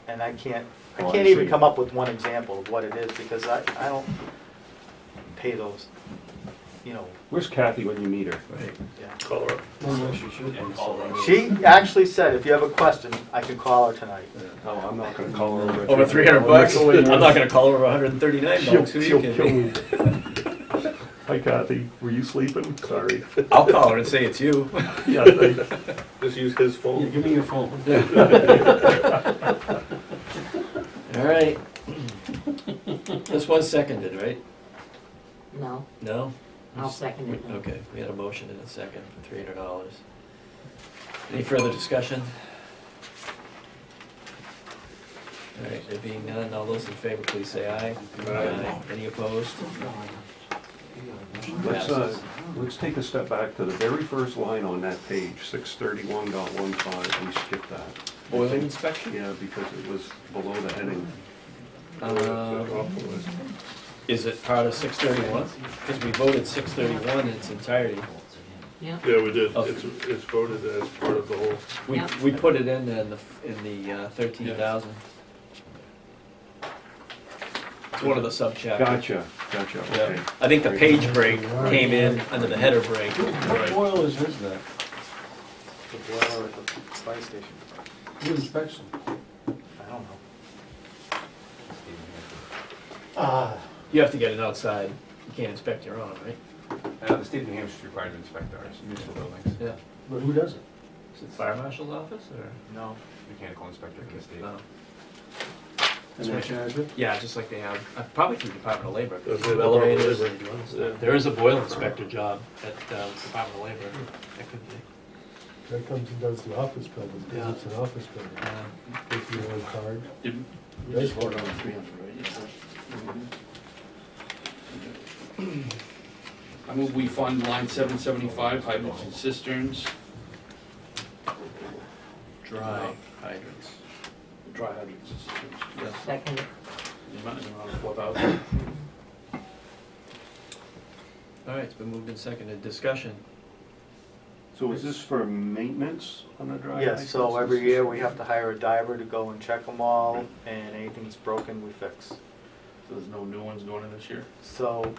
Speaker 7: And I can't
Speaker 1: Oh, I
Speaker 7: even
Speaker 1: see.
Speaker 7: come up with one example of what it is, because I don't pay those, you know,
Speaker 1: Where's Kathy when you meet her?
Speaker 3: Right.
Speaker 7: yeah.
Speaker 10: Call her up.
Speaker 8: well, she should.
Speaker 7: She actually said, if you have a question, I can call her tonight.
Speaker 1: No, I'm not gonna call her over.
Speaker 3: Over 300 bucks? I'm not gonna call her over 139
Speaker 1: She'll,
Speaker 3: bucks. Who
Speaker 1: she'll
Speaker 3: you
Speaker 1: kill
Speaker 3: kidding?
Speaker 1: me. Hi Kathy, were you sleeping? Sorry.
Speaker 3: I'll call her and say it's you.
Speaker 1: Yeah, thanks.
Speaker 10: Just use his
Speaker 8: Yeah,
Speaker 10: phone.
Speaker 8: give me your phone.
Speaker 3: All right. This was seconded, right?
Speaker 4: No,
Speaker 3: No?
Speaker 4: I'll second it.
Speaker 3: Okay, we had a motion and a second for $300. Any further discussion? All right, there being none, all those in favor, please say aye.
Speaker 10: Aye.
Speaker 3: Any opposed?
Speaker 1: Let's take a step back to the very first line on that page, 631.15, we skipped that.
Speaker 3: Boiling inspection?
Speaker 1: Yeah, because it was below the heading.
Speaker 3: Is it part of 631? Because we voted 631 in its entirety.
Speaker 4: Yeah,
Speaker 10: Yeah, we did.
Speaker 3: Of-
Speaker 10: It's voted as part of the whole.
Speaker 3: We put it in the 13,000. It's one of the sub-chapters.
Speaker 1: Gotcha,
Speaker 3: Yeah.
Speaker 1: okay.
Speaker 3: I think the page break came in under the header break.
Speaker 8: What boilers is that?
Speaker 7: The boiler at the fire station.
Speaker 8: Who inspects them?
Speaker 7: I don't know.
Speaker 3: You have to get it outside. You can't inspect your own, right?
Speaker 12: The state of New Hampshire is required to inspect our municipal buildings.
Speaker 3: Yeah.
Speaker 8: But who does it?
Speaker 3: Is it fire marshal's office or?
Speaker 7: No.
Speaker 12: Mechanical inspector for the state.
Speaker 3: No.
Speaker 8: That's what
Speaker 3: Yeah, just like they have, probably through Department of Labor.
Speaker 10: That's it,
Speaker 3: Elevators
Speaker 10: Department of
Speaker 3: and-
Speaker 10: Labor, yeah.
Speaker 3: There is a boiler inspector job at Department of Labor. That could be.
Speaker 5: That comes and does the office building,
Speaker 3: Yeah.
Speaker 5: because it's an office building. With your own card.
Speaker 6: Did we
Speaker 5: Nice
Speaker 6: just voted
Speaker 5: one.
Speaker 6: on 300, right? I move we fund line 775, hydrants and cisterns,
Speaker 3: Dry hydrants.
Speaker 6: dry hydrants and cisterns. Yes.
Speaker 4: second it.
Speaker 6: The amount is around 4,000.
Speaker 3: All right, it's been moved and seconded. Discussion.
Speaker 1: So is this for maintenance on the dry?
Speaker 7: Yes, so
Speaker 1: hydrants?
Speaker 7: every year we have to hire a diver to go and check them all, and anything that's broken, we fix.
Speaker 6: So there's no new ones going in this year?
Speaker 7: So,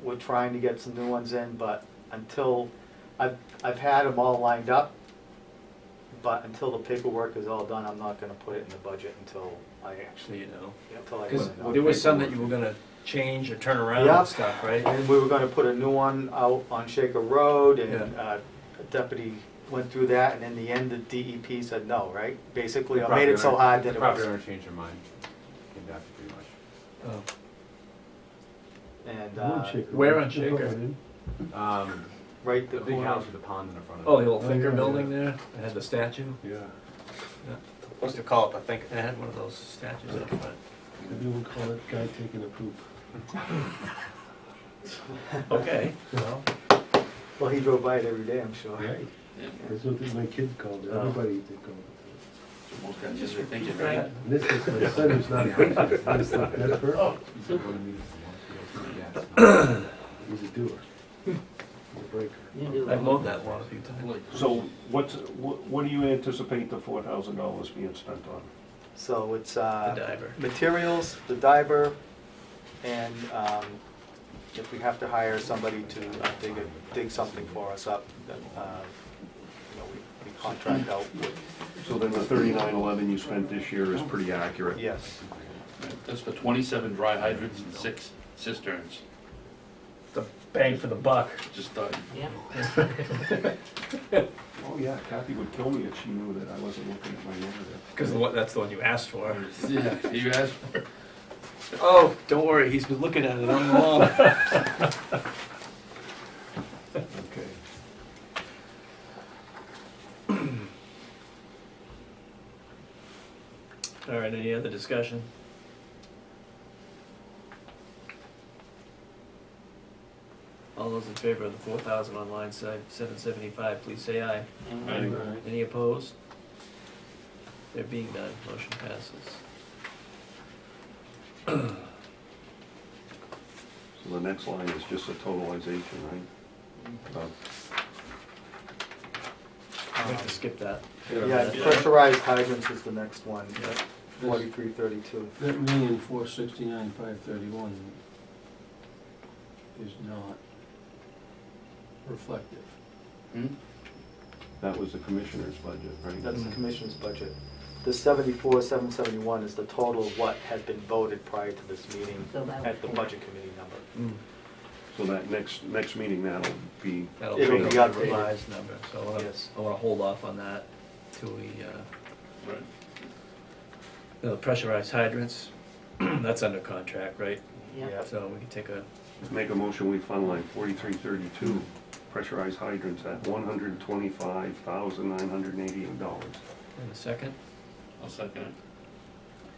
Speaker 7: we're trying to get some new ones in, but until, I've had them all lined up, but until the paperwork is all done, I'm not gonna put it in the budget until I
Speaker 3: So
Speaker 7: actually,
Speaker 3: you know.
Speaker 7: until I.
Speaker 3: Because
Speaker 7: put it in.
Speaker 3: there was some that you were gonna change or turn around
Speaker 7: Yeah.
Speaker 3: and stuff, right?
Speaker 7: And we were gonna put a new one out on Shaker Road, and
Speaker 3: Yeah.
Speaker 7: a deputy went through that, and in the end, the DEP said no, right? Basically,
Speaker 12: The
Speaker 7: I made it so
Speaker 12: property owner-
Speaker 7: hard that
Speaker 12: The
Speaker 7: it
Speaker 12: property
Speaker 7: was,
Speaker 12: owner changed their mind. Came back pretty much.
Speaker 3: Oh.
Speaker 7: and,
Speaker 3: Where on Shaker?
Speaker 7: right the
Speaker 12: The big
Speaker 7: corner.
Speaker 12: house with the pond in the front of it.
Speaker 3: Oh, the old Thinker
Speaker 5: yeah,
Speaker 3: building there? It had the statue?
Speaker 1: Yeah.
Speaker 3: Used to call it the Thinker, it had one of those statues up front.
Speaker 5: Maybe we'll call it guy taking a poop.
Speaker 3: Okay, well,
Speaker 7: Well, he drove by it every day, I'm sure.
Speaker 5: Right.
Speaker 6: Yeah.
Speaker 5: That's what my kids called it,
Speaker 3: Oh.
Speaker 5: everybody did call it.
Speaker 6: Most guys just think it,
Speaker 3: right.
Speaker 6: right?
Speaker 5: And this is my son who's not a painter, he's like, that's perfect,
Speaker 12: He said one of the meetings he wants to go to, yeah,
Speaker 5: he's a doer. He's a breaker.
Speaker 3: I've mowed that lawn a few times.
Speaker 1: So what do you anticipate the $4,000 being spent on?
Speaker 7: So it's,
Speaker 3: The diver.
Speaker 7: materials, the diver, and, if we have to hire somebody to dig something for us up, then, you know, we contract out with
Speaker 1: So then the 3911 you spent this year is pretty accurate?
Speaker 7: Yes.
Speaker 6: That's for 27 dry hydrants and 6 cisterns.
Speaker 3: The bang for the buck.
Speaker 6: Just thought,
Speaker 4: Yeah.
Speaker 1: Oh yeah, Kathy would kill me if she knew that I wasn't looking at my narrative.
Speaker 3: Because that's the one you asked for.
Speaker 6: yeah, you asked,
Speaker 3: Oh, don't worry, he's been looking at it on the wall.
Speaker 1: Okay.
Speaker 3: All right, any other discussion? All those in favor of the 4,000 on line 775, please say aye.
Speaker 1: Aye.
Speaker 3: Any opposed? There being none, motion passes.
Speaker 1: So the next line is just a totalization, right? Of-
Speaker 3: I have to skip that.
Speaker 7: Yeah, pressurized hydrants is the next one,
Speaker 3: Yeah.
Speaker 7: 4332.
Speaker 8: That 1,469,531 is not reflective.
Speaker 1: That was the commissioner's budget, right?
Speaker 7: That's the commission's budget. The 74,771 is the total of what had been voted prior to this meeting
Speaker 4: So that
Speaker 7: at the
Speaker 4: was-
Speaker 7: budget committee number.
Speaker 1: So that next meeting, that'll be,
Speaker 3: That'll
Speaker 7: It'll
Speaker 3: be
Speaker 7: be
Speaker 3: the
Speaker 7: updated.
Speaker 3: revised number, so
Speaker 7: Yes.
Speaker 3: I wanna hold off on that till we,
Speaker 6: right.
Speaker 3: the pressurized hydrants, that's under contract, right?
Speaker 4: Yeah.
Speaker 3: So we can take a,
Speaker 1: make a motion, we fund line 4332, pressurized hydrants at $125,988.
Speaker 3: in a second.
Speaker 6: I'll second it.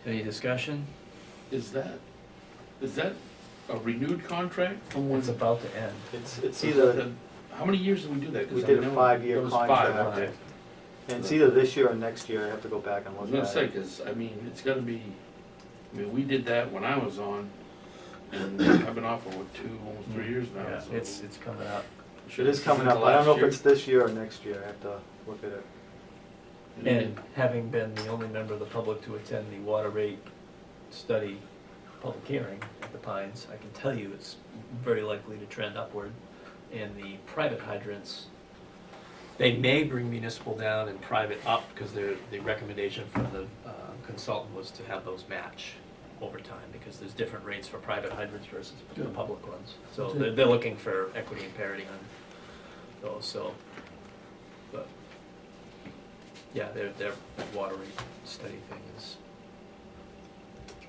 Speaker 3: Any discussion?
Speaker 6: Is that a renewed contract from when?
Speaker 3: It's about to end.
Speaker 7: It's either,
Speaker 6: How many years did we do that? 'Cause
Speaker 7: we
Speaker 6: I
Speaker 7: did a
Speaker 6: know
Speaker 7: 5-year
Speaker 6: it was
Speaker 7: contract.
Speaker 6: okay.
Speaker 7: and it's either this year or next year, I have to go back and
Speaker 6: I was
Speaker 7: look
Speaker 6: gonna
Speaker 7: at
Speaker 6: say,
Speaker 7: it.
Speaker 6: cause I mean, it's gotta be, I mean, we did that when I was on, and I've been off for what, almost 3 years now,
Speaker 3: Yeah,
Speaker 6: so.
Speaker 3: it's coming up.
Speaker 7: It is coming up, I don't know if it's this year or next year, I have to look at it.
Speaker 3: And having been the only member of the public to attend the water rate study public hearing at the Pines, I can tell you it's very likely to trend upward. And the private hydrants, they may bring municipal down and private up, because the recommendation from the consultant was to have those match over time, because there's different rates for private hydrants versus the public ones. So they're looking for equity and parity on those, so, but, yeah, their water rate study thing is,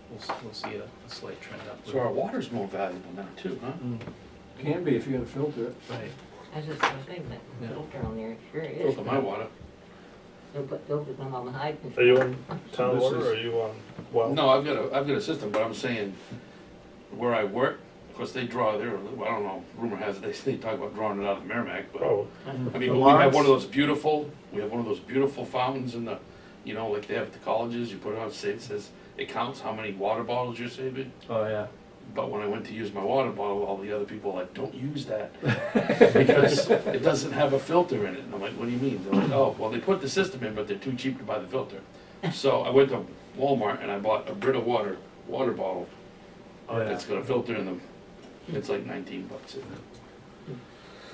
Speaker 3: we'll see a slight trend upward.
Speaker 6: So our water's more valuable now too, huh?
Speaker 8: Can be if you're gonna filter it.
Speaker 3: Right.
Speaker 4: I was just gonna say,
Speaker 3: Yeah.
Speaker 4: that filter on there, it sure is.
Speaker 6: Filter my water.
Speaker 4: They'll put filters on all the hydrants.
Speaker 10: Are you on town
Speaker 1: This
Speaker 10: water
Speaker 1: is-
Speaker 10: or are you on well?
Speaker 6: No, I've got a system, but I'm saying, where I work, of course, they draw their, I don't know, rumor has it, they talk about drawing it out of Merrimack, but.
Speaker 10: Probably.
Speaker 6: I mean, we have one of those beautiful, fountains in the, you know, like they have at the colleges, you put it on, it says, it counts how many water bottles you're saving.
Speaker 3: Oh, yeah.
Speaker 6: But when I went to use my water bottle, all the other people were like, don't use that, because it doesn't have a filter in it. And I'm like, what do you mean? They're like, oh, well, they put the system in, but they're too cheap to buy the filter. So I went to Walmart and I bought a Brita water bottle.
Speaker 3: Oh, yeah.
Speaker 6: It's got a filter in them. It's like $19.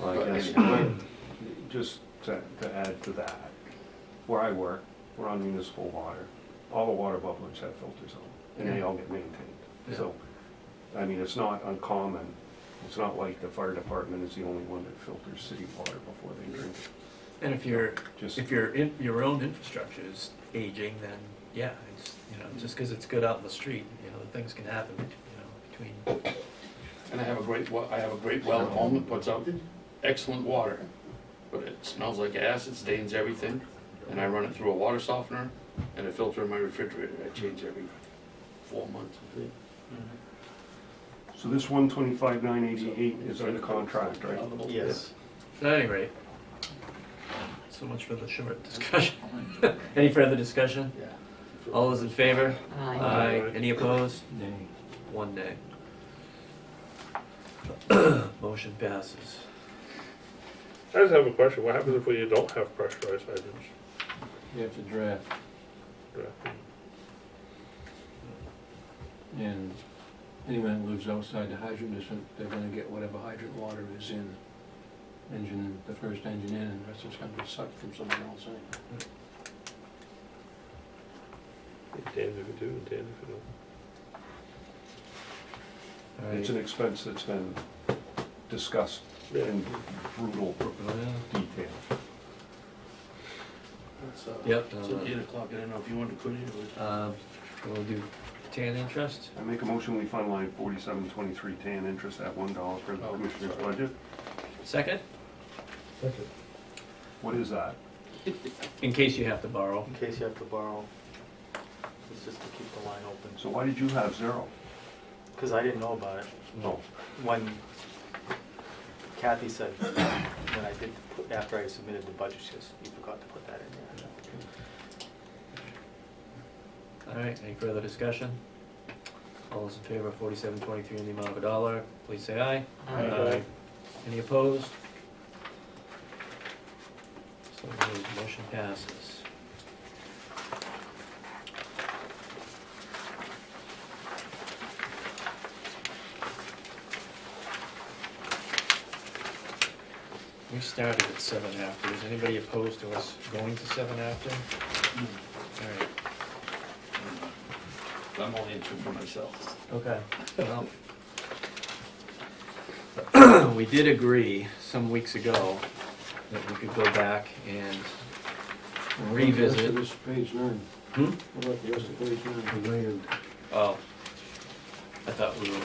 Speaker 1: Well,
Speaker 6: But
Speaker 1: I guess,
Speaker 6: anyhow.
Speaker 1: just to add to that, where I work, we're on municipal water. All the water bubblers have filters on, and they all get maintained.
Speaker 3: Yeah.
Speaker 1: So, I mean, it's not uncommon. It's not like the fire department is the only one that filters city water before they drink it.
Speaker 3: And if your own infrastructure is aging, then, yeah, it's, just because it's good out in the street, things can happen, between.
Speaker 6: And I have a great well at home that puts out excellent water. But it smells like gas, it stains everything. And I run it through a water softener and a filter in my refrigerator. I change every 4 months.
Speaker 1: So this 125,988 is under contract, right?
Speaker 7: Yes.
Speaker 3: At any rate, so much for the short discussion. Any further discussion?
Speaker 6: Yeah.
Speaker 3: All those in favor?
Speaker 4: Aye.
Speaker 3: Any opposed?
Speaker 8: Nay.
Speaker 3: 1 nay. Motion passes.
Speaker 10: I just have a question. What happens if we don't have pressurized hydrants?
Speaker 8: You have to draft, and anyone that lives outside the hydrant district, they're gonna get whatever hydrant water is in the first engine in, and the rest is gonna be sucked from someone else in.
Speaker 10: Damned if you do, and damned if you don't.
Speaker 3: All right.
Speaker 1: It's an expense that's been discussed
Speaker 10: Yeah.
Speaker 1: in brutal detail.
Speaker 6: It's,
Speaker 3: Yep.
Speaker 6: It's at 8 o'clock, I don't know if you want to put it,
Speaker 3: We'll do tan interest.
Speaker 1: I make a motion, we fund line 4723 tan interest at $1 per the
Speaker 6: Oh,
Speaker 1: commissioner's
Speaker 6: sorry.
Speaker 1: budget.
Speaker 3: Second,
Speaker 5: Second.
Speaker 1: What is that?
Speaker 3: in case you have to borrow.
Speaker 7: In case you have to borrow, it's just to keep the line open.
Speaker 1: So why did you have zero?
Speaker 7: Because I didn't know about it.
Speaker 1: No.
Speaker 7: When Kathy said, when I did, after I submitted the budget, she goes, you forgot to put that in there.
Speaker 3: All right, any further discussion? All those in favor of 4723 in the amount of $1, please say aye.
Speaker 4: Aye.
Speaker 3: Any opposed? So moved. Motion passes. We started at 7 after. Is anybody opposed to us going to 7 after? All right.
Speaker 6: I'm only answering for myself.
Speaker 3: Okay, well. We did agree some weeks ago that we could go back and revisit.
Speaker 8: This page 9.
Speaker 3: Hmm?
Speaker 8: What about the rest of page 9?
Speaker 5: The land.
Speaker 3: Oh, I thought we were,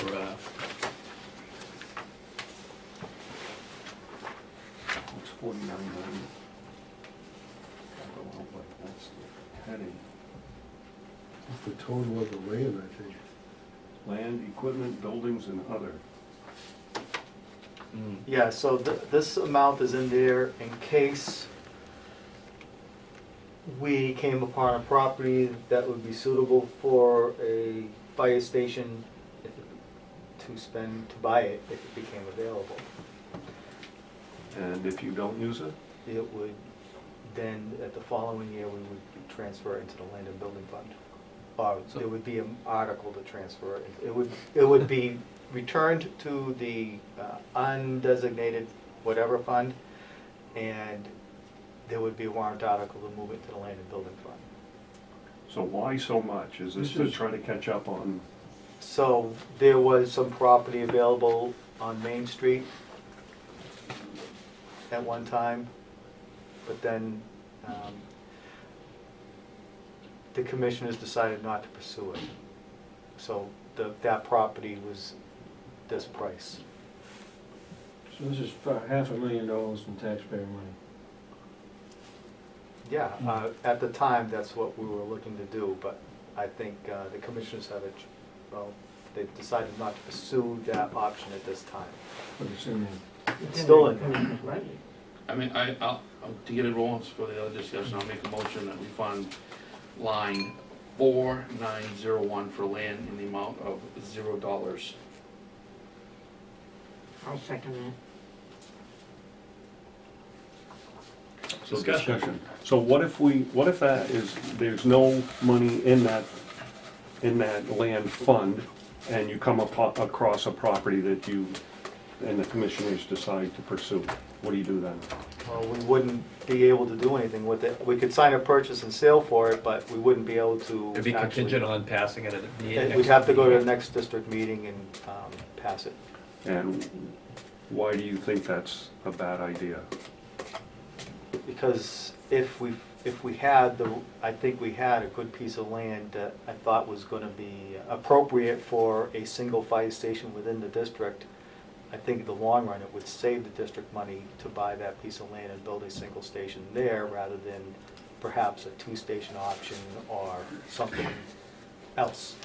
Speaker 1: It's 4990. That's the heading.
Speaker 5: It's the total of the land, I think.
Speaker 1: Land, equipment, buildings, and other.
Speaker 7: Yeah, so this amount is in there in case we came upon a property that would be suitable for a fire station to buy it if it became available.
Speaker 1: And if you don't use it?
Speaker 7: It would, then at the following year, we would transfer it into the land and building fund. Or
Speaker 3: So-
Speaker 7: there would be an article to transfer it. It would be returned to the undesignated whatever fund, and there would be a warrant article to move it to the land and building fund.
Speaker 1: So why so much? Is this to try to catch up on?
Speaker 7: So there was some property available on Main Street at one time, but then the commissioners decided not to pursue it. So that property was this price.
Speaker 8: So this is $500,000 in taxpayer money.
Speaker 7: Yeah, at the time, that's what we were looking to do, but I think the commissioners have they've decided not to pursue that option at this time.
Speaker 8: But it's in there.
Speaker 7: It's still in there.
Speaker 2: Right.
Speaker 6: I mean, I'll, to get it rolling for the other discussion, I'll make a motion that we fund line 4901 for land in the amount of $0.
Speaker 4: I'll second that.
Speaker 1: So
Speaker 3: Discussion.
Speaker 1: So what if that is, there's no money in that land fund, and you come across a property that you, and the commissioners decide to pursue? What do you do then?
Speaker 7: Well, we wouldn't be able to do anything with it. We could sign a purchase and sale for it, but we wouldn't be able to
Speaker 3: it'd be
Speaker 7: actually.
Speaker 3: contingent on passing it at the next.
Speaker 7: We'd have to go to the next district meeting and pass it.
Speaker 1: And why do you think that's a bad idea?
Speaker 7: Because if we had I think we had a good piece of land that I thought was gonna be appropriate for a single fire station within the district. I think in the long run, it would save the district money to buy that piece of land and build a single station there rather than perhaps a two-station option or something else.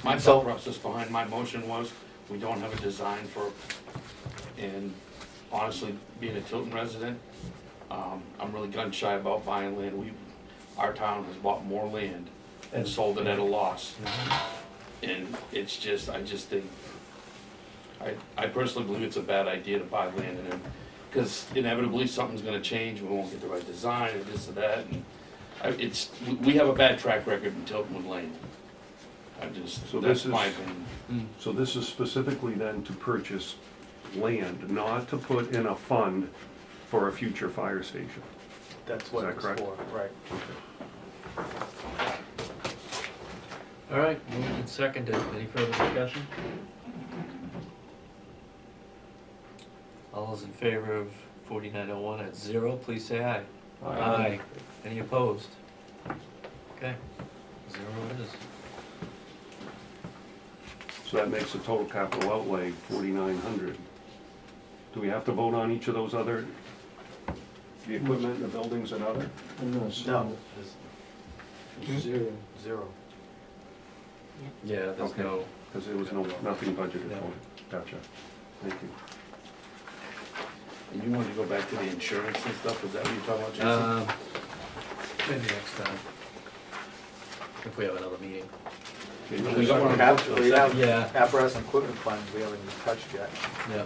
Speaker 6: My
Speaker 7: So-
Speaker 6: thought process behind my motion was, we don't have a design for, and honestly, being a Tilton resident, I'm really gun shy about buying land. Our town has bought more land and sold it at a loss. And it's just, I just think, I personally believe it's a bad idea to buy land in it, because inevitably something's gonna change, we won't get the right design, or this or that, and we have a bad track record in Tilton with land.
Speaker 1: So
Speaker 6: That's
Speaker 1: this
Speaker 6: my
Speaker 1: is-
Speaker 6: opinion.
Speaker 1: So this is specifically then to purchase land, not to put in a fund for a future fire station?
Speaker 7: That's what
Speaker 1: Is
Speaker 7: it
Speaker 1: that
Speaker 7: was
Speaker 1: correct?
Speaker 7: for, right.
Speaker 3: All right, moved and seconded. Any further discussion? All those in favor of 4901 at 0, please say aye. Aye. Any opposed? Okay, 0 it is.
Speaker 1: So that makes the total capital outlay 4,900. Do we have to vote on each of those other, the equipment, the buildings and other?
Speaker 5: I'm not
Speaker 7: No,
Speaker 5: seeing
Speaker 7: there's
Speaker 5: zero.
Speaker 7: zero.
Speaker 3: Yeah, there's
Speaker 1: Okay.
Speaker 3: no,
Speaker 1: Because there was nothing budgeted for it. Gotcha. Thank you.
Speaker 6: And you wanted to go back to the insurance and stuff, is that what you're talking about, Jason?
Speaker 3: maybe next time. If we have another meeting.
Speaker 6: We got one on
Speaker 7: Cap-
Speaker 6: both,
Speaker 7: we have
Speaker 3: Yeah.
Speaker 7: apparatus and equipment funds we haven't even touched yet.
Speaker 3: Yeah.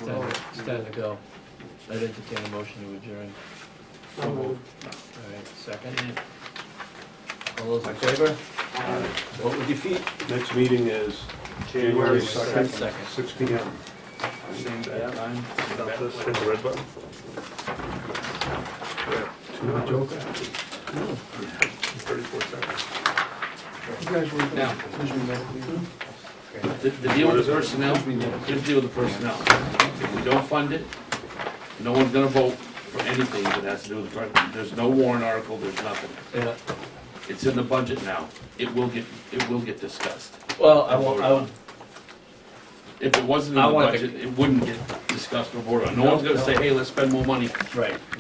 Speaker 3: Alright. It's time to go. I'd entertain a motion to adjourn.
Speaker 5: So moved.
Speaker 3: Alright, second. All those in favor? Vote with your feet.
Speaker 1: Next meeting is January
Speaker 3: Second.
Speaker 1: 2nd, 6 PM.
Speaker 6: Same time.
Speaker 10: Stop this, hit the red button. Yeah,
Speaker 5: Joker.
Speaker 10: 34 seconds.
Speaker 5: You guys were.
Speaker 6: Now,
Speaker 5: Excuse me, Madam Clerk.
Speaker 6: the deal with the personnel, here's the deal with the personnel. If we don't fund it, no one's gonna vote for anything that has to do with the, there's no warrant article, there's nothing.
Speaker 3: Yeah.
Speaker 6: It's in the budget now. It will get discussed.
Speaker 3: Well, I won't,
Speaker 6: If it wasn't in
Speaker 3: I
Speaker 6: the
Speaker 3: wanted to-
Speaker 6: budget, it wouldn't get discussed or voted on. No one's gonna say, hey, let's spend more money.
Speaker 3: right.